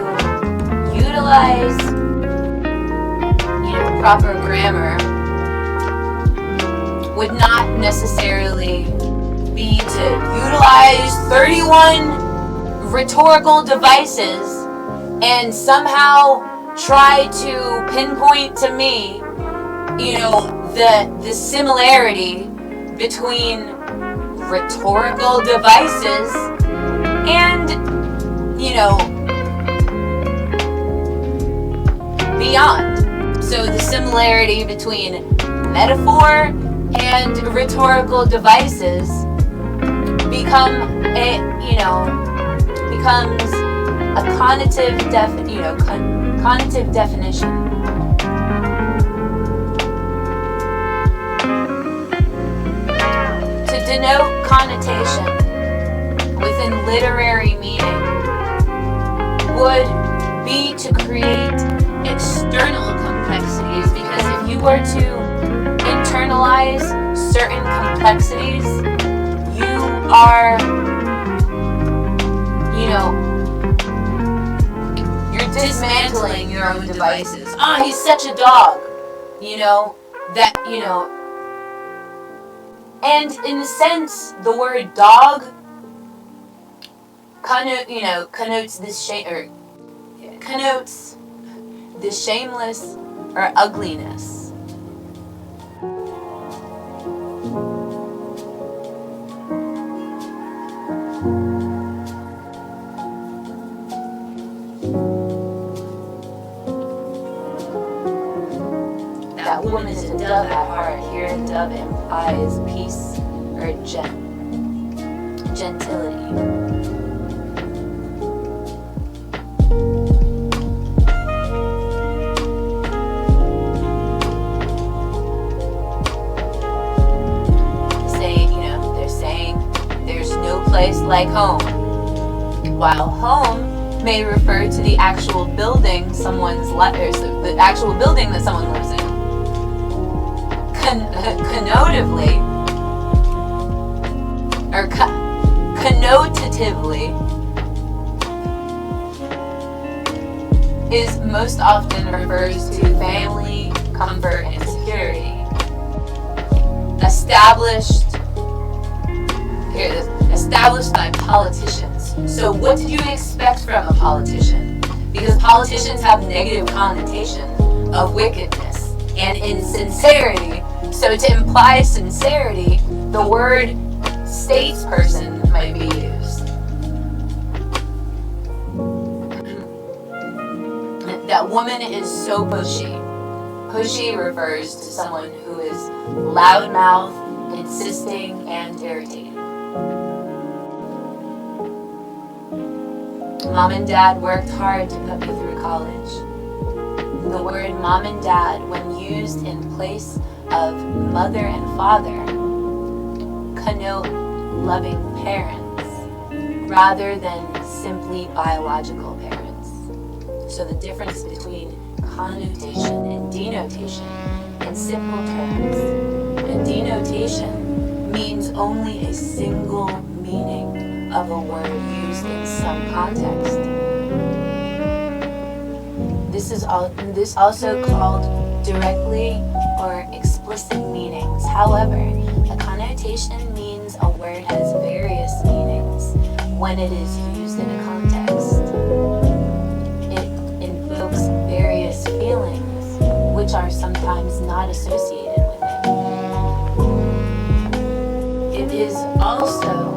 S1: utilize, you know, proper grammar would not necessarily be to utilize 31 rhetorical devices and somehow try to pinpoint to me, you know, the similarity between rhetorical devices and, you know, beyond. So the similarity between metaphor and rhetorical devices becomes a cognitive definition. Denote connotation within literary meaning would be to create external complexities, because if you were to internalize certain complexities, you are, you know, you're dismantling your own devices. Ah, he's such a dog, you know, that, you know. And in a sense, the word dog connotes the shameless or ugliness that woman is a dove at heart. Here, a dove implies peace or gentility. Place like home. While home may refer to the actual building the actual building that someone lives in. Connotatively is most often refers to family, comfort, and security. Established by politicians. So what did you expect from a politician? Because politicians have negative connotation of wickedness and insincerity. So to imply sincerity, the word statesperson might be used. That woman is so pushy. Pushy refers to someone who is loudmouth, insisting, and irritating. Mom and dad worked hard to put me through college. The word mom and dad, when used in place of mother and father, connote loving parents rather than simply biological parents. So the difference between connotation and denotation in simple terms. A denotation means only a single meaning of a word used in some context. This is also called directly or explicit meanings. However, a connotation means a word has various meanings when it is used in a context. It invokes various feelings which are sometimes not associated with it. It is also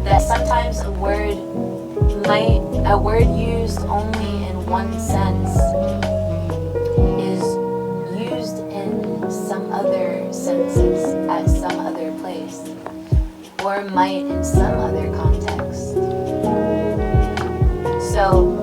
S1: that sometimes a word used only in one sense is used in some other senses at some other place, or might in some other context. So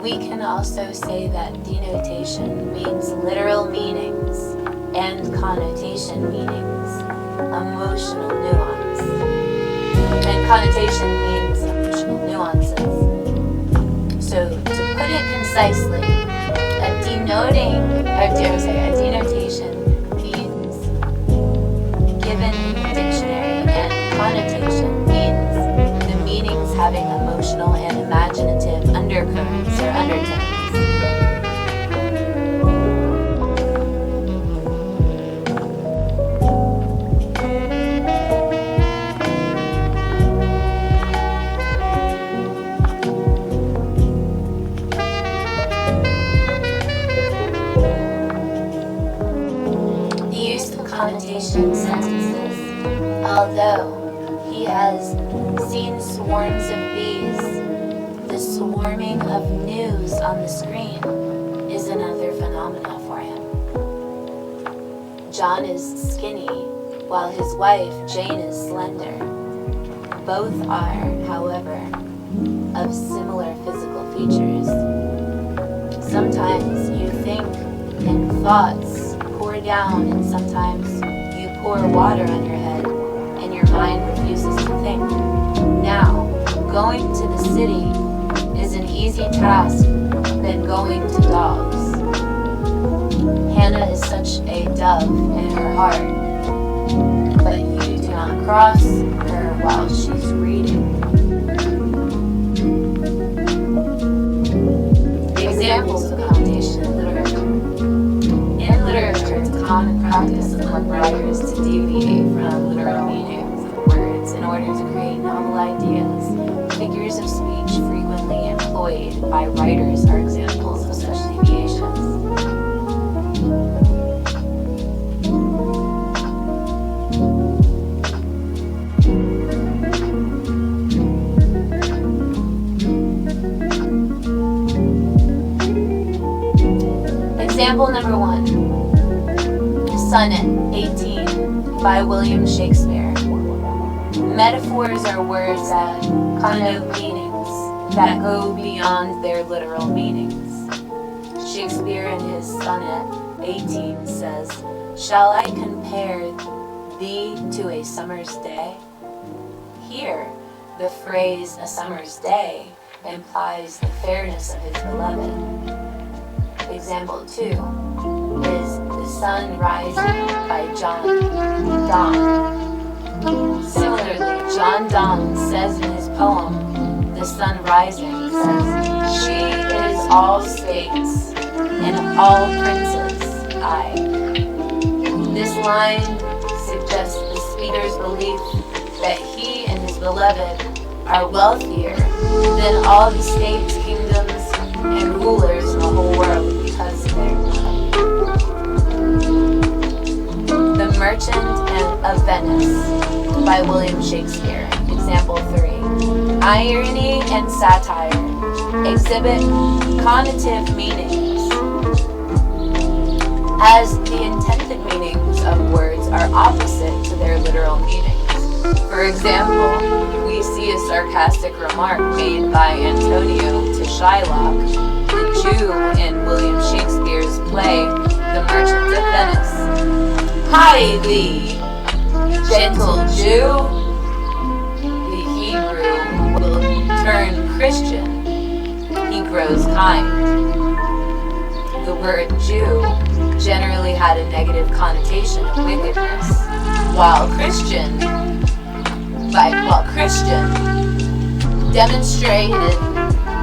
S1: we can also say that denotation means literal meanings and connotation meanings emotional nuance. And connotation means emotional nuances. So to put it concisely, a denotation means given in the dictionary, and connotation means the meanings having emotional and imaginative undercurrents or undertones. Connotation sentences. Although he has seen swarms of bees, the swarming of news on the screen is another phenomena for him. John is skinny, while his wife, Jane, is slender. Both are, however, of similar physical features. Sometimes you think and thoughts pour down, and sometimes you pour water on your head and your mind refuses to think. Now, going to the city is an easy task than going to dogs. Hannah is such a dove in her heart, but you do not cross her while she's reading. Examples of connotation in literature. In literature, it's a common practice among writers to deviate from literal meanings of words in order to create novel ideas. Figures of speech frequently employed by writers are examples of such deviations. Sonnet 18 by William Shakespeare. Metaphors are words that connote meanings that go beyond their literal meanings. Shakespeare in his Sonnet 18 says, "Shall I compare thee to a summer's day?" Here, the phrase "a summer's day" implies the fairness of his beloved. Example 2 is The Sun Rising by John Donne. Similarly, John Donne says in his poem, The Sun Rising, says, "She is all states and all princes, I." This line suggests the speaker's belief that he and his beloved are wealthier than all the states, kingdoms, and rulers in the whole world because of their love. The Merchant of Venice by William Shakespeare. Example 3. Irony and satire exhibit connotative meanings, as the intended meanings of words are opposite to their literal meanings. For example, we see a sarcastic remark made by Antonio to Shylock, the Jew in William Shakespeare's play, The Merchant of Venice. "Hi thee, gentle Jew." The Hebrew will turn Christian. He grows kind. The word Jew generally had a negative connotation of wickedness, while Christian demonstrated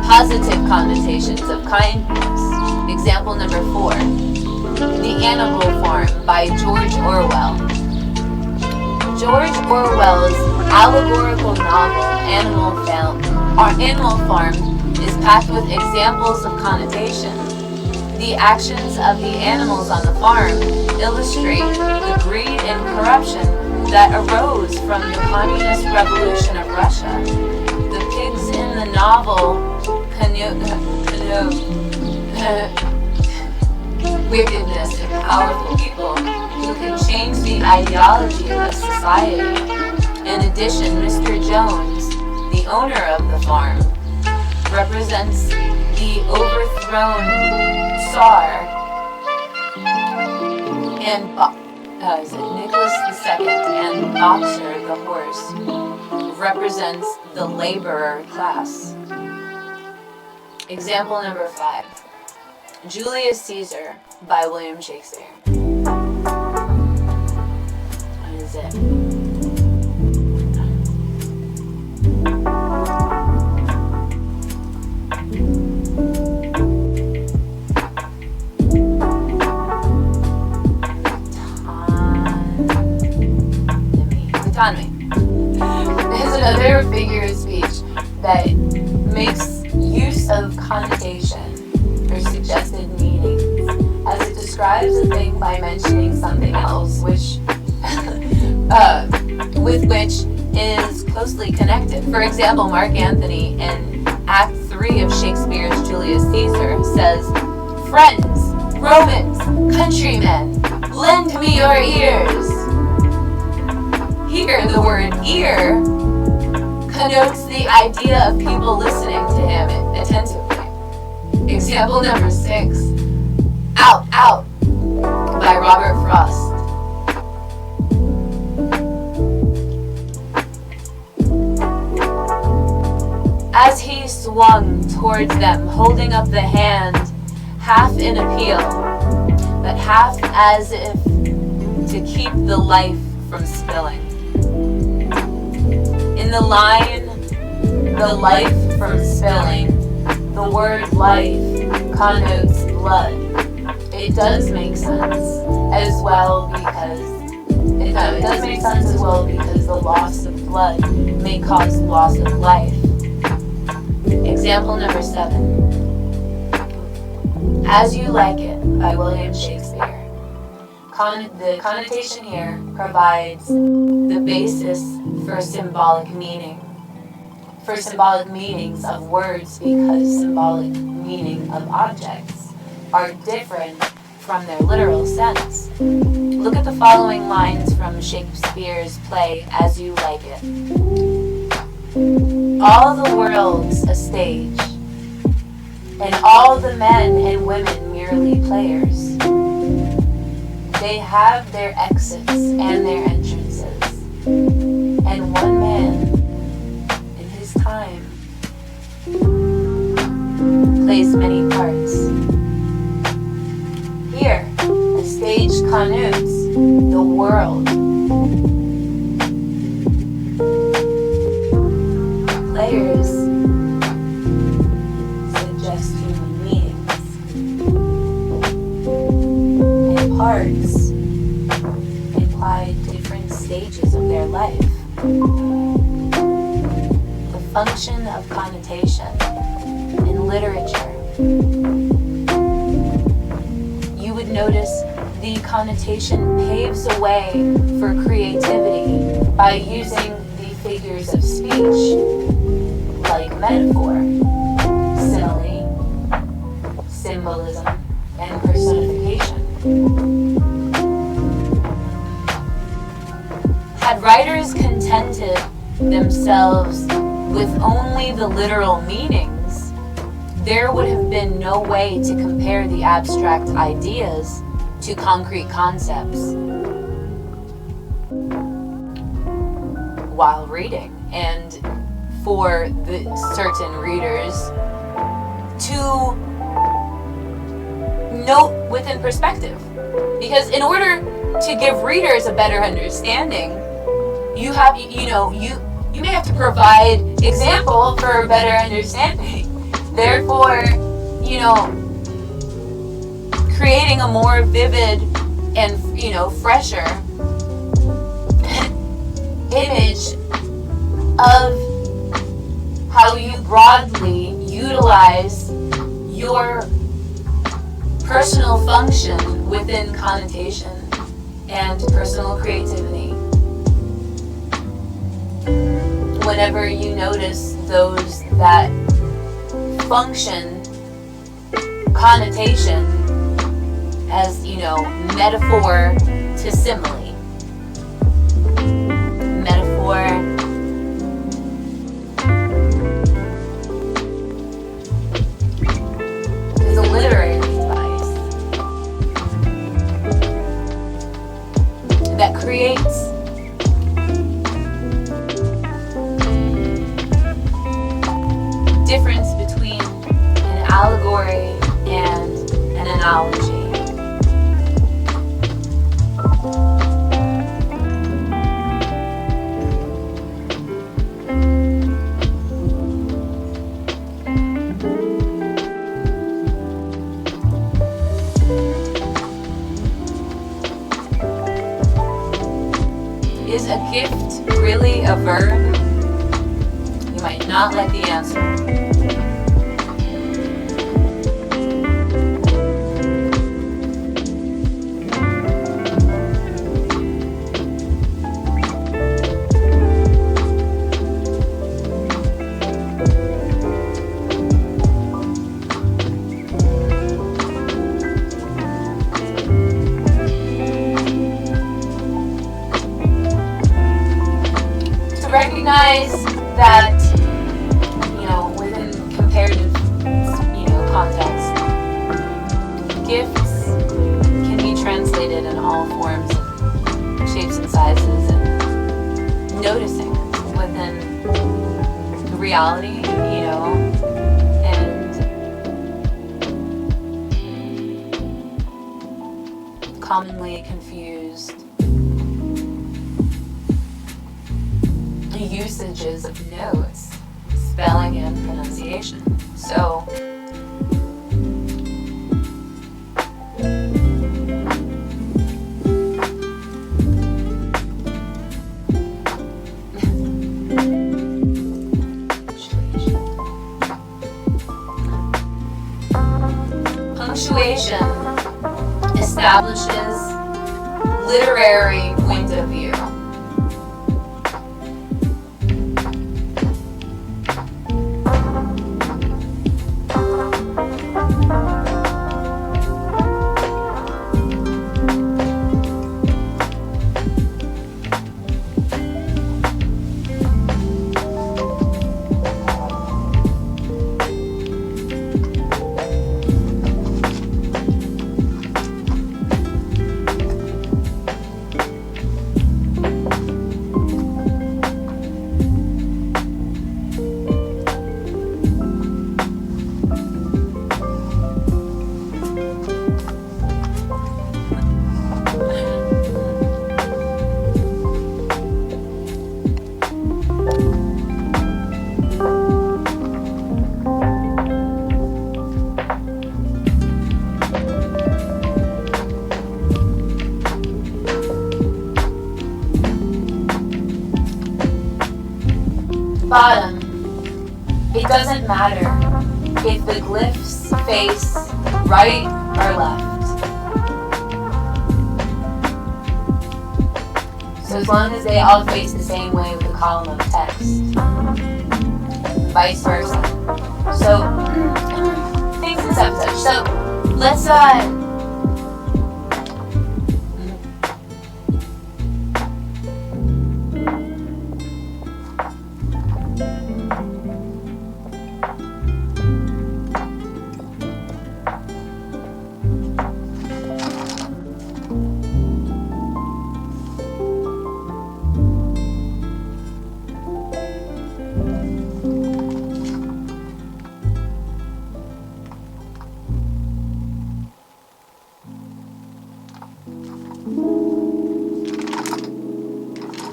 S1: positive connotations of kindness. Example number 4, The Animal Farm by George Orwell. George Orwell's allegorical novel Animal Farm is packed with examples of connotation. The actions of the animals on the farm illustrate the greed and corruption that arose from the communist revolution of Russia. The pigs in the novel connote wickedness and powerful people who can change the ideology of society. In addition, Mr. Jones, the owner of the farm, represents the overthrown Tsar, and Nicholas II, and Boxer, the horse, represents the laborer class. Example number 5, Julius Caesar by William Shakespeare. What is it? Autonomy is another figure of speech that makes use of connotation or suggested meanings, as it describes a thing by mentioning something else with which is closely connected. For example, Mark Antony in Act 3 of Shakespeare's Julius Caesar says, "Friends, Romans, countrymen, lend me your ears." Here, the word ear connotes the idea of people listening to him attentively. Example number 6, Out, Out by Robert Frost. As he swung towards them, holding up the hand, half in appeal, but half as if to keep the life from spilling. In the line, the life from spilling, the word life connotes blood. It does make sense as well because the loss of blood may cause loss of life. Example number 7, As You Like It by William Shakespeare. The connotation here provides the basis for symbolic meanings of words, because symbolic meaning of objects are different from their literal sense. Look at the following lines from Shakespeare's play As You Like It. All the world's a stage, and all the men and women merely players. They have their exits and their entrances, and one man, in his time, plays many parts. Here, the stage connotes the world. Players suggest human beings, and parts imply different stages of their life. The function of connotation in literature. You would notice the connotation paves a way for creativity by using the figures of speech, like metaphor, simile, symbolism, and personification. Had writers contented themselves with only the literal meanings, there would have been no way to compare the abstract ideas to concrete concepts while reading, and for the certain readers to note within perspective. Because in order to give readers a better understanding, you may have to provide example for a better understanding. Therefore, creating a more vivid and, fresher image of how you broadly utilize your personal function within connotation and personal creativity. Whenever you notice those that function connotation as, metaphor to simile. Metaphor is a literary device that creates difference between an allegory and an analogy. Is a gift really a verb? You might not like the answer. Recognize that, within comparative, context, gifts can be translated in all forms, shapes and sizes, and noticing within the reality, and commonly confused usages of notes, spelling, and pronunciation. So, punctuation establishes literary point of view. bottom, it doesn't matter if the glyphs face right or left. So as long as they all face the same way with the column of text, vice versa. So things and such. So let's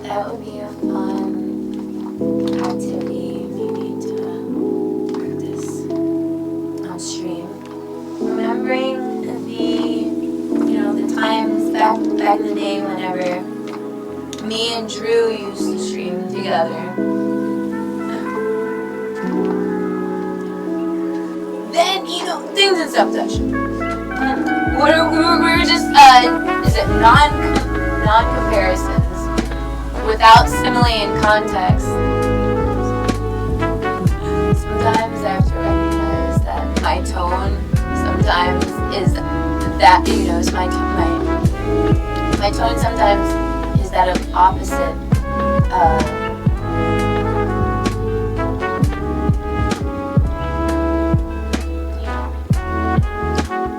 S1: that would be a fun activity maybe to practice on stream. Remembering the times back in the day whenever me and Drew used to stream together. Then, things and stuff such. We were just, is it non-comparisons without simile and context. Sometimes I have to recognize that my tone sometimes is that, is my tone sometimes is that of opposite,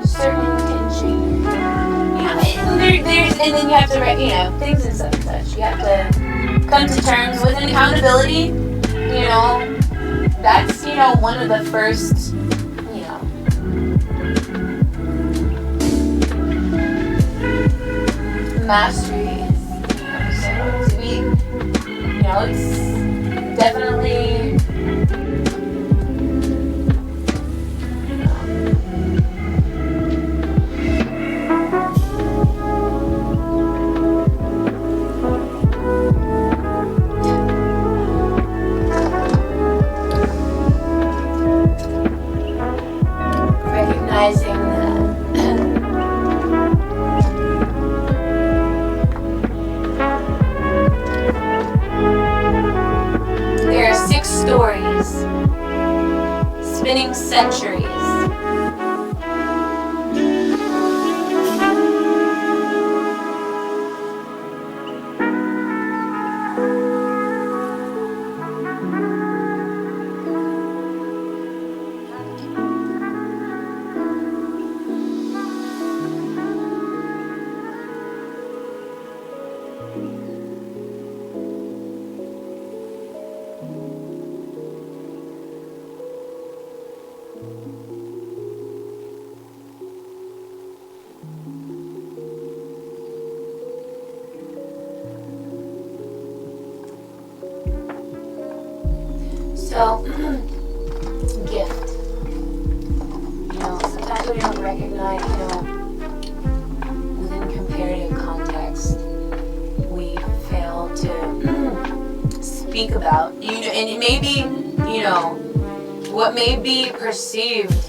S1: certain tension. And then you have to, things and such. You have to come to terms with an accountability. That's, one of the first, masteries. So to be, it's definitely, recognizing that there are 6 stories spinning centuries. So, gift. Sometimes we don't recognize, within comparative context, we fail to speak about, and maybe, what may be perceived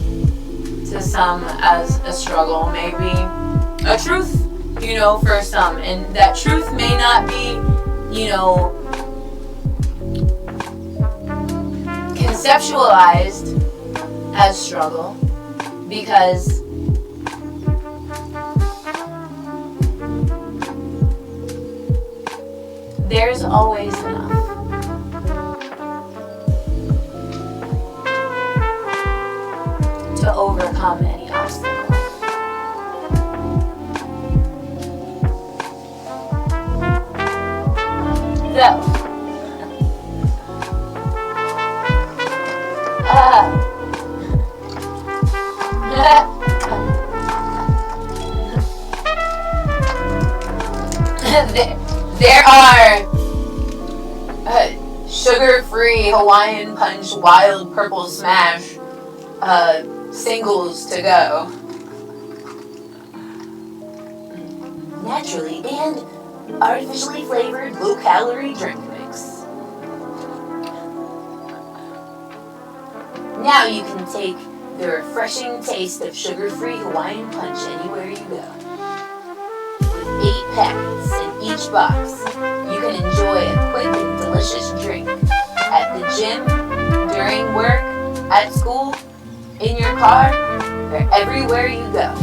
S1: to some as a struggle may be a truth, for some, and that truth may not be, conceptualized as struggle, because there's always enough. To overcome any obstacle. So, there are sugar-free Hawaiian Punch Wild Purple Smash singles to go. Naturally and artificially flavored low-calorie drink mix. Now you can take the refreshing taste of sugar-free Hawaiian punch anywhere you go. With 8 packets in each box, you can enjoy a quick and delicious drink at the gym, during work, at school, in your car, or everywhere you go.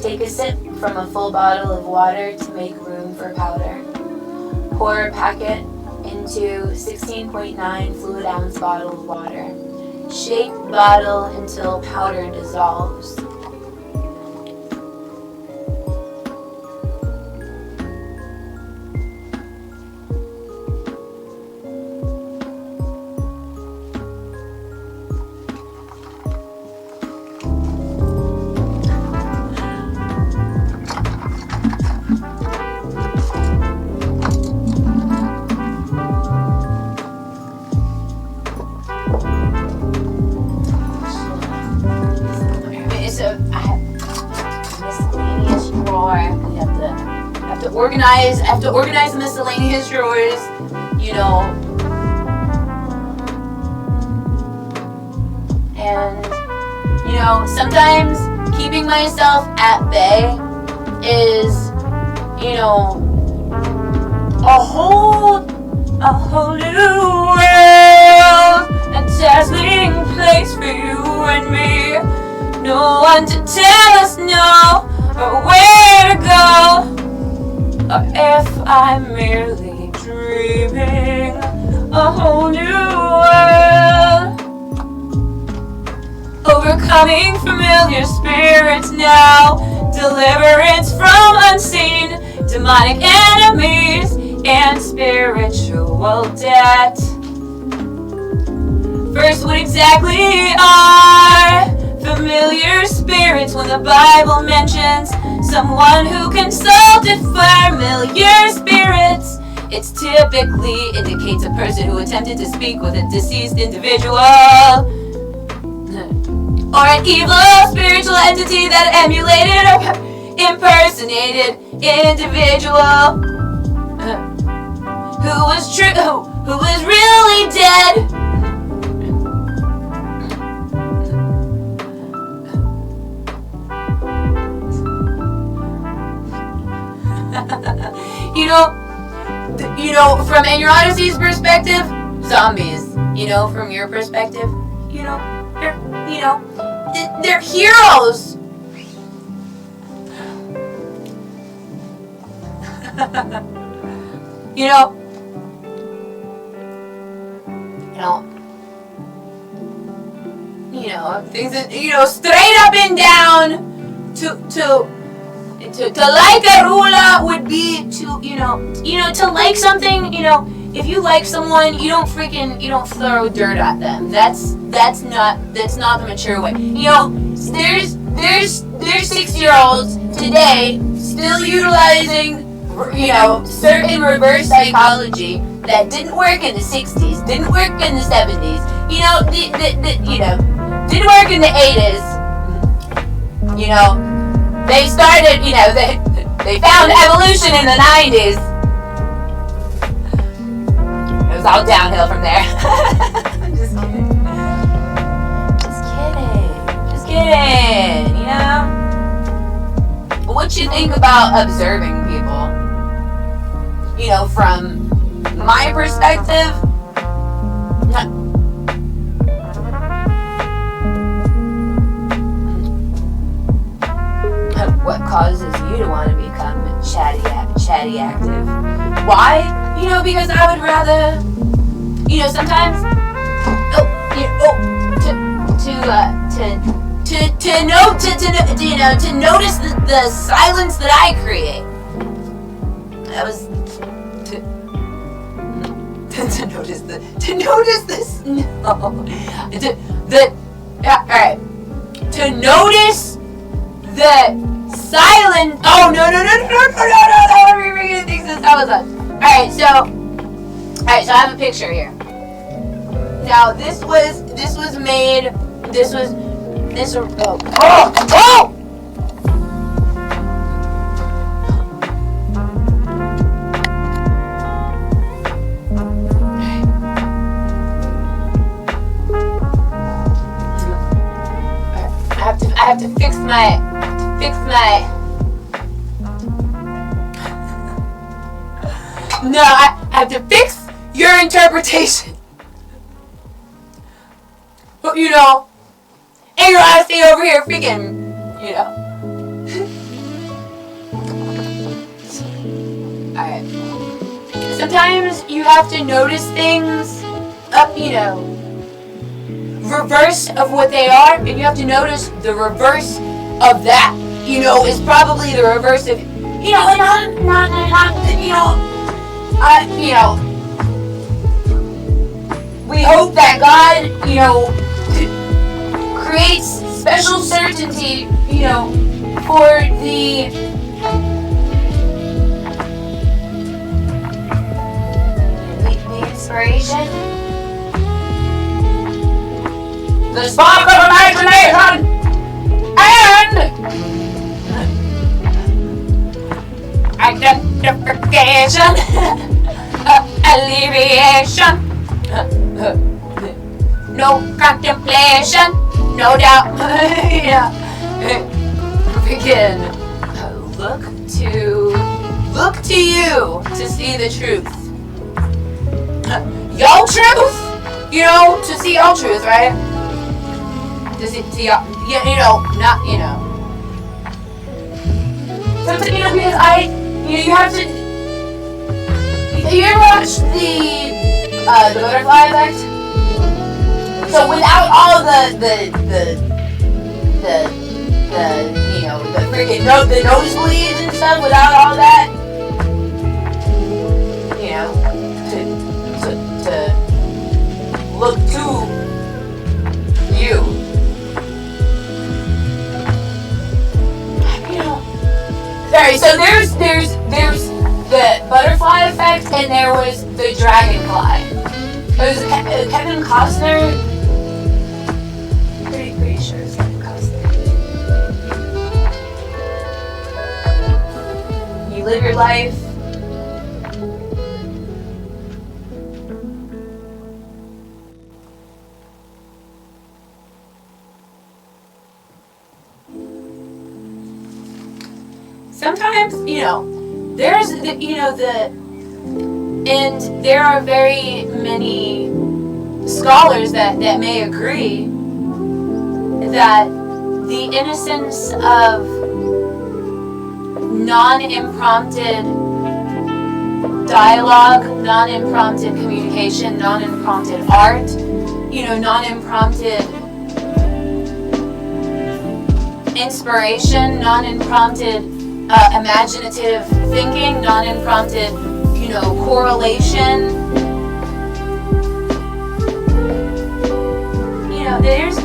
S1: Take a sip from a full bottle of water to make room for powder. Pour a packet into 16.9 fluid ounce bottle of water. Shake the bottle until powder dissolves. I have to organize the miscellaneous drawers, you know. And, you know, sometimes keeping myself at bay is, you know, a whole new world, a dazzling place for you and me. No one to tell us no or where to go. Or if I'm merely dreaming a whole new world. Overcoming familiar spirits now, deliverance from unseen demonic enemies and spiritual debt. First, what exactly are familiar spirits? When the Bible mentions someone who consulted familiar spirits, it typically indicates a person who attempted to speak with a deceased individual, or an evil spiritual entity that emulated or impersonated individual who was really dead. You know, from ennyarodasi's perspective, zombies. You know, from your perspective, they're heroes. Things that, straight up and down to like a ruler would be to like something, if you like someone, you don't throw dirt at them. That's not the mature way. There's 6-year-olds today still utilizing, certain reverse psychology that didn't work in the 60s, didn't work in the 70s, didn't work in the 80s. They started, they found evolution in the 90s. It was all downhill from there. I'm just kidding. But what you think about observing people? From my perspective, what causes you to want to become chatty active? Why? Because I would rather, sometimes, to notice the silence that I create. That was to notice this. No, alright. To notice the silent. Oh no! Everybody thinks this. Alright, so I have a picture here. Now this was made. This was this. Oh! I have to fix my. No, I have to fix your interpretation. But you know, ennyarodasi over here freaking, you know. Alright. Sometimes you have to notice things up, you know, reverse of what they are, and you have to notice the reverse of that, you know, is probably the reverse of, you know, and not, you know, we hope that God, you know, creates special certainty, you know, for the inspiration, the spark of imagination, and identification, alleviation, no contemplation, no doubt. Yeah. Begin. Look to you to see the truth. Your truth, you know, to see your truth, right? To see your, yeah, you know, not, you know. Sometimes, you know, because you have to. You ever watch the butterfly effect? So without all the you know, the freaking the nosebleeds and stuff, without all that, you know, to look to you. You know, sorry. So there's the butterfly effect, and there was the dragonfly. It was Kevin Costner. Pretty sure it's Kevin Costner. You live your life. Sometimes, you know, there's the, you know, and there are very many scholars that may agree that the innocence of non-imprompted dialogue, non-imprompted communication, non-imprompted art, you know, non-imprompted inspiration, non-imprompted imaginative thinking, non-imprompted, you know, correlation. You know, there's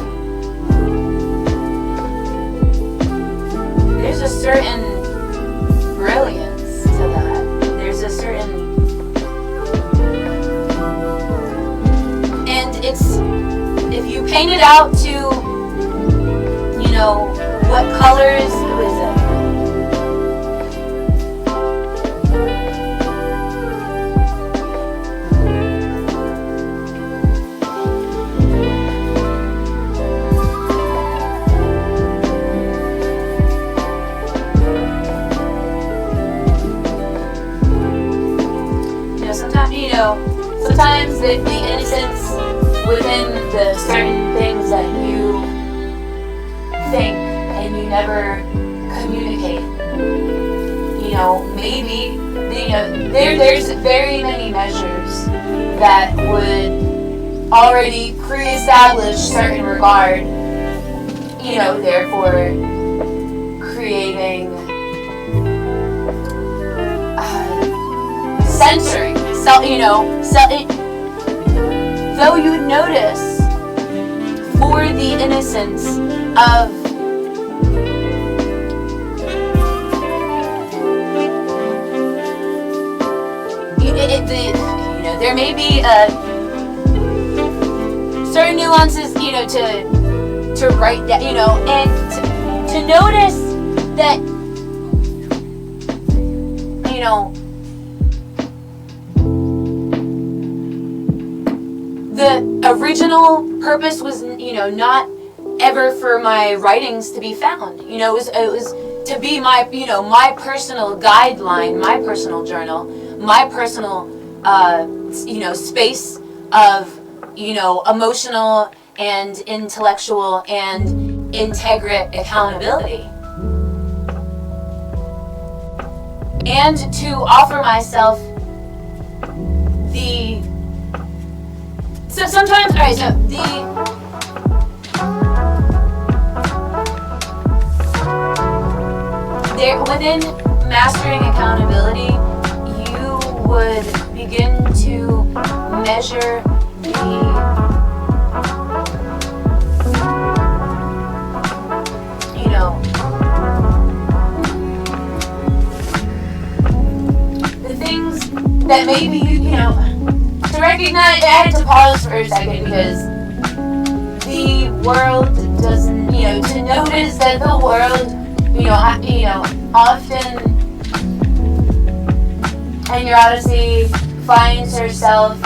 S1: a certain brilliance to that. There's a certain, and it's, if you paint it out to, you know, what colors, who is it? Sometimes the innocence within the certain things that you think and you never communicate. You know, maybe, you know, there's very many measures that would already pre-establish certain regard, you know, therefore creating censoring. So, you know, though you would notice for the innocence of you know, there may be a nuances, to write that, and to notice that, the original purpose was, not ever for my writings to be found. It was to be my, my personal guideline, my personal journal, my personal, space of, emotional and intellectual and integrate accountability. And to offer myself the, so sometimes, alright, so within mastering accountability, you would begin to measure the things that maybe, to recognize. I had to pause for a second because the world doesn't, to notice that the world, often ennyarodasi finds herself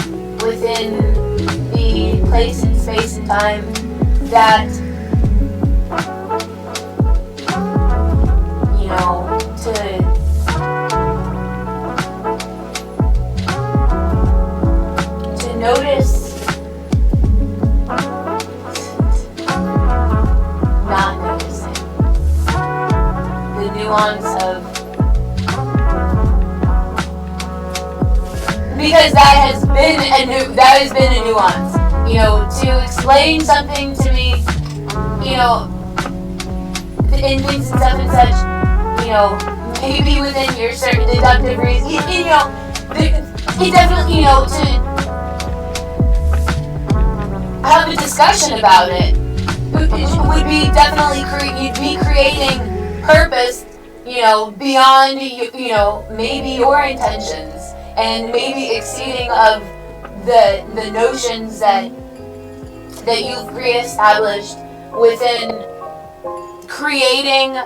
S1: within the place and space and time that, to notice, not noticing the nuance of, because that has been a nuance, to explain something to me, in things and stuff and such, maybe within your certain deductive reason, it definitely, to have a discussion about it would be definitely you'd be creating purpose, beyond, maybe your intentions, and maybe exceeding of the notions that you've reestablished within creating,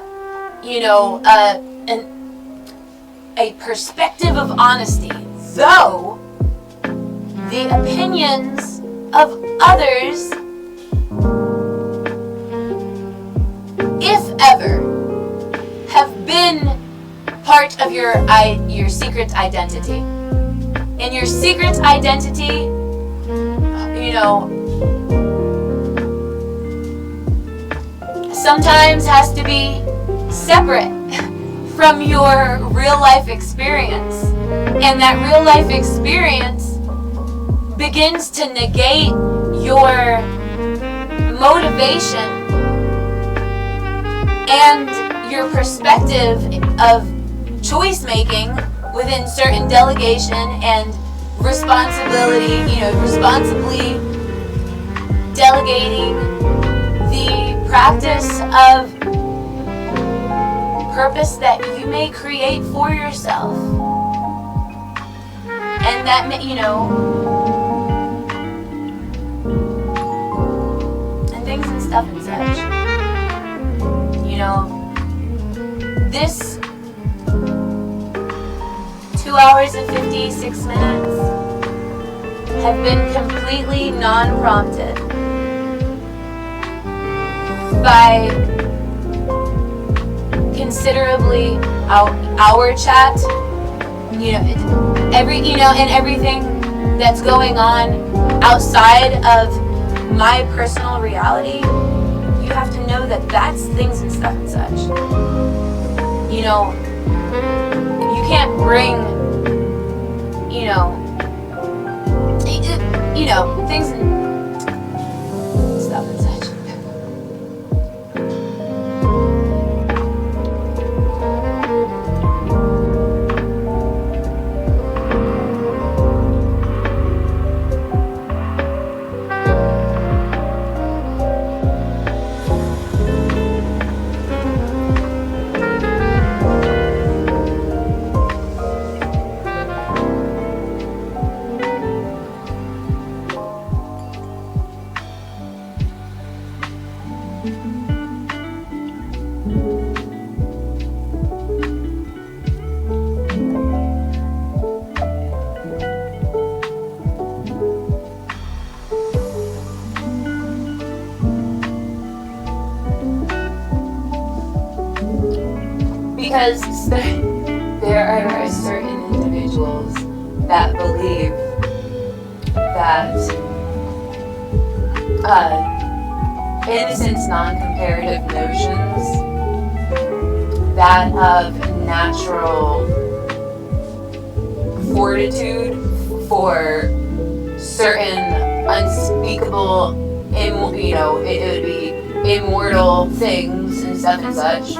S1: a perspective of honesty, though the opinions of others, if ever, have been part of your secret identity. And your secret identity, sometimes has to be separate from your real life experience. And that real life experience begins to negate your motivation and your perspective of choice making within certain delegation and responsibility, responsibly delegating the practice of purpose that you may create for yourself. And that, and things and stuff and such. This 2 hours and 56 minutes have been completely non-prompted by considerably our chat, and everything that's going on outside of my personal reality. You have to know that that's things and stuff and such. You can't bring, things and stuff and such. Because there are certain individuals that believe that innocent, non-comparative notions, that of natural fortitude for certain unspeakable, it would be immortal things and stuff and such.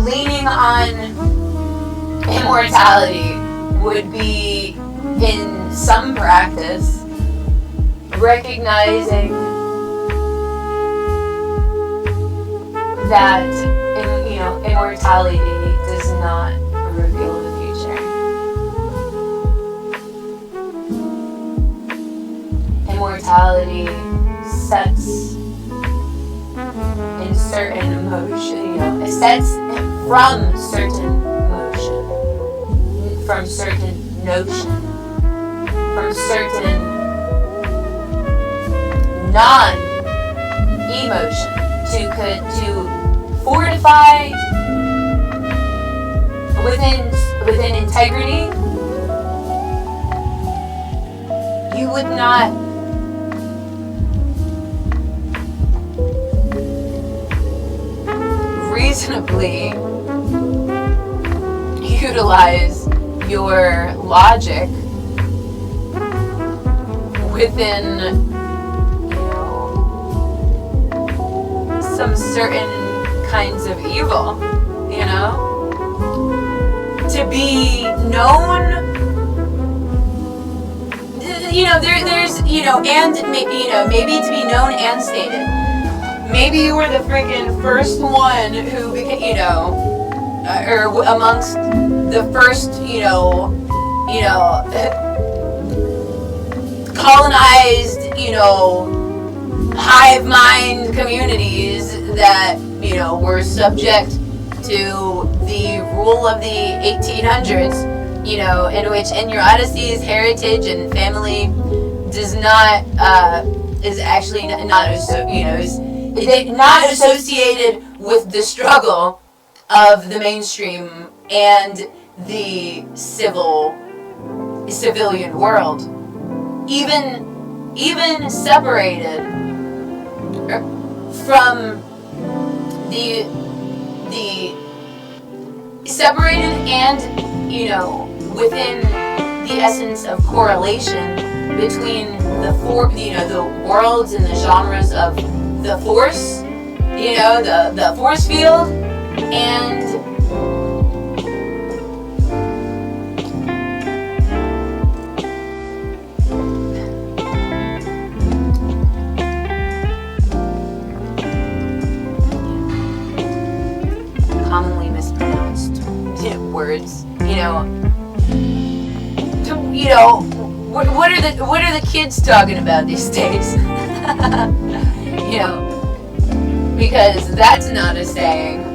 S1: Leaning on immortality would be, in some practice, recognizing that immortality does not reveal the future. Immortality sets in certain motion, sets from certain motion, from certain notion, from certain non-emotion to fortify within integrity. You would not reasonably utilize your logic within some certain kinds of evil, to be known, there's, and maybe to be known and stated. Maybe you were the freaking first one who became, or amongst the first, colonized, hive mind communities that, were subject to the rule of the 1800s, in which ennyarodasi's heritage and family does not, is actually not associated with the struggle of the mainstream and the civilian world. Even separated from the separated and within the essence of correlation between the worlds and the genres of the force, the force field, and commonly mispronounced words. What are the kids talking about these days? Because that's not a saying.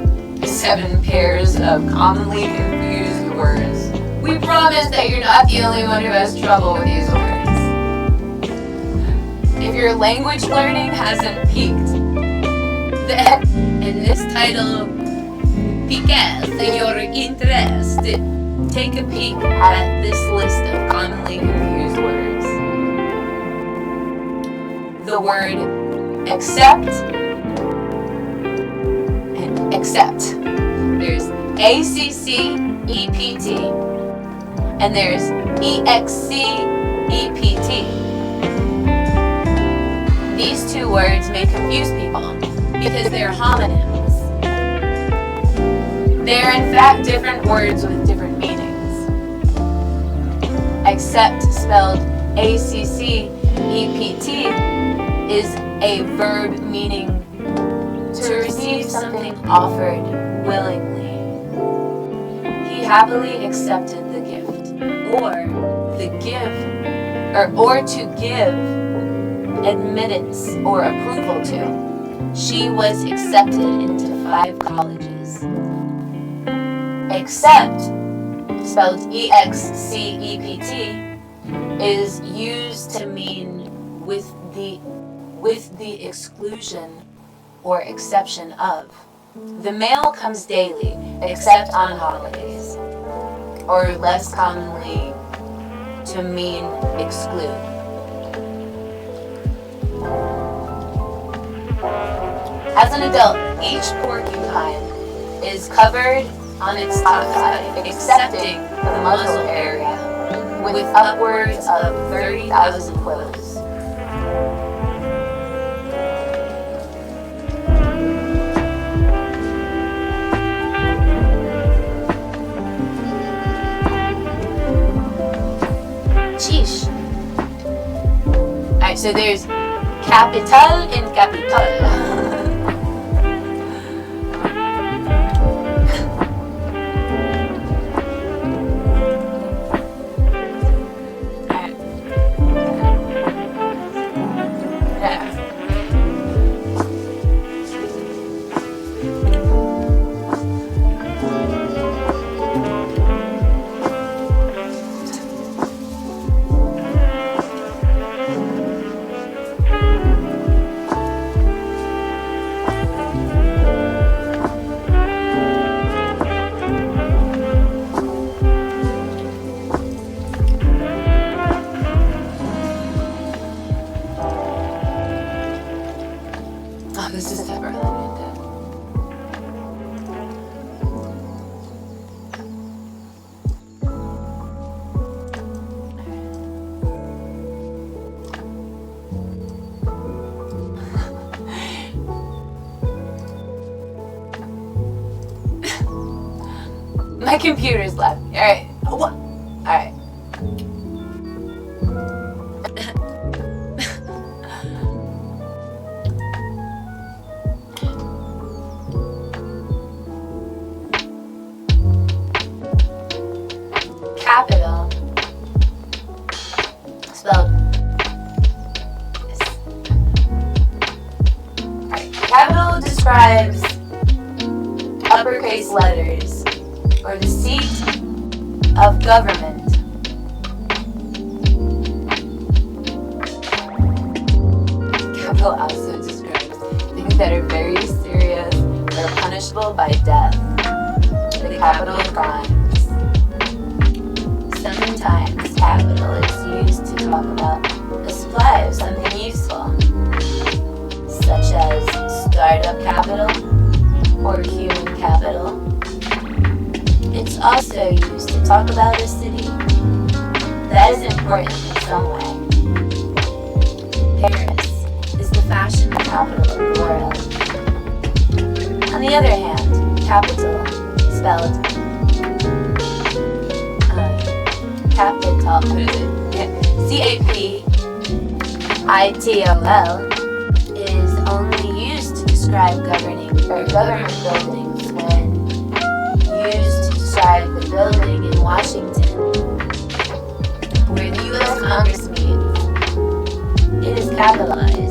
S1: 7 pairs of commonly confused words. We promise that you're not the only one who has trouble with these words. If your language learning hasn't peaked, then in this title piques your interest, take a peek at this list of commonly confused words. The word accept and accept. There's ACCEPT and there's EXCEPT. These two words may confuse people because they're homonyms. They're in fact different words with different meanings. Accept, spelled ACCEPT, is a verb meaning to receive something offered willingly. He happily accepted the gift, or to give admittance or approval to. She was accepted into 5 colleges. Accept, spelled EXCEPT, is used to mean with the exclusion or exception of. The mail comes daily, except on holidays, or less commonly to mean exclude. As an adult, each porcupine is covered on its top side, excepting the muzzle area, with upwards of 30,000 quills. Sheesh. Alright, so there's capital and capital. This is never ended. My computer's left. Alright. What? Alright. Capital, spelled, right. Capital describes uppercase letters, or the seat of government. Capital also describes things that are very serious or punishable by death, the capital crimes. Sometimes capital is used to talk about the supply of something useful, such as startup capital or human capital. It's also used to talk about a city that is important in some way. Paris is the fashion capital of the world. On the other hand, capital, spelled capital, C-A-P-I-T-O-L, is only used to describe government buildings when used to describe the building in Washington where the U.S. Congress meets. It is capitalized.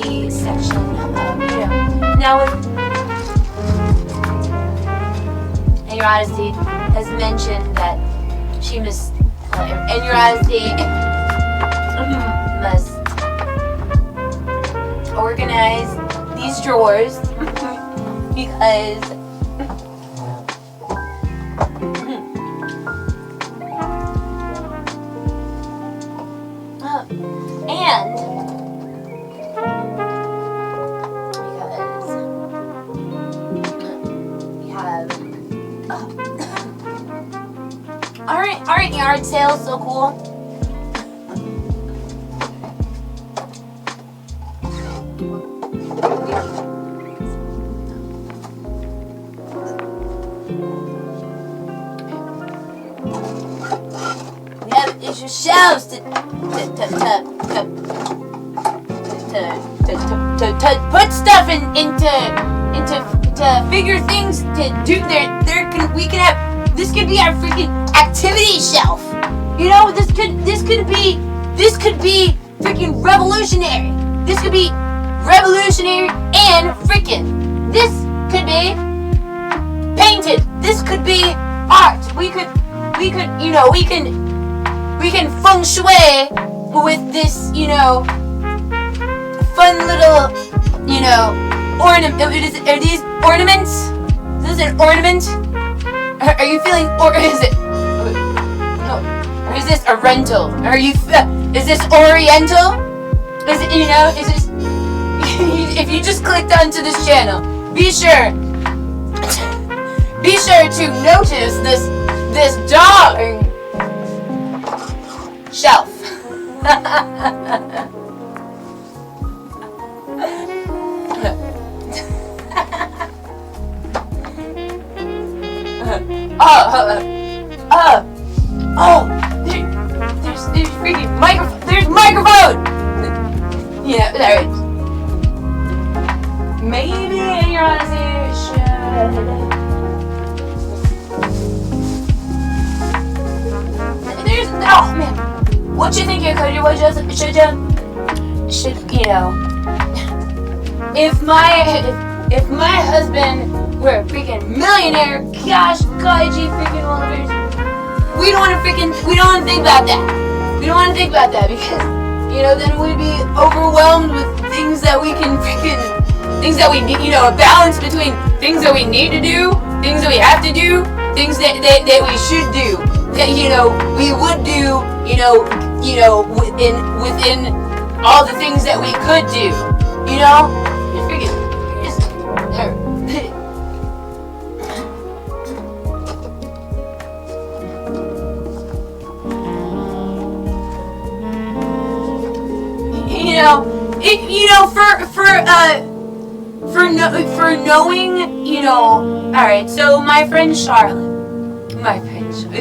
S1: the section of, now with ennyarodasi has mentioned that she must, ennyarodasi must organize these drawers because and because we have aren't yard sales so cool? We have issue shelves to put stuff into figure things to do. We can have, this could be our freaking activity shelf. You know, this could be freaking revolutionary. This could be revolutionary and freaking. This could be painted. This could be art. We can feng shui with this, fun little, ornament. Are these ornaments? Is this an ornament? Are you feeling, or is it? No. Or is this a rental? Is this Oriental? Is it, is this? If you just clicked onto this channel, be sure to notice this darn shelf. There's freaking microphone. There's microphone. Yeah, there it is. Maybe ennyarodasi should. There's, oh man, what you think you could do? What you should do? If my husband were a freaking millionaire, gosh, golly, freaking wonders, we don't want to think about that. We don't want to think about that because, then we'd be overwhelmed with things that we can things that we need, a balance between things that we need to do, things that we have to do, things that we should do, that, we would do, within all the things that we could do, for knowing, alright, so my friend Charlotte,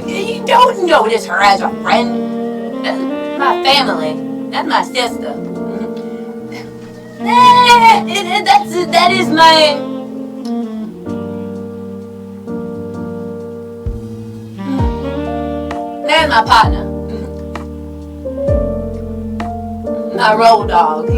S1: you don't notice her as a friend. That's my family. That's my sister. That is my... That's my partner. My road dog,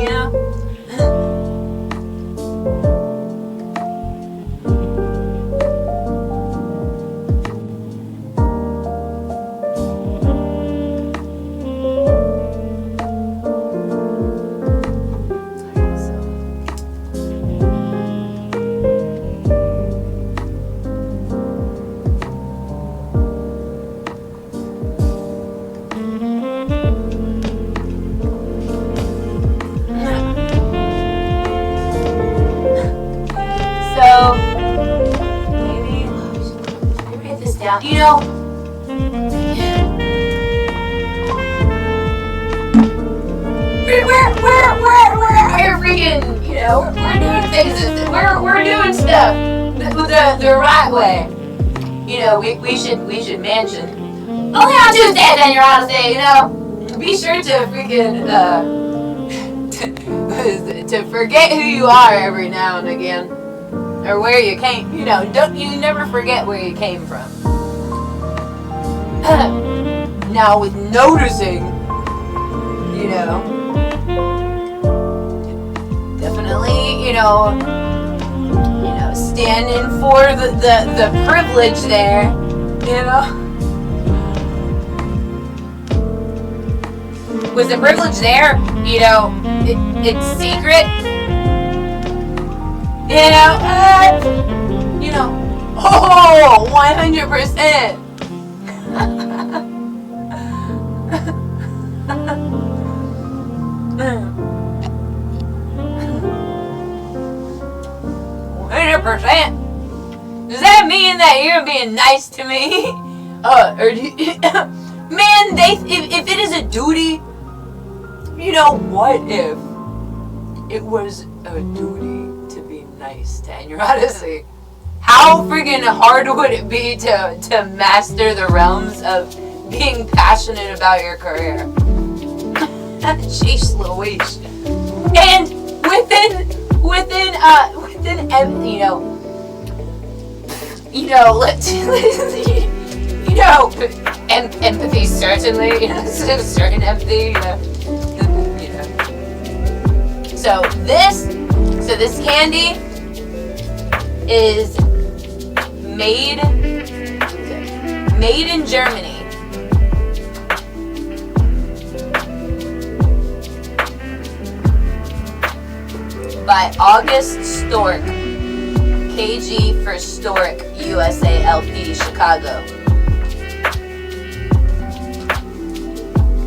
S1: we're doing things, we're doing stuff the right way. We should mention only on Tuesdays, ennyarodasi, be sure to freaking to forget who you are every now and again, or where you came. You never forget where you came from. Now with noticing, standing for the privilege there, Was the privilege there, it's secret, oh, 100%. Does that mean that you're being nice to me? Or do you, man, if it is a duty, what if it was a duty to be nice to ennyarodasi? How friggin' hard would it be to master the realms of being passionate about your career? Sheesh Louise. And within empathy, certainly, certain empathy, So this candy is made in Germany. By August Stork, KG for Stork, USA LP, Chicago.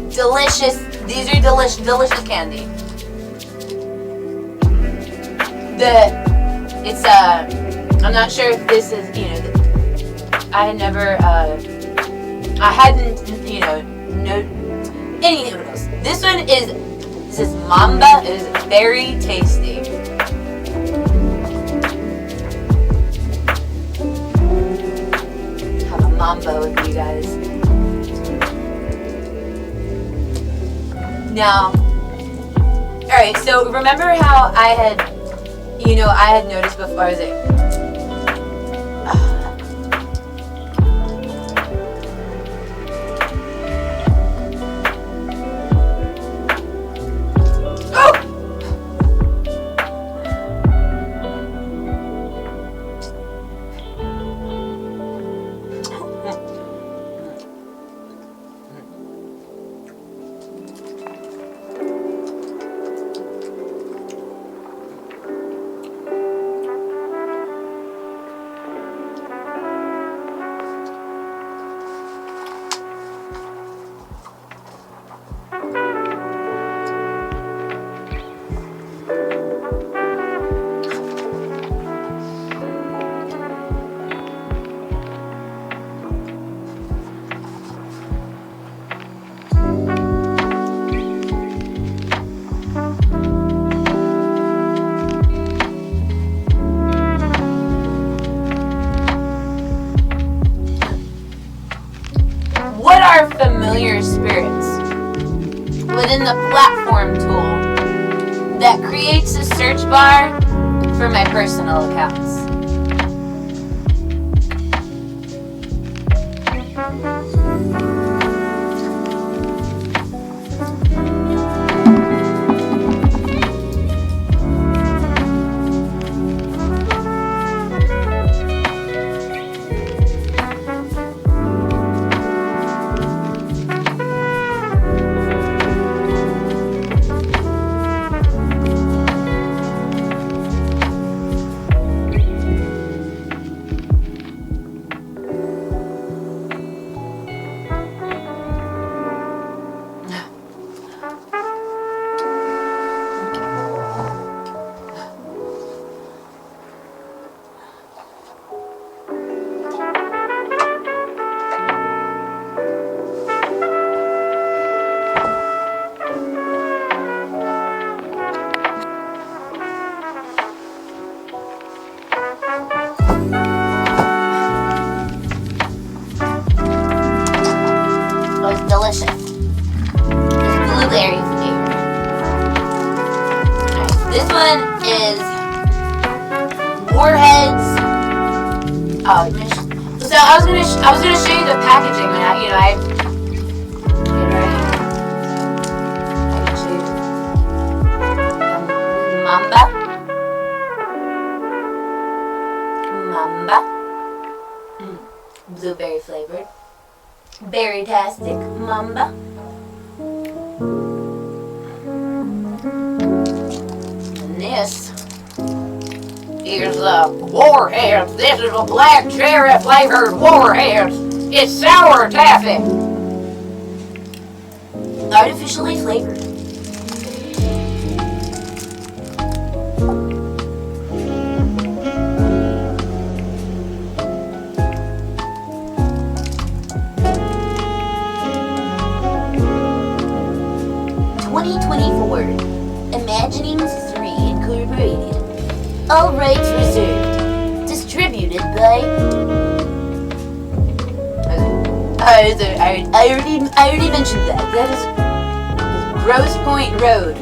S1: Delicious. These are delicious candy. I'm not sure if this is, I had never, I hadn't, anything else. This is Mamba. It is very tasty. Have a Mamba with you guys. Now, alright, so remember how I had noticed before, is it? Familiar spirits within the platform tool that creates a search bar for my personal accounts. Delicious. Blueberry flavor. Alright, this one is Warheads. Oh, so I was gonna show you the packaging, and I can show you Mamba. blueberry flavored. Berry-tastic mamba. And this is Warheads. This is a black cherry flavored Warheads. It's sour taffy. Artificially flavored. Imaginings 3 Incorporated. All rights reserved. Distributed by... I already mentioned that. That is Grosse Point Road.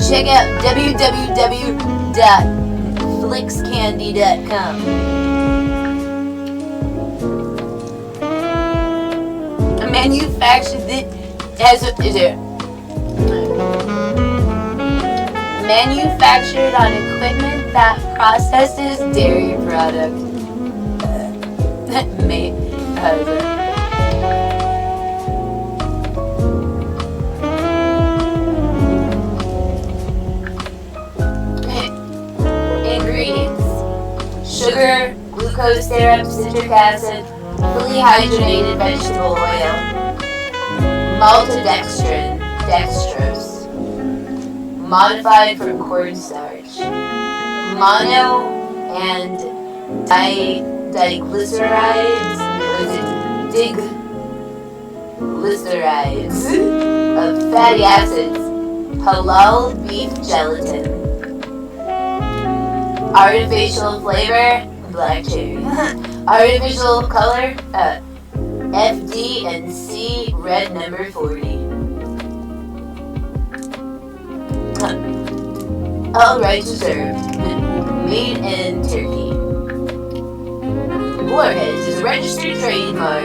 S1: Check out www.flixcandy.com. Manufactured on equipment that processes dairy product. Ingredients: sugar, glucose syrup, citric acid, fully hydrogenated vegetable oil, maltodextrin, dextrose, modified from cornstarch, mono and diglycerides, diglycerides of fatty acids, halal beef gelatin, artificial flavor, black cherry, artificial color, FD and C red number 40. All rights reserved. Made in Turkey. Warheads is a registered trademark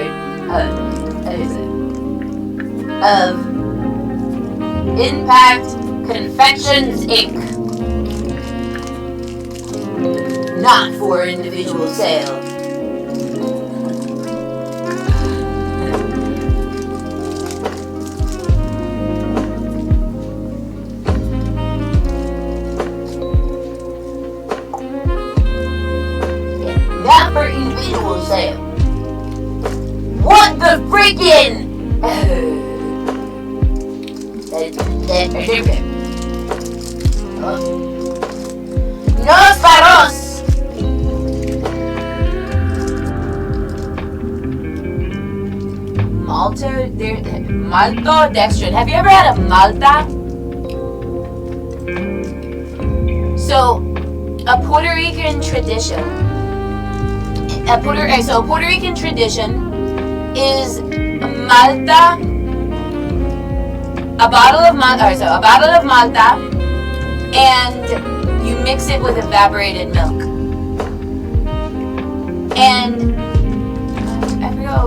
S1: of Impact Confections Inc. Not for individual sale. Not for individual sale. What the freaking? Nosferos. Maltodextrin. Have you ever had a Malta? So, a Puerto Rican tradition. A Puerto Rican tradition is Malta. A bottle of Malta, and you mix it with evaporated milk. And I forgot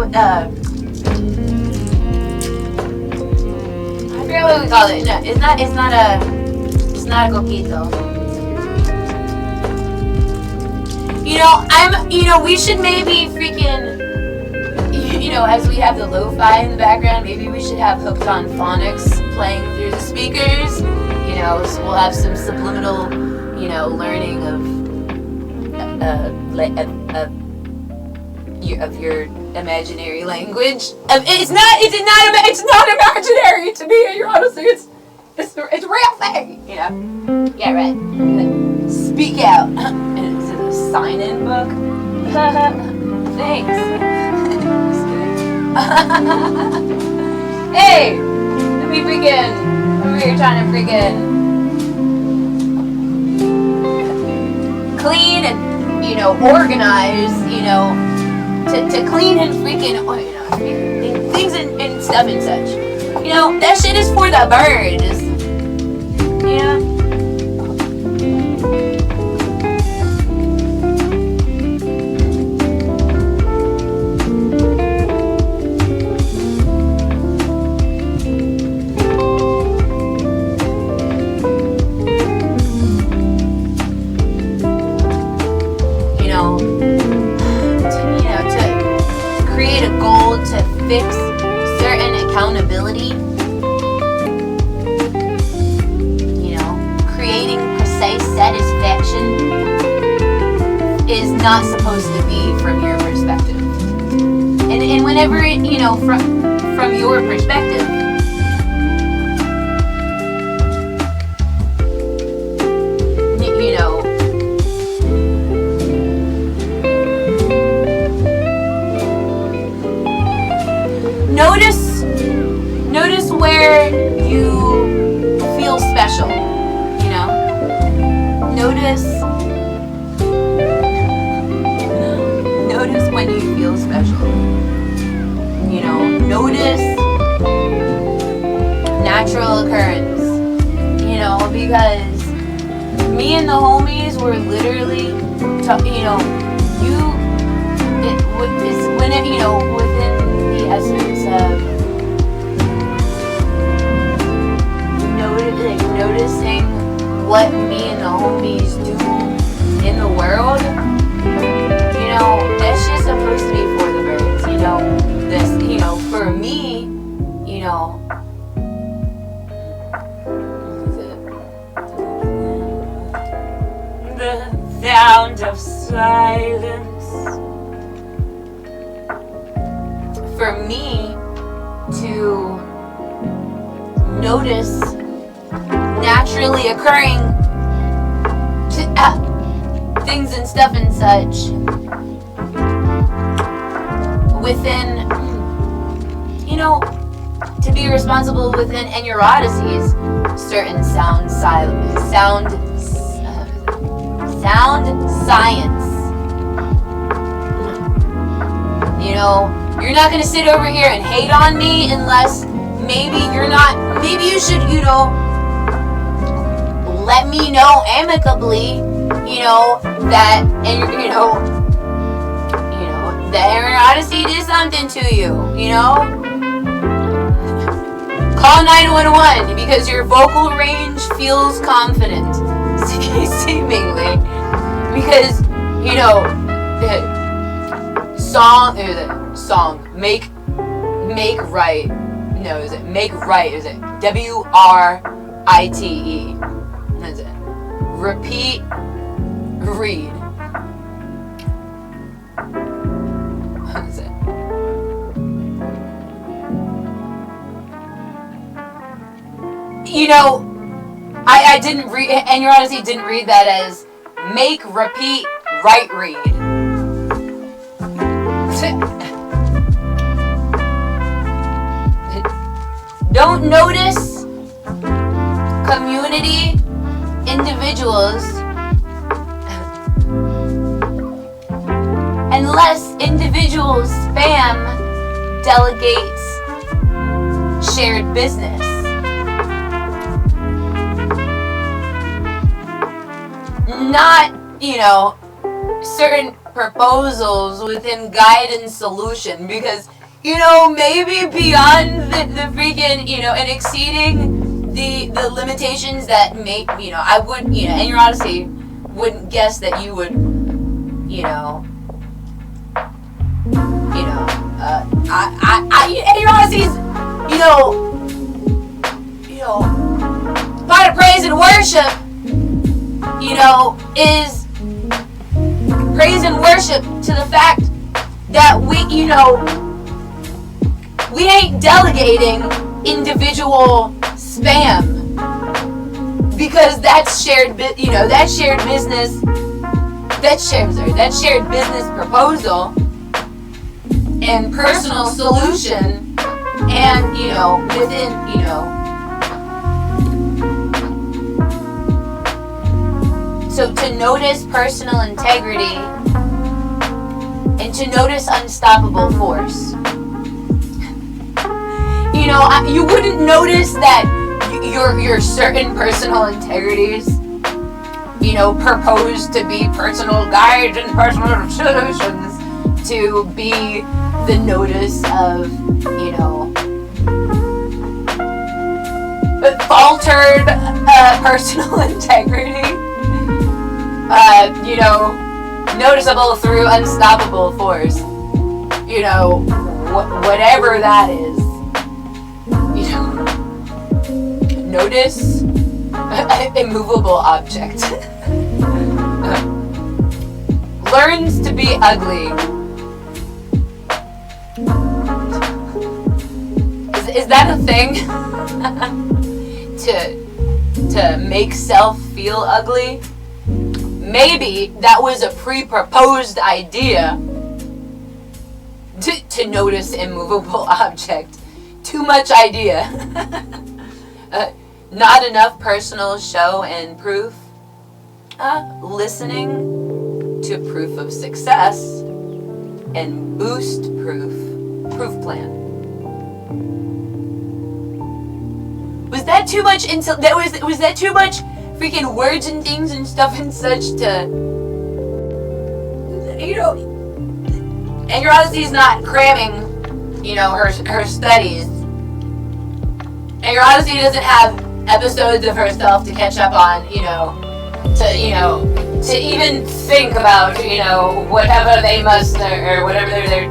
S1: what we call it. No, it's not a coquito. We should maybe freaking, as we have the lo-fi in the background, maybe we should have Hooked on Phonics playing through the speakers. So we'll have some subliminal, learning of your imaginary language. It's not imaginary to me. You're honestly, it's a real thing. Yeah, right. Speak out. It's a sign-in book. Thanks. Hey, let me freaking over here trying to freaking clean and organize, to clean and freaking things and stuff and such. That shit is for the birds. not supposed to be from your perspective. And whenever it, from your perspective, notice where you feel special, notice when you feel special, notice natural occurrence, because me and the homies were literally, within the essence of noticing what me and the homies do in the world, that's just supposed to be for the birds, for me, the sound of silence. For me to notice naturally occurring things and stuff and such within, to be responsible within ennyarodasi's certain sound science. You're not gonna sit over here and hate on me unless maybe you should, let me know amicably, that, and that ennyarodasi did something to you, Call 911 because your vocal range feels confident, seemingly, because, make right, is it WRITE, is it, repeat, read, what is it, I didn't read, ennyarodasi didn't read that as make, repeat, right, read. Don't notice community, individuals, unless individual spam delegates shared business. Not, certain proposals within guidance solution, because, maybe beyond the freaking, and exceeding the limitations that make, I would, ennyarodasi wouldn't guess that you would, ennyarodasi's, part of praise and worship, is praise and worship to the fact that we ain't delegating individual spam, because that's shared business proposal and personal solution, and within so to notice personal integrity and to notice unstoppable force. You wouldn't notice that your certain personal integrities, proposed to be personal guides and personal solutions to be the notice of, faltered personal integrity, noticeable through unstoppable force, whatever that is, notice immovable object. learns to be ugly. Is that a thing? to make self feel ugly? Maybe that was a pre-proposed idea to notice immovable object. Too much idea. Not enough personal show and proof. Listening to proof of success and boost proof plan. Was that too much was that too much freaking words and things and stuff and such to, you know, ennyarodasi is not cramming, you know, her studies. Ennyarodasi doesn't have episodes of herself to catch up on, to even think about, whatever they must, or whatever they're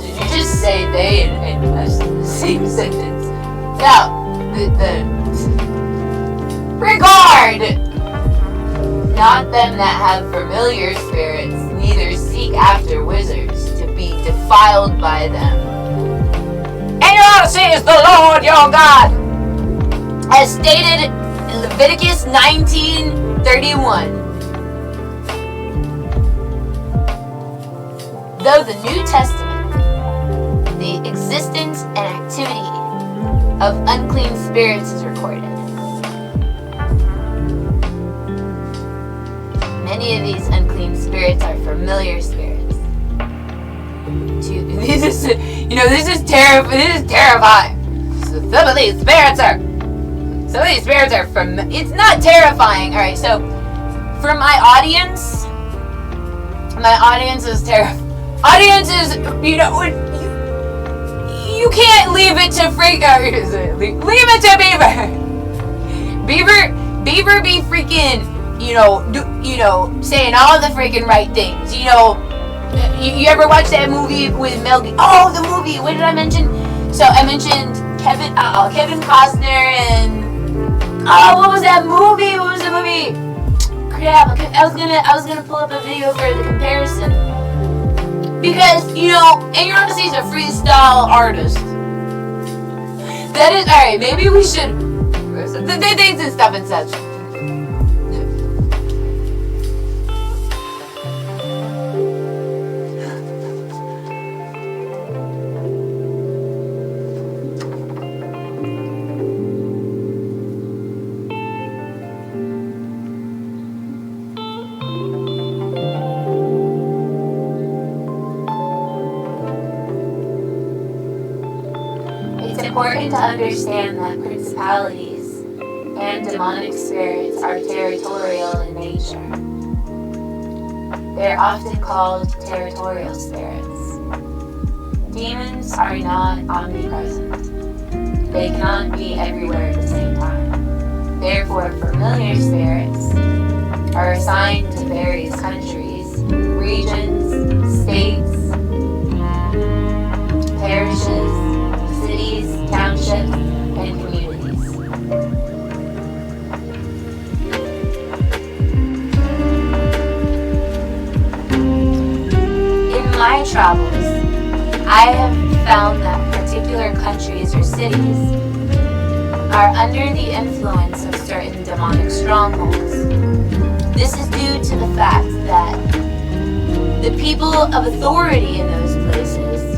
S1: Did you just say they in the same sentence? No, the regard! Not them that have familiar spirits, neither seek after wizards to be defiled by them. Ennyarodasi is the Lord your God, as stated in Leviticus 19:31. Though the New Testament, the existence and activity of unclean spirits is recorded. Many of these unclean spirits are familiar spirits. This is terrifying. Some of these spirits are it's not terrifying. All right, so for my audience is terrifying. Audience is, you can't leave it to leave it to Beaver. Beaver be freaking, saying all the freaking right things. You ever watch that movie with Mel Gibson? Oh, the movie. What did I mention? So I mentioned Kevin Costner and what was that movie? What was the movie? Crap! I was gonna pull up a video for the comparison. Because, ennyarodasi is a freestyle artist. That is, alright, maybe we should, the things and stuff and such. It's important to understand that principalities and demonic spirits are territorial in nature. They're often called territorial spirits. Demons are not omnipresent. They cannot be everywhere at the same time. Therefore, familiar spirits are assigned to various countries, regions, states, parishes, cities, townships, and communities. In my travels, I have found that particular countries or cities are under the influence of certain demonic strongholds. This is due to the fact that the people of authority in those places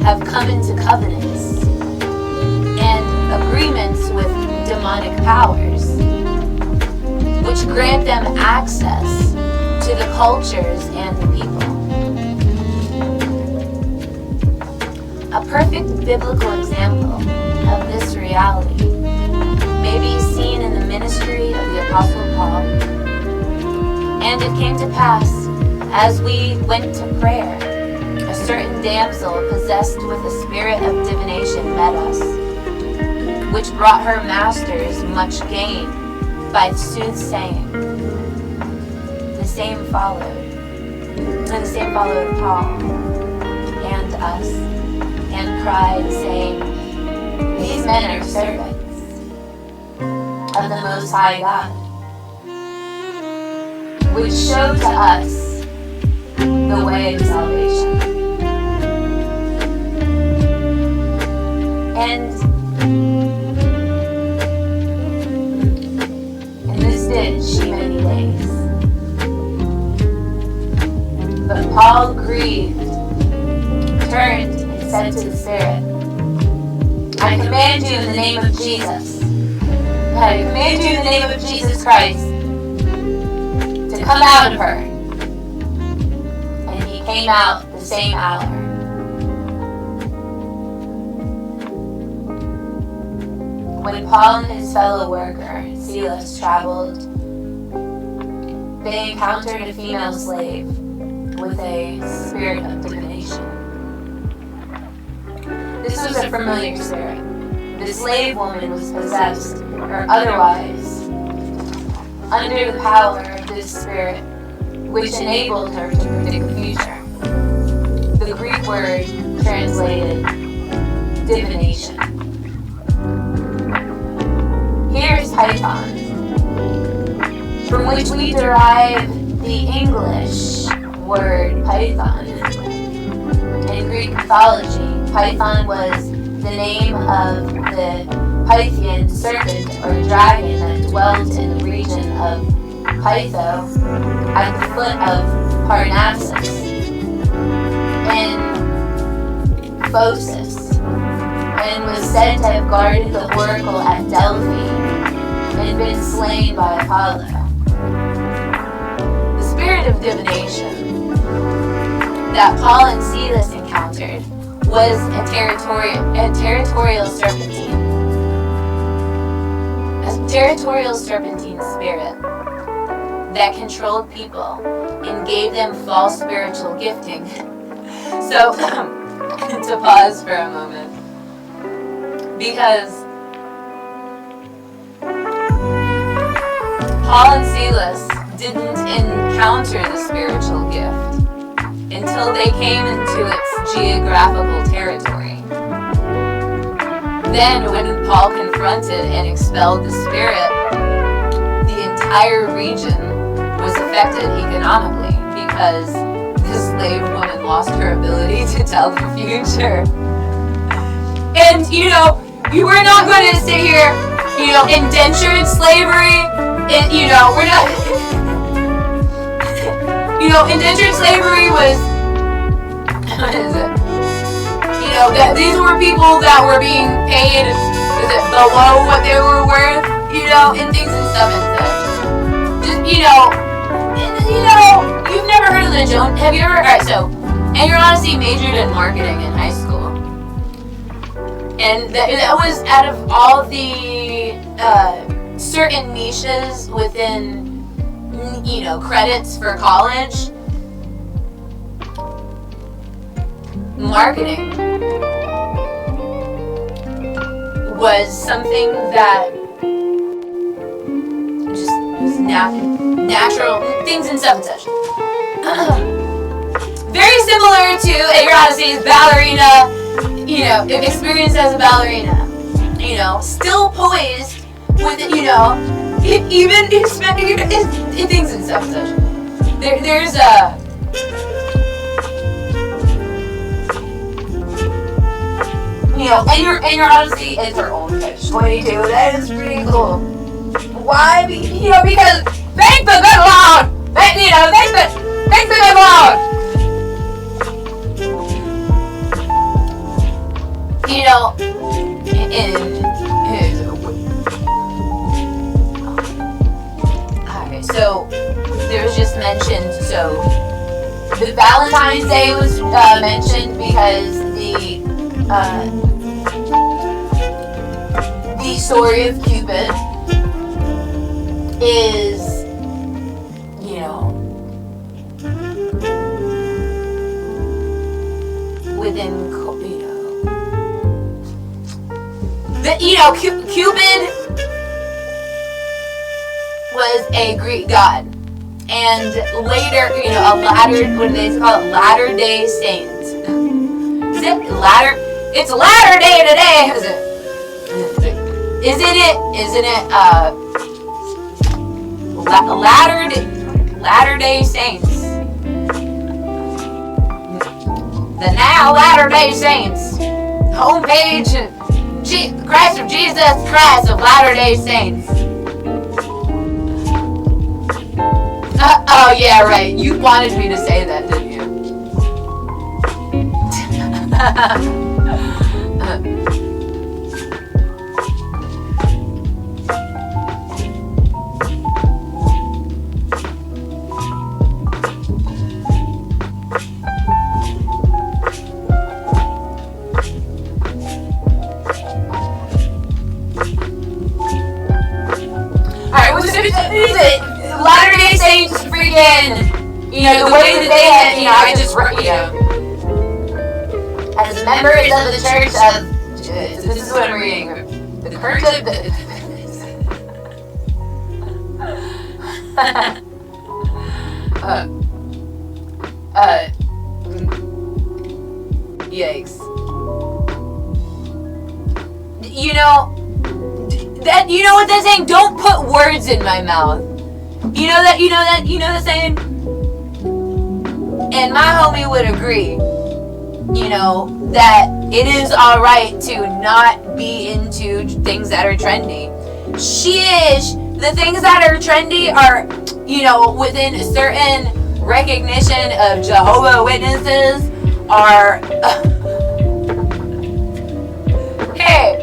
S1: have come into covenants and agreements with demonic powers, which grant them access to the cultures and the people. A perfect biblical example of this reality may be seen in the ministry of the Apostle Paul. And it came to pass, as we went to prayer, a certain damsel possessed with a spirit of divination met us, which brought her masters much gain by soothsaying. The same followed Paul and us, and cried, saying, these men are servants of the Most High God, which show to us the way of salvation. And this did she many days. But Paul grieved, turned, and said to the Spirit, I command you in the name of Jesus. I command you in the name of Jesus Christ to come out of her. And he came out the same hour. When Paul and his fellow worker, Silas, traveled, they encountered a female slave with a spirit of divination. This was a familiar spirit. The slave woman was possessed, or otherwise, under the power of this spirit, which enabled her to predict the future. The Greek word translated divination. Here is Python, from which we derive the English word python. In Greek mythology, Python was the name of the Pythian serpent or dragon that dwelt in the region of Pytho at the foot of Parnassus in Phocis, and was said to have guarded the oracle at Delphi and been slain by Apollo. The spirit of divination that Paul and Silas encountered was a territorial serpentine. A territorial serpentine spirit that controlled people and gave them false spiritual gifting. So, to pause for a moment, because Paul and Silas didn't encounter the spiritual gift until they came into its geographical territory. Then, when Paul confronted and expelled the spirit, the entire region was affected economically because the slave woman lost her ability to tell the future. And, we're not going to sit here, indentured slavery, we're not, indentured slavery was, what is it? That these were people that were being paid, below what they were worth, and things and stuff and such. Just, you've never heard of the Jones, have you ever, alright, so, ennyarodasi majored in marketing in high school. And that was out of all the certain niches within, credits for college, marketing was something that just was natural, things and stuff and such. Very similar to ennyarodasi's ballerina, experience as a ballerina, still poised with, even things and stuff and such. There's a, ennyarodasi is her own catch-22. That is pretty cool. Why? Because thank the good Lord! Thank the good Lord! Alright, so there was just mentioned, so the Valentine's Day was mentioned because the story of Cupid is, within, Cupid was a Greek god, and later, what do they call it? Latter-day Saints. Is it latter? It's latter day today, is it? Isn't it Latter-day Saints? The now Latter-day Saints homepage, Christ of Jesus Christ of Latter-day Saints. Oh yeah, right. You wanted me to say that, didn't you? Alright, was it Latter-day Saints freaking, the way that they had, I just, as members of the Church of, this is what I'm reading, the Church of the, yikes. You know what they're saying? Don't put words in my mouth. You know the saying? And my homie would agree, that it is alright to not be into things that are trendy. Sheesh, the things that are trendy are, within a certain recognition of Jehovah's Witnesses are, hey.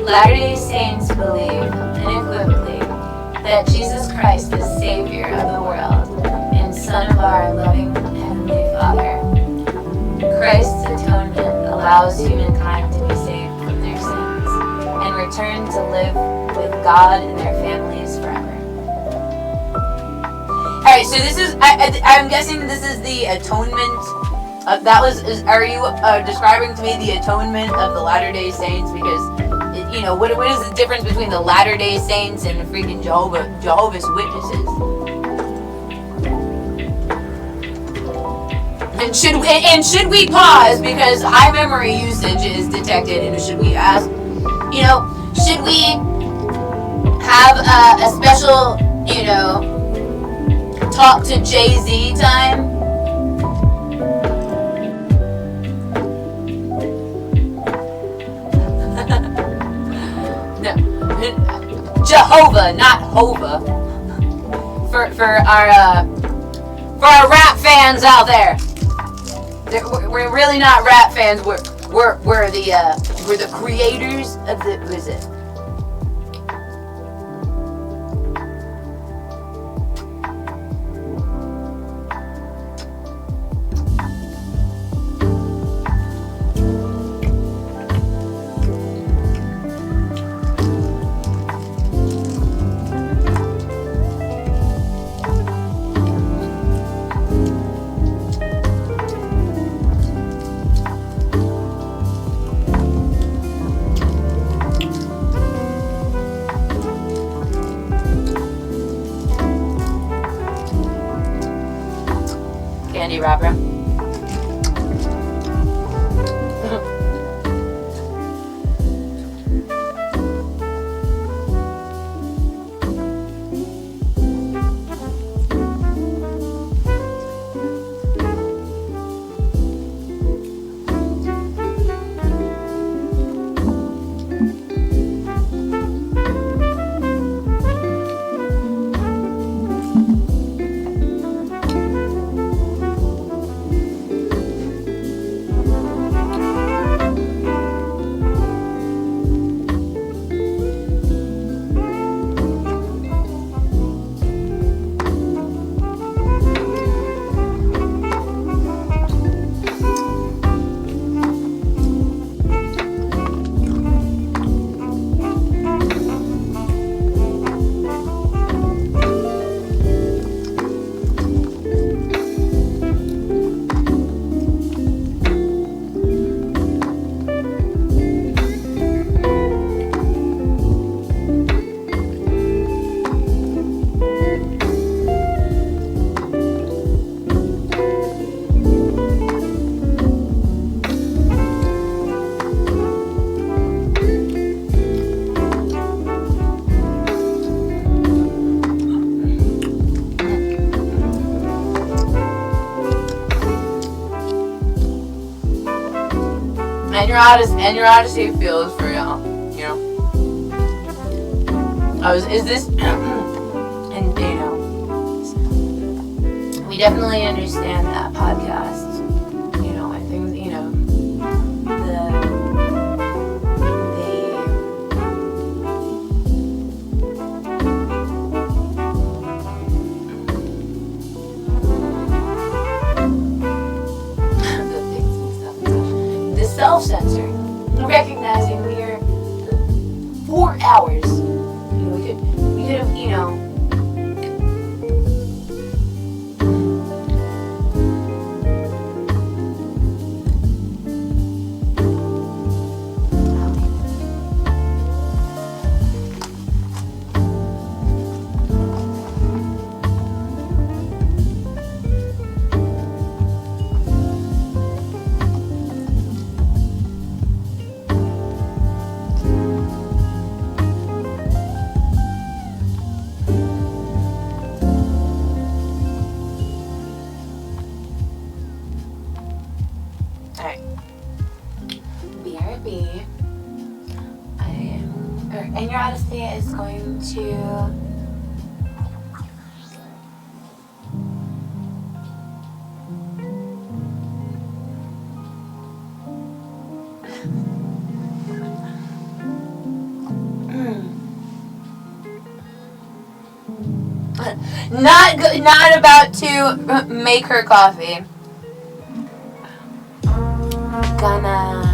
S1: Latter-day Saints believe unequivocally that Jesus Christ is Savior of the world and Son of our loving Heavenly Father. Christ's atonement allows humankind to be saved from their sins and return to live with God and their families forever. Alright, so this is, I'm guessing this is the atonement. Are you describing to me the atonement of the Latter-day Saints? Because what is the difference between the Latter-day Saints and the freaking Jehovah's Witnesses? And should we pause because high memory usage is detected? And should we ask, should we have a special, talk to Jay-Z time? Jehovah, not Hova. For our rap fans out there. We're really not rap fans. We're the creators of the, what is it? Candy wrapper. ennyarodasi feels for y'all, you know. Is this, and you know, we definitely understand that podcast. You know, I think, you know, the self-censoring, recognizing we are 4 hours. You know, we could have, you know. Alright. BRB. Ennyarodasi is going to not about to make her coffee. Gonna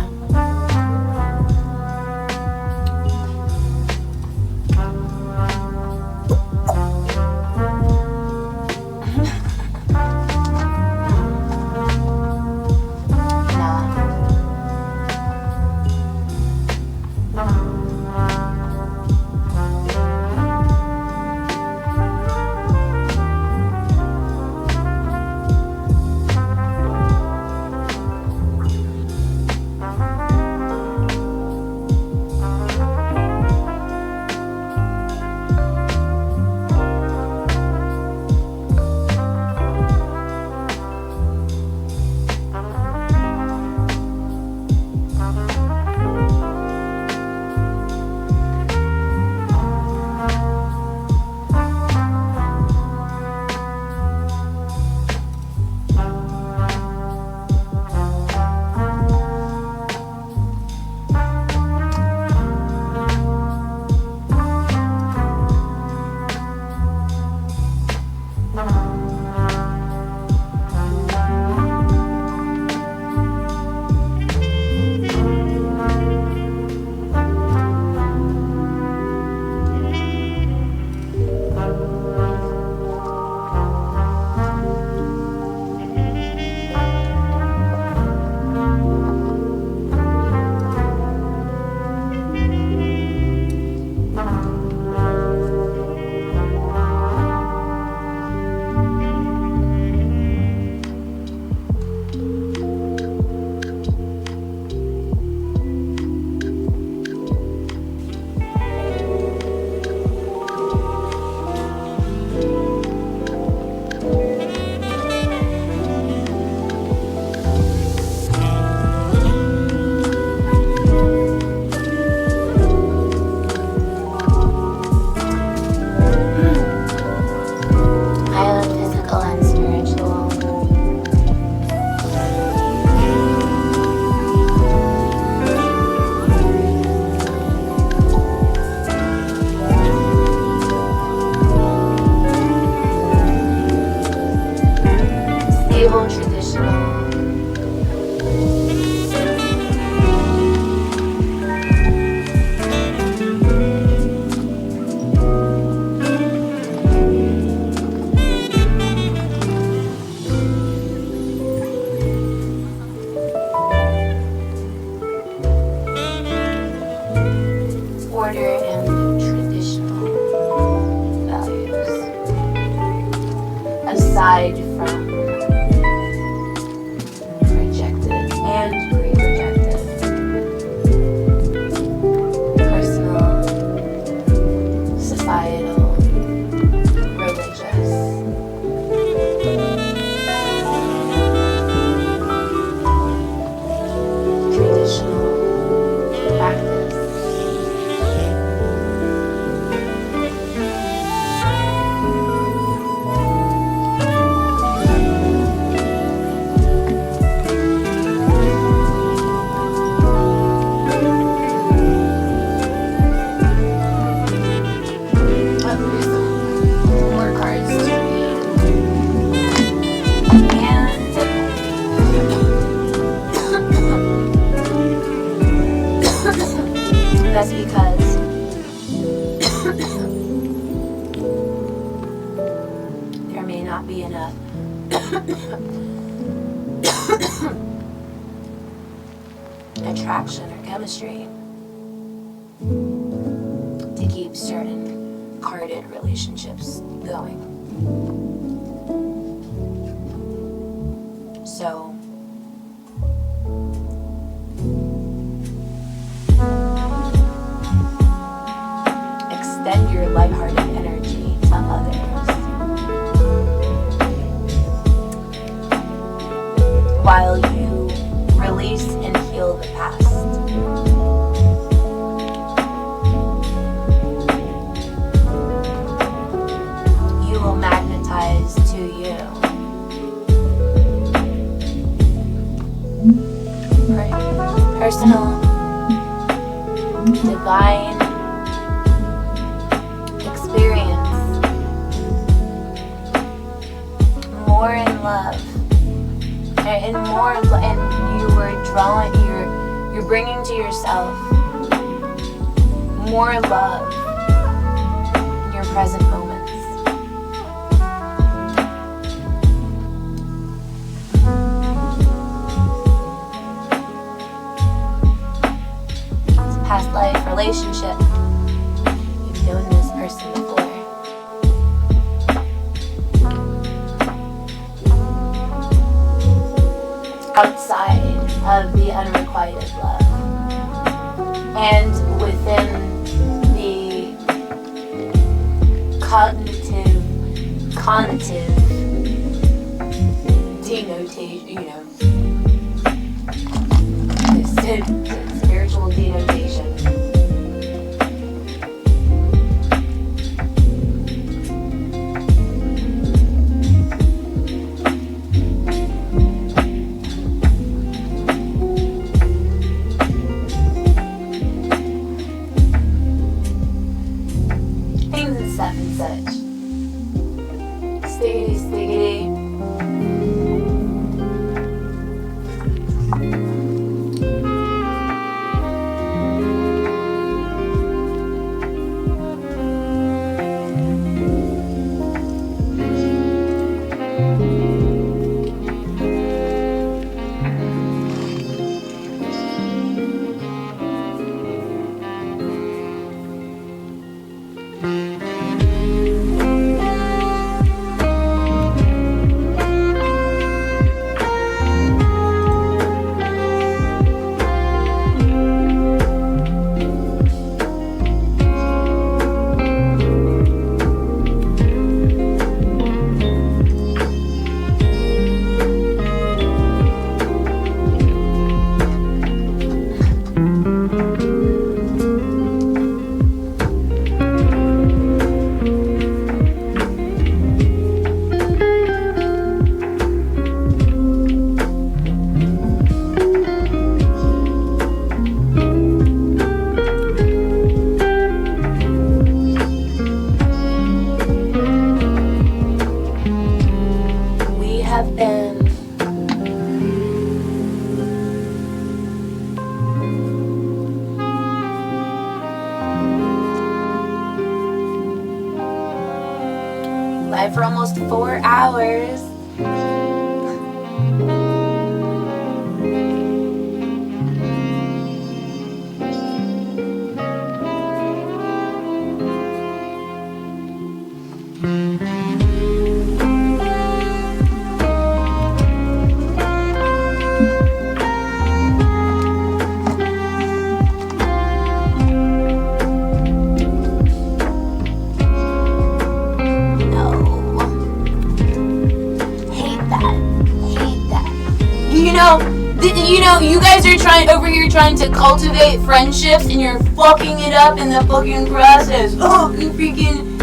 S1: aside from projected and pre-projected personal, societal, religious, traditional, attraction or chemistry to keep certain carded relationships going. So extend your lighthearted energy to others while you release and heal the past. You will magnetize to you personal, divine experience, more in love, and you were drawing, you're bringing to yourself more love in your present moments. It's a past life relationship. You've known this person before. Outside of the unrequited love, and within the cognitive denotation, spiritual denotation. Things and stuff and such. Stiggity, stiggity. Live for almost 4 hours. You guys are trying to cultivate friendships, and you're fucking it up in the fucking process. Oh, you freaking,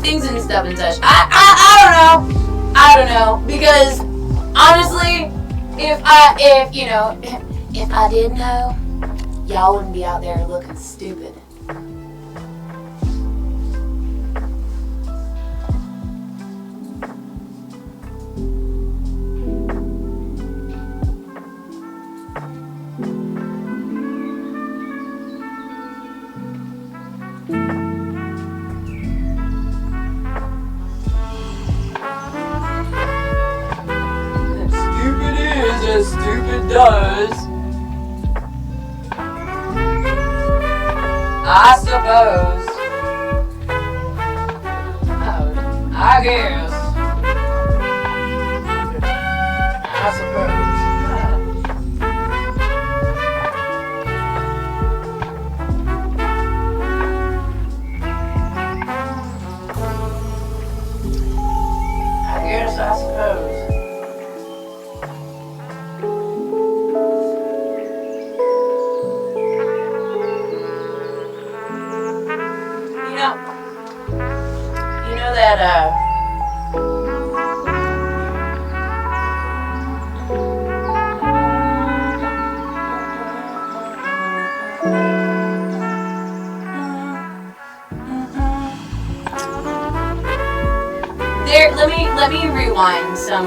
S1: things and stuff and such. I don't know, because honestly, if I did know, y'all wouldn't be out there looking stupid. as stupid does. I suppose. I guess. I suppose. I suppose. You know that let me rewind some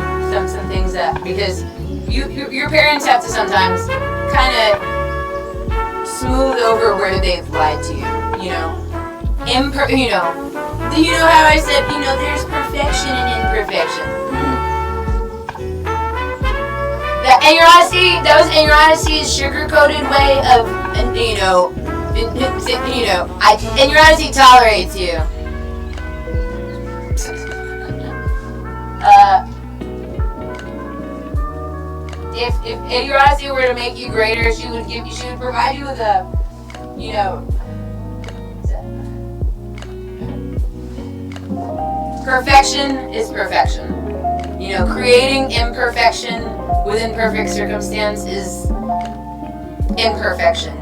S1: things that, because your parents have to sometimes kind of smooth over where they've lied to you. You know, you know how I said, there's perfection and imperfection. That was ennyarodasi's sugar-coated way of, ennyarodasi tolerates you. If ennyarodasi were to make you greater, she would provide you with a, perfection is perfection. Creating imperfection within perfect circumstance is imperfection.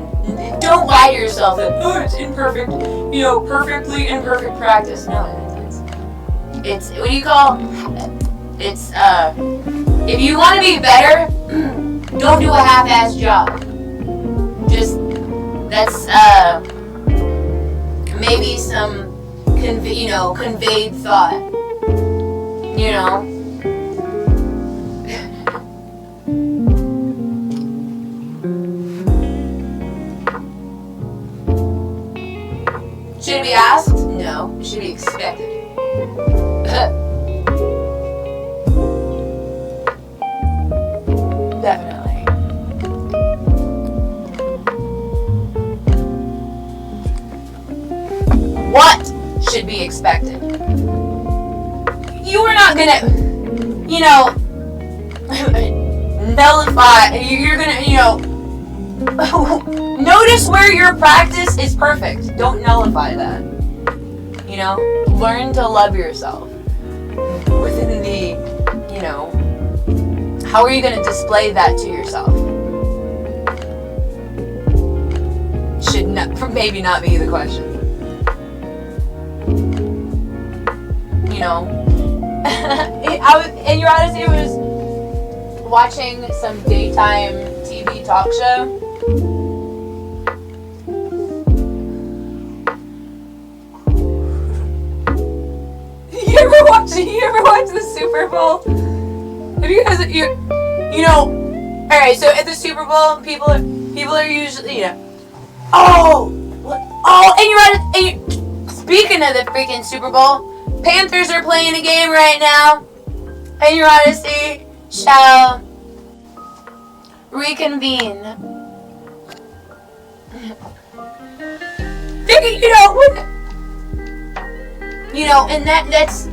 S1: Don't lie to yourself that, it's imperfect, perfectly imperfect practice. No, it's what do you call, it's, if you want to be better, don't do a half-assed job. Just, that's, maybe some, conveyed thought. Should it be asked? No, it should be expected. Definitely. What should be expected? You are not gonna, nullify, you're gonna, notice where your practice is perfect. Don't nullify that. Learn to love yourself within the, how are you going to display that to yourself? Should maybe not be the question. Ennyarodasi was watching some daytime TV talk show. You ever watch the Super Bowl? Have you guys, alright, so at the Super Bowl, people are usually, speaking of the freaking Super Bowl, Panthers are playing a game right now. Ennyarodasi shall reconvene. And that's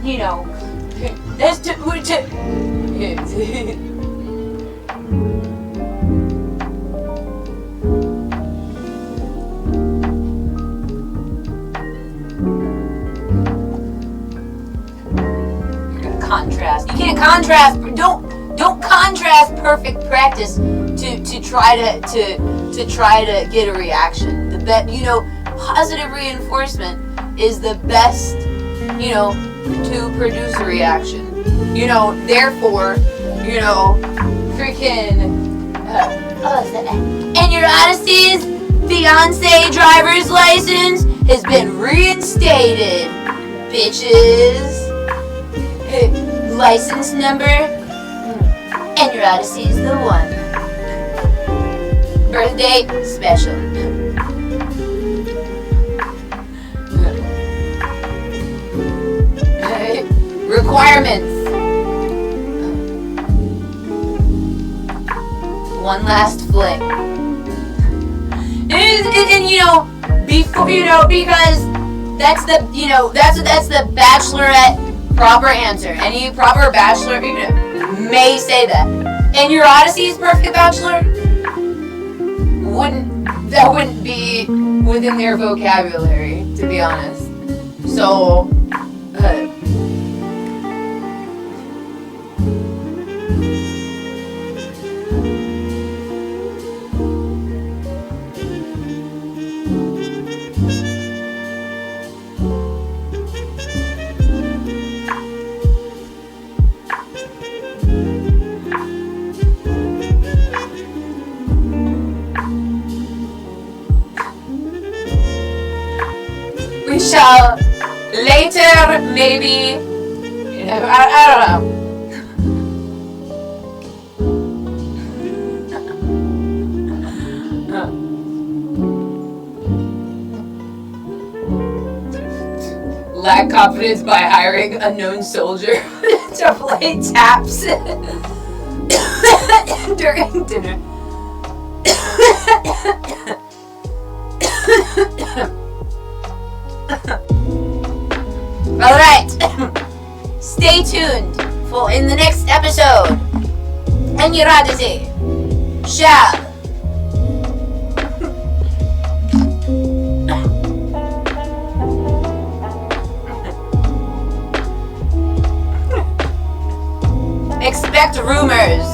S1: contrast. You can't contrast. Don't contrast perfect practice to try to get a reaction. Positive reinforcement is the best, to produce a reaction. Therefore, freaking, Ennyarodasi's fiance driver's license has been reinstated, bitches. License number, Ennyarodasi's the one. Birthday special. Requirements. one last fling. And you know, before, you know, because that's the, you know, that's the Bachelorette proper answer. Any proper Bachelor, you know, may say that. And your Odyssey is perfect Bachelor? That wouldn't be within their vocabulary, to be honest. So, we shall later, maybe, you know, I don't know. Lack confidence by hiring a known soldier to play taps during dinner. Alright, stay tuned for in the next episode, ennyarodasi shall expect rumors.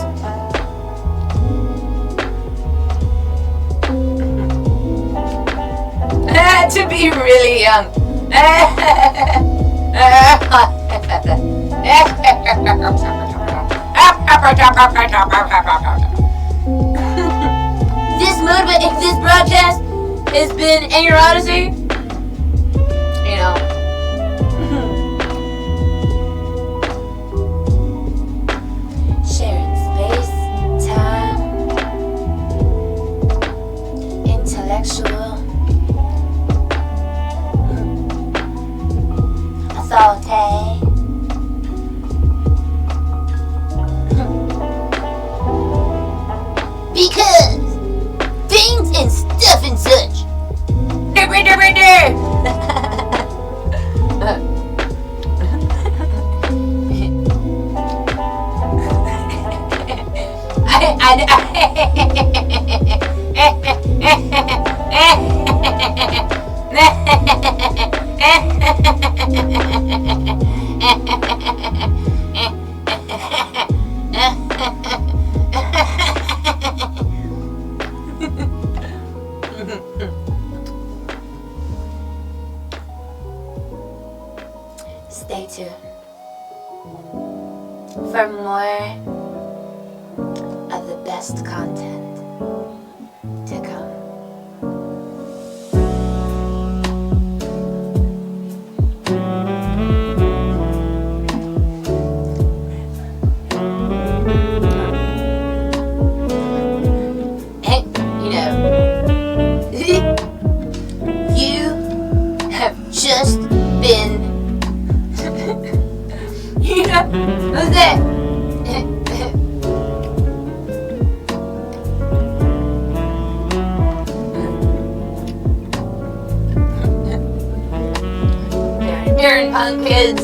S1: To be really young. This broadcast has been ennyarodasi. You know. Sharing space, time, intellectual saute. Because things and stuff and such. Stay tuned for more of the best content to come. And, you know, you have just been, you know, what's that? Darren Punk kids.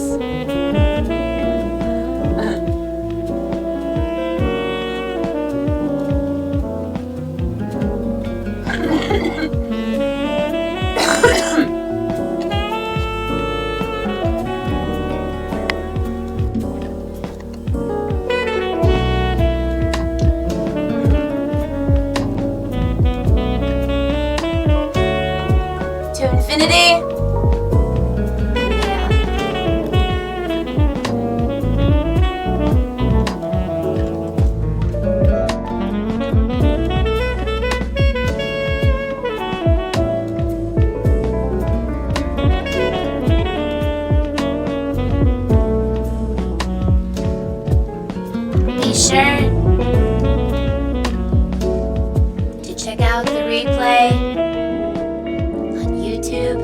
S1: To infinity. Be sure to check out the replay on YouTube.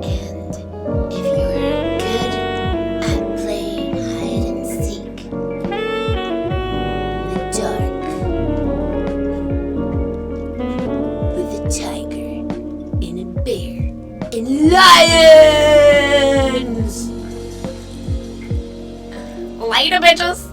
S1: And if you're good at playing hide and seek,
S2: Later, bitches.